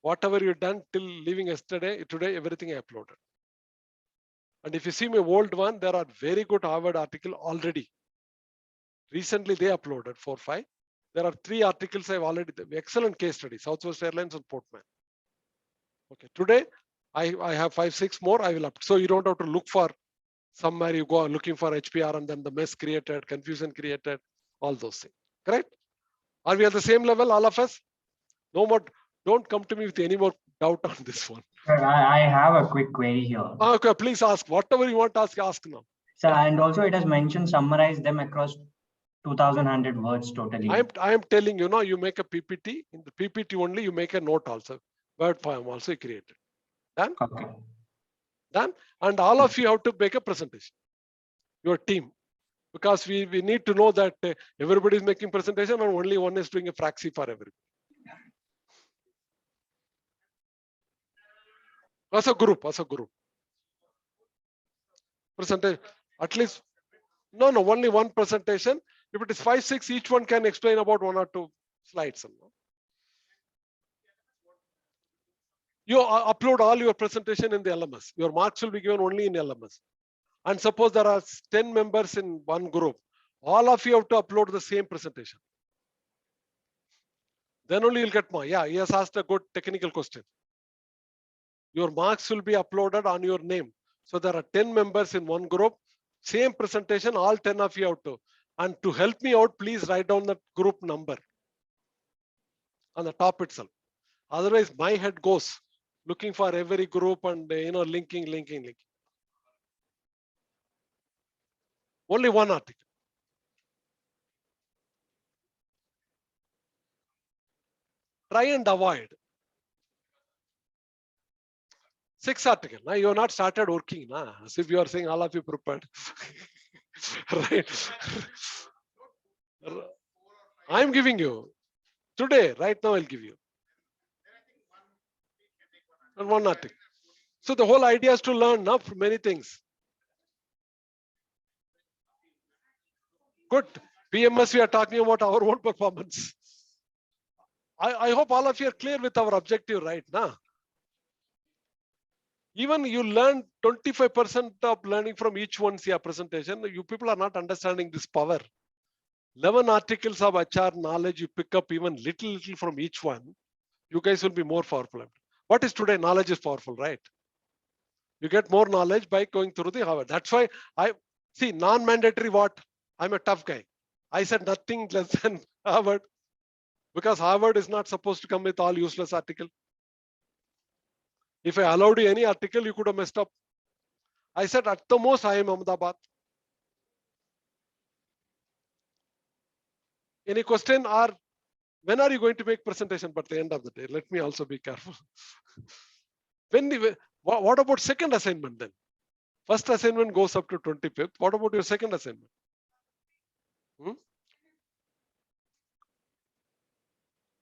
Whatever you done till leaving yesterday, today, everything I uploaded. And if you see my old one, there are very good Harvard article already. Recently, they uploaded 4, 5. There are 3 articles I've already, excellent case study, Southwest Airlines and Portman. Okay, today, I have 5, 6 more, I will up. So you don't have to look for somewhere you go looking for HPR and then the mess created, confusion created, all those things. Correct? Are we at the same level, all of us? No more, don't come to me with any more doubt on this one. Sir, I have a quick query here. Okay, please ask. Whatever you want to ask now. Sir, and also it has mentioned summarize them across 2,100 words totally. I am telling you now, you make a PPT. In the PPT only, you make a note also. Word form also created. Done? Okay. Done? And all of you have to make a presentation. Your team. Because we need to know that everybody is making presentation and only one is doing a proxy for everybody. As a group. Presentation. At least, no, only one presentation. If it is 5, 6, each one can explain about 1 or 2 slides. You upload all your presentation in the LMS. Your marks will be given only in LMS. And suppose there are 10 members in one group. All of you have to upload the same presentation. Then only you'll get more. Yeah, he has asked a good technical question. Your marks will be uploaded on your name. So there are 10 members in one group. Same presentation, all 10 of you have to. And to help me out, please write down the group number on the top itself. Otherwise, my head goes looking for every group and linking. Only one article. Try and avoid 6 articles. Now you have not started working. Nah? As if you are saying all of you prepared. Right. I'm giving you today, right now I'll give you. and one article. So the whole idea is to learn now many things. Good. PMS, we are talking about our own performance. I hope all of you are clear with our objective right now. Even you learn 25% of learning from each one's presentation. You people are not understanding this power. 11 articles of HR knowledge, you pick up even little from each one. You guys will be more powerful. What is today? Knowledge is powerful, right? You get more knowledge by going through the Harvard. That's why I see non-mandatory what? I'm a tough guy. I said nothing less than Harvard because Harvard is not supposed to come with all useless article. If I allowed you any article, you could have messed up. I said at the most I am Ahmedabad. Any question or when are you going to make presentation? But at the end of the day, let me also be careful. What about second assignment then? First assignment goes up to 25th. What about your second assignment?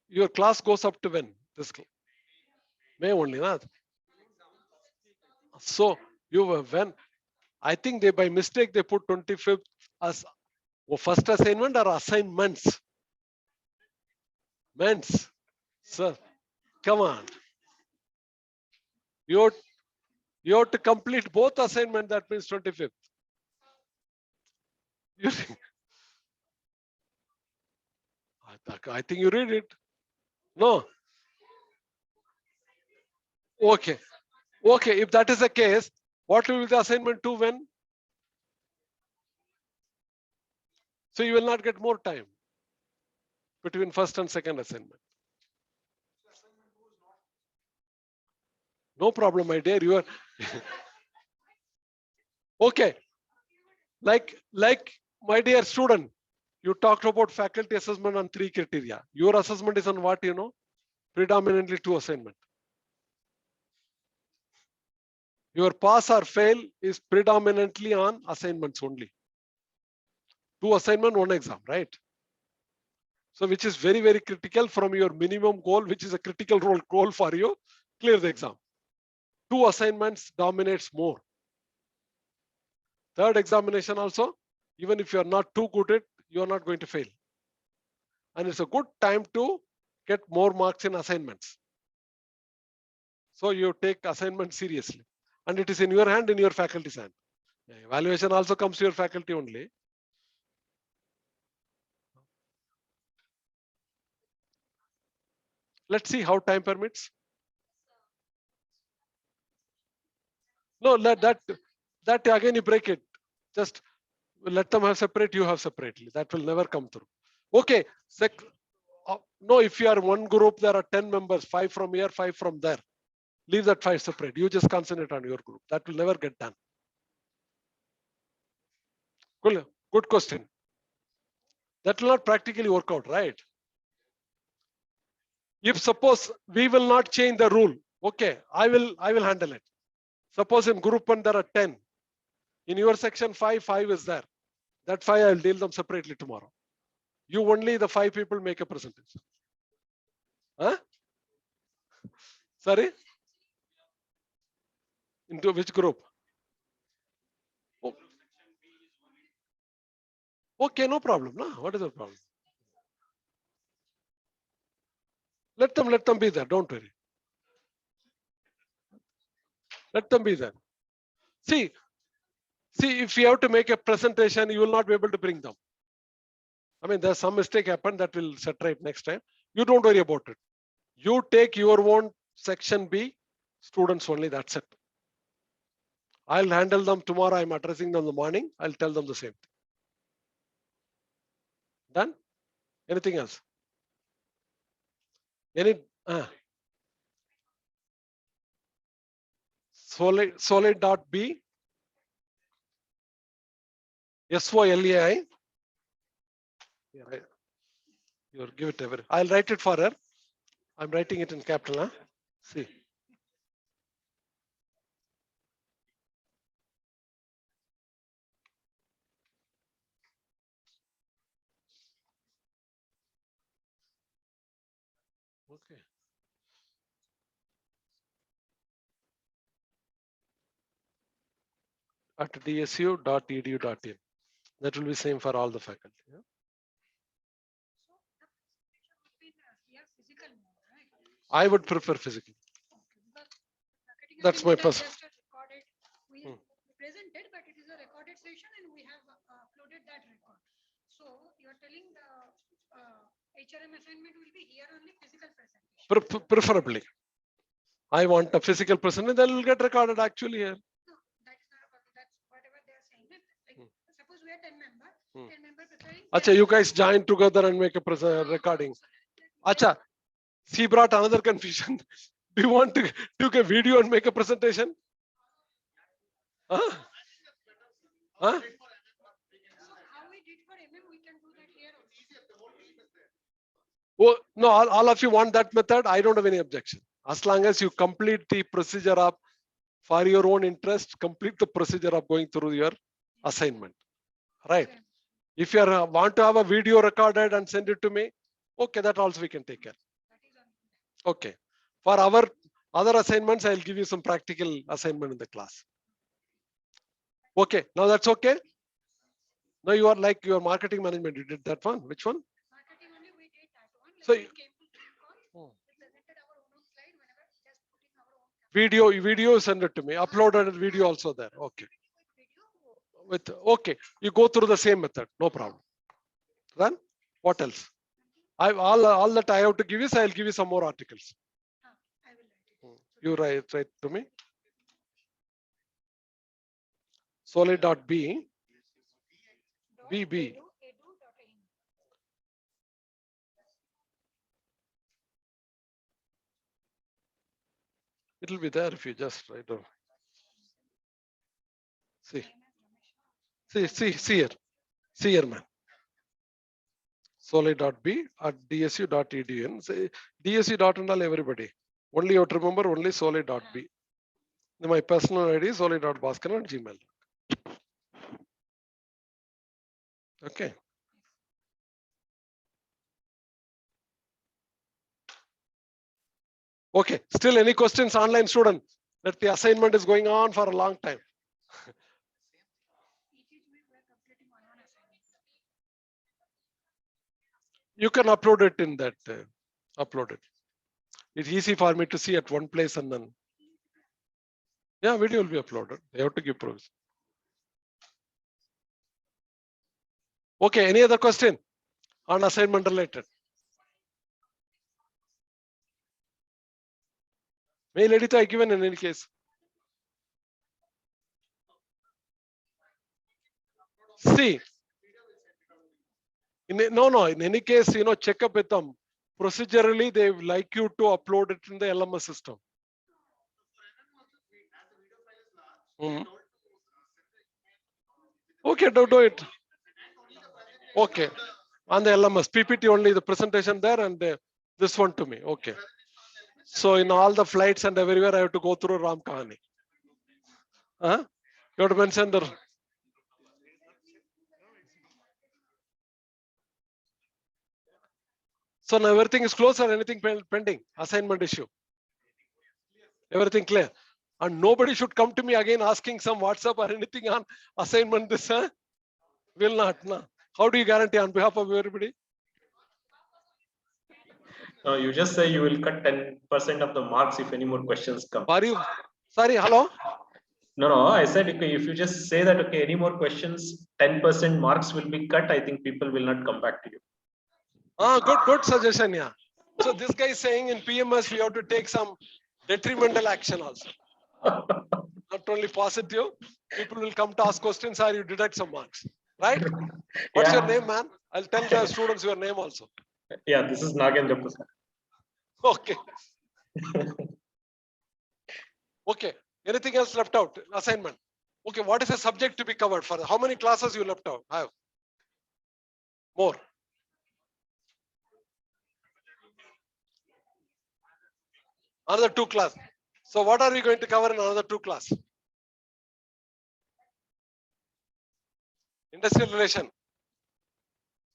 Your class goes up to when? This May only, not. So you were when? I think they by mistake they put 25th as first assignment or assignments. Ments, sir, come on. You have to complete both assignment. That means 25th. I think you read it. No. Okay. Okay. If that is the case, what will be the assignment 2 when? So you will not get more time between first and second assignment. No problem, my dear. You are okay. Like my dear student, you talked about faculty assessment on 3 criteria. Your assessment is on what, you know? Predominantly 2 assignment. Your pass or fail is predominantly on assignments only. 2 assignment, 1 exam, right? So which is very, very critical from your minimum goal, which is a critical goal for you, clear the exam. 2 assignments dominates more. Third examination also, even if you are not too good at it, you are not going to fail. And it's a good time to get more marks in assignments. So you take assignment seriously. And it is in your hand, in your faculty's hand. Evaluation also comes to your faculty only. Let's see how time permits. No, let that again you break it. Just let them have separate, you have separately. That will never come through. Okay. No, if you are one group, there are 10 members, 5 from here, 5 from there. Leave that 5 separate. You just concentrate on your group. That will never get done. Cool. Good question. That will not practically work out, right? If suppose we will not change the rule, okay, I will handle it. Suppose in group 1 there are 10. In your section 5 is there. That 5 I will deal them separately tomorrow. You only the 5 people make a presentation. Huh? Sorry? Into which group? Okay, no problem. No, what is the problem? Let them be there. Don't worry. Let them be there. See, if you have to make a presentation, you will not be able to bring them. I mean, there's some mistake happened that will set right next time. You don't worry about it. You take your own section B, students only, that's it. I'll handle them tomorrow. I'm addressing them in the morning. I'll tell them the same thing. Done? Anything else? Solai.b SOLAI. Yeah, right. You give it ever. I'll write it for her. I'm writing it in capital. Huh? See. Okay. at dsu.edu.in. That will be same for all the faculty. Yeah? So the presentation would be in here physical mode, right? I would prefer physical. Okay, because marketing That's my assignment is person. just a recorded. We presented, but it is a recorded session, and we have uploaded that record. So you are telling the HRM assignment will be here only physical presentation. Preferably. I want a physical presentation, that will get recorded actually here. No, that's not a problem. That's whatever they are saying. Like, suppose we are 10 members, 10 members preparing. Acha, you guys join together and make a recording. Acha, she brought another confusion. Do you want to take a video and make a presentation? Huh? Huh? So how we did for MM, we can do that here also. Oh, no, all of you want that method. I don't have any objection. As long as you complete the procedure of, for your own interest, complete the procedure of going through your assignment. Right. If you want to have a video recorded and send it to me, okay, that also we can take care. Okay. For our other assignments, I'll give you some practical assignment in the class. Okay, now that's okay. Now you are like your marketing management. You did that one. Which one? Marketing only we did that one. Like So we came to call, we presented our own slide whenever just putting our own video send it to me. Uploaded video also there. Okay. With okay, you go through the same method, no problem. Then what else? I all that I have to give you, so I'll give you some more articles. I will write it. You write to me. Solai.b BB. It will be there if you just write down. See here. See here, man. Solai.b at dsu.edu. Say dsu.nl everybody. Only you have to remember only Solai.b. My personal ID is solai.bhaskaran@gmail. Okay. Okay. Still any questions, online student? That the assignment is going on for a long time. You can upload it in that. Upload it. It's easy for me to see at one place and then. Yeah, video will be uploaded. They have to give provision. Okay. Any other question on assignment related? Mail edit I given in any case. See. No. In any case, check up with them. Procedurally, they like you to upload it in the LMS system. Okay, do it. Okay. On the LMS, PPT only, the presentation there and this one to me. Okay. So in all the flights and everywhere, I have to go through Ram Kahani. You have to mention the. So now everything is closed or anything pending? Assignment issue. Everything clear. And nobody should come to me again asking some WhatsApp or anything on assignment this. Will not. No. How do you guarantee on behalf of everybody? No, you just say you will cut 10% of the marks if any more questions come. Are you? Sorry, hello? No, I said okay, if you just say that okay, any more questions, 10% marks will be cut. I think people will not come back to you. Good suggestion, yeah. So this guy is saying in PMS we have to take some detrimental action also. Not only positive, people will come to ask questions or you deduct some marks. Right? What's your name, man? I'll tell the students your name also. Yeah, this is Nagendra Prasad. Okay. Okay. Anything else left out? Assignment. Okay, what is the subject to be covered for? How many classes you left out? Have more. Another 2 class. So what are we going to cover in another 2 class? Industrial relation.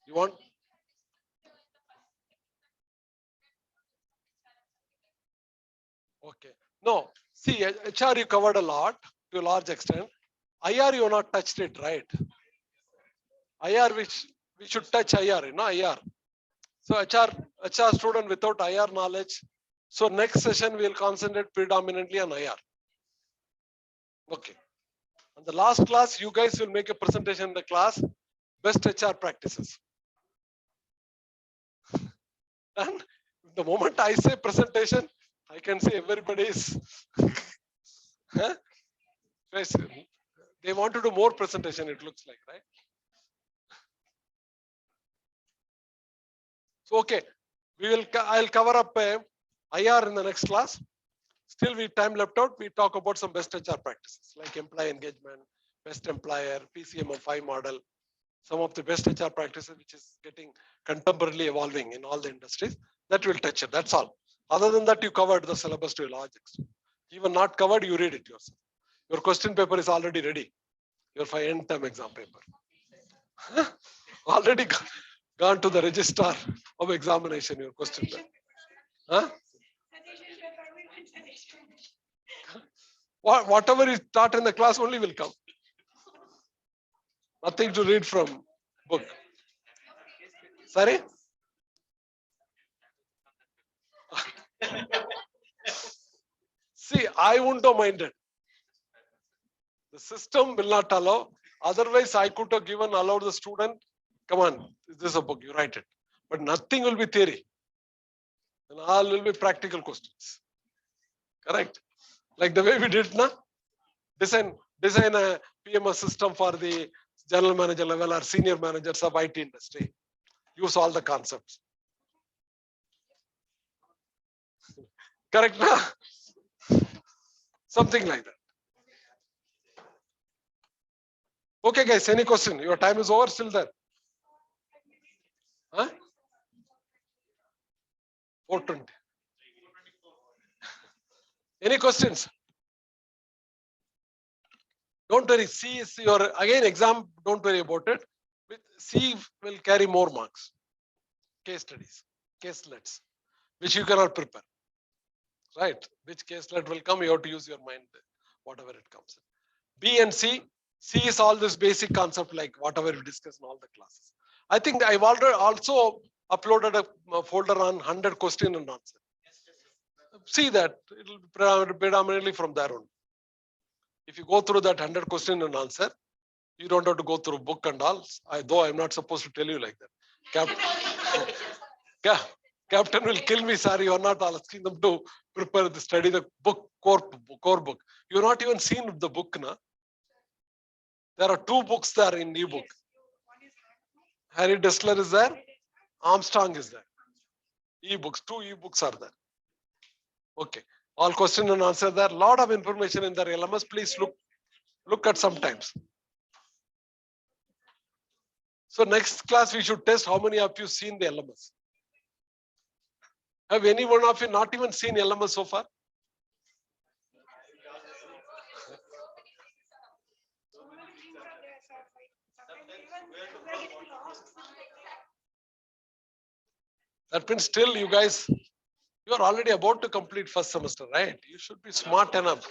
You want? Okay. No. See, HR you covered a lot to a large extent. IR, you have not touched it, right? IR, which we should touch IR, IR. So HR student without IR knowledge. So next session we will concentrate predominantly on IR. Okay. And the last class, you guys will make a presentation in the class, best HR practices. And the moment I say presentation, I can see everybody is. Huh? They want to do more presentation, it looks like, right? So, okay, I'll cover up IR in the next class. Still, we time left out. We talk about some best HR practices like employee engagement, best employer, PCM05 model, some of the best HR practices, which is getting contemporarily evolving in all the industries. That will touch it. That's all. Other than that, you covered the syllabus to a large extent. Even not covered, you read it yourself. Your question paper is already ready. Your end term exam paper. Already gone to the registrar of examination, your question paper. Huh? Whatever is taught in the class only will come. Nothing to read from book. Sorry? See, I wouldn't have minded. The system will not allow. Otherwise, I could have allowed the student, come on, this is a book, you write it. But nothing will be theory. And all will be practical questions. Correct? Like the way we did now. Design a PMS system for the general manager level or senior managers of IT industry. Use all the concepts. Correct now? Something like that. Okay, guys, any question? Your time is over, still there? Huh? 4:20. Any questions? Don't worry, C is your, again, exam, don't worry about it. C will carry more marks. Case studies, caselets, which you cannot prepare. Right? Which caselet will come, you have to use your mind, whatever it comes. B and C is all this basic concept like whatever we discuss in all the classes. I think I've already also uploaded a folder on 100 question and answer. See that, it will be predominantly from there on. If you go through that 100 question and answer, you don't have to go through book and all. Though I'm not supposed to tell you like that. Captain will kill me, sorry, you're not asking them to prepare the study the book, core book. You've not even seen the book now. There are 2 books there in ebook. Harry Dessler is there, Armstrong is there. E-books, 2 e-books are there. Okay. All question and answer there. Lot of information in the LMS. Please look at sometimes. So next class we should test how many of you seen the LMS. Have any one of you not even seen LMS so far? That means still you guys, you are already about to complete first semester, right? You should be smart enough.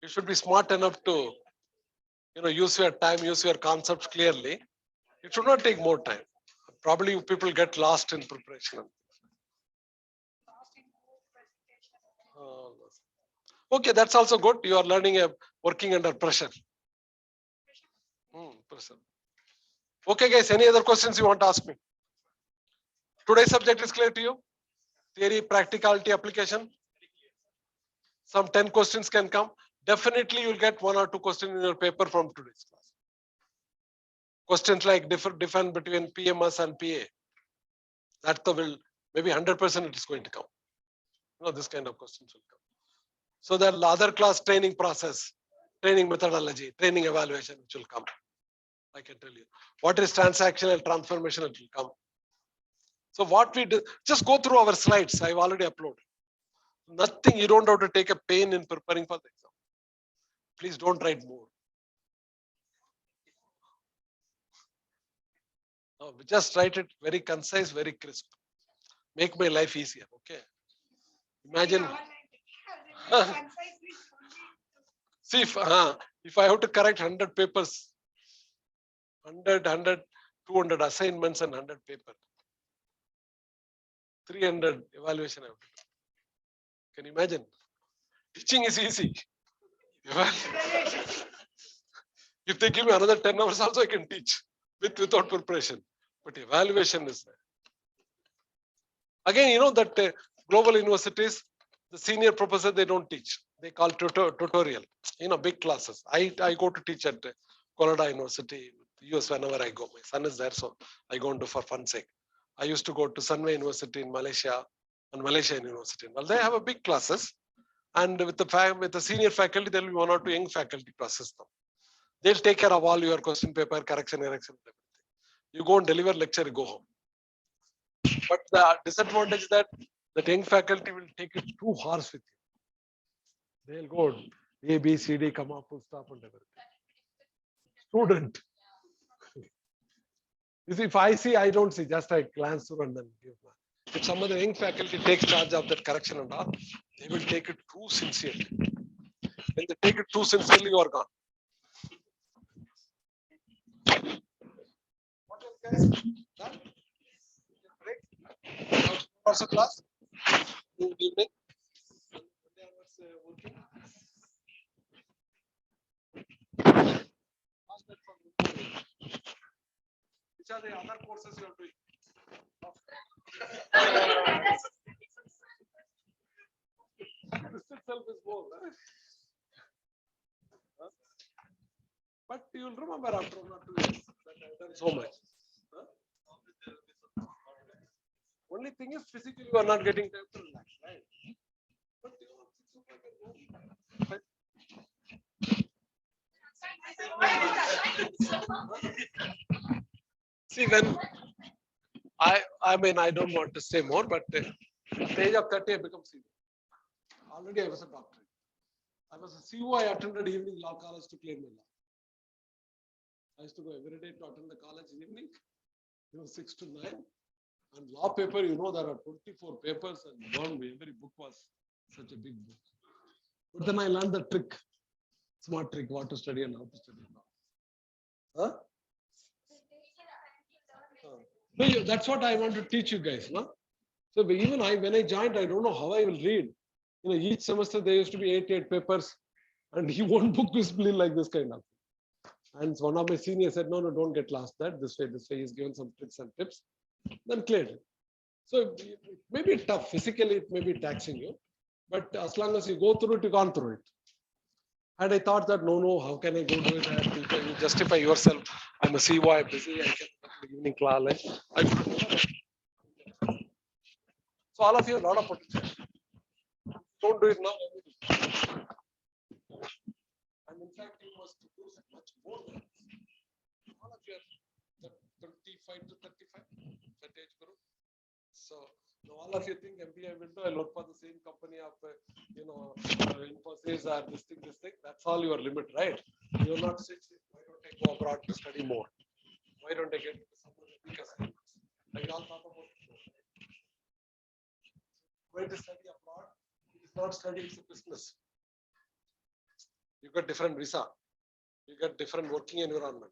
You should be smart enough to, use your time, use your concepts clearly. It should not take more time. Probably people get lost in preparation. Okay, that's also good. You are learning working under pressure. Pressure. Okay, guys, any other questions you want to ask me? Today's subject is clear to you? Theory, practicality, application. Some 10 questions can come. Definitely you'll get 1 or 2 questions in your paper from today's class. Questions like difference between PMS and PA. That will maybe 100% it is going to come. This kind of questions will come. So the other class training process, training methodology, training evaluation, which will come. I can tell you. What is transactional transformation, it will come. So what we do, just go through our slides. I've already uploaded. Nothing, you don't have to take a pain in preparing for the exam. Please don't write more. No, just write it very concise, very crisp. Make my life easier, okay? Imagine. See, If I have to correct 100 papers, 200 assignments and 100 papers, 300 evaluation I have to do. Can you imagine? Teaching is easy. If they give me another 10 hours also, I can teach without preparation. But evaluation is there. Again, you know that global universities, the senior professor, they don't teach. They call tutorial, big classes. I go to teach at Colorado University, US whenever I go. My son is there, so I go into for fun sake. I used to go to Sunway University in Malaysia and Malaysian University. Well, they have a big classes. And with the senior faculty, there will be 1 or 2 young faculty process them. They'll take care of all your question paper, correction, everything. You go and deliver lecture, you go home. But the disadvantage is that the young faculty will take it too harsh with you. They'll go A, B, C, D, comma, full stop and everything. Student. You see, if I see, I don't see, just I glance through and then give. If some of the young faculty takes charge of that correction and all, they will take it too sincerely. When they take it too sincerely, you are gone. What else, guys? Done? Break? Also class? Good evening. Which are the other courses you are doing? This itself is more. But you will remember after 1 or 2 years that I have done so much. Only thing is physically you are not getting time to relax, right? But see, when I mean, I don't want to say more, but at the age of 30, I become senior. Already I was a doctor. I was a CO. I attended evening law college to clear my law. I used to go every day to attend the college in evening, 6 to 9. And law paper, there are 24 papers, and every book was such a big book. But then I learned the trick, smart trick, what to study and how to study. Huh? No, that's what I want to teach you guys. No? So even when I joined, I don't know how I will read. Each semester there used to be 8 papers, and one book was like this kind of. And one of my seniors said, no, don't get lost that. This way. He's given some tricks and tips. Then cleared it. So it may be tough. Physically, it may be taxing you. But as long as you go through it, you gone through it. And I thought that, no, how can I go do it? You justify yourself. I'm a CO, I'm busy, I can do evening class. So all of you have a lot of potential. Don't do it now. And in fact, you must do much more than this. All of you are 25 to 35, that age group. So all of you think MBA will do, I'll work for the same company of, Infosys or this thing. That's all your limit, right? You're not saying, why don't I go abroad to study more? Why don't I get some of the big assignments? Like all talk about it. Going to study abroad, it is not study, it's a business. You get different visa. You get different working environment.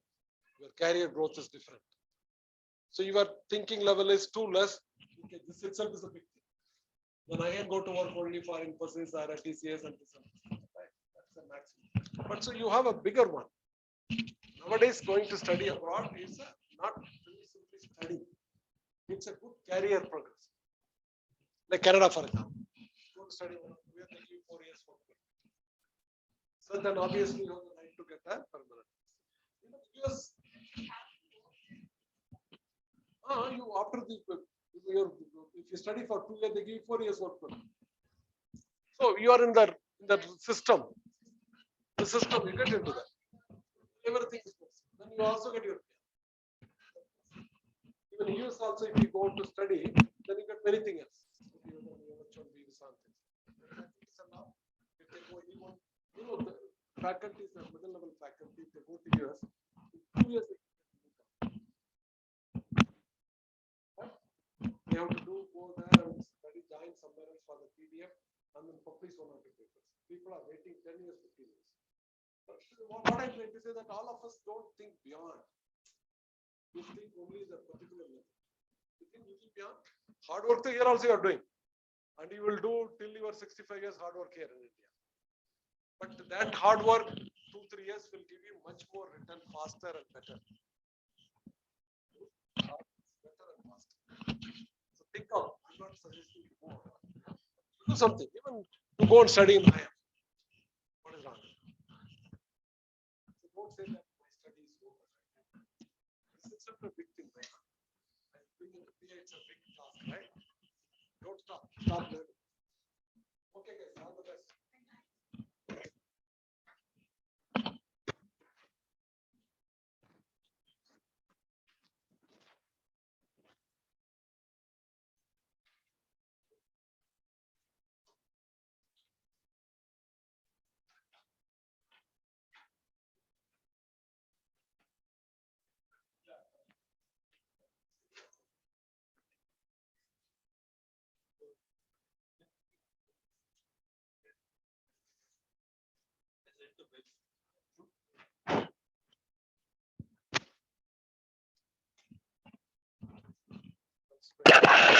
Your career growth is different. So your thinking level is too less. Okay, this itself is a big thing. Then I can go to work only for Infosys or TCS and this. Right? That's the maximum. But so you have a bigger one. Nowadays, going to study abroad is not simply study. It's a good career progress. Like Canada, for example. Go to study, we are taking 4 years for work. So then obviously you have the right to get that permanent. Because you after the if you study for 2 years, they give you 4 years work permit. So you are in the system. The system, you get into that. Everything is possible. Then you also get your even US also, if you go to study, then you get many things else. The faculties are middle level faculty, if they go to US, in 2 years they have to go there and study, join somewhere else for the PDF and then publish 1 or 2 papers. People are waiting 10 years, 15 years. What I'm trying to say that all of us don't think beyond. We think only the particular level. You think little beyond. Hard work here also you are doing. And you will do till you are 65 years hard work here in India. But that hard work, 2-3 years will give you much more return faster and better. Better and faster. So think of, I'm not suggesting you go. Do something, even to go and study in IIM. What is wrong? So don't say that my study is over. This is such a big thing, right? I think it's a big task, right? Don't stop. Stop learning. Okay, guys, all the best. That's great.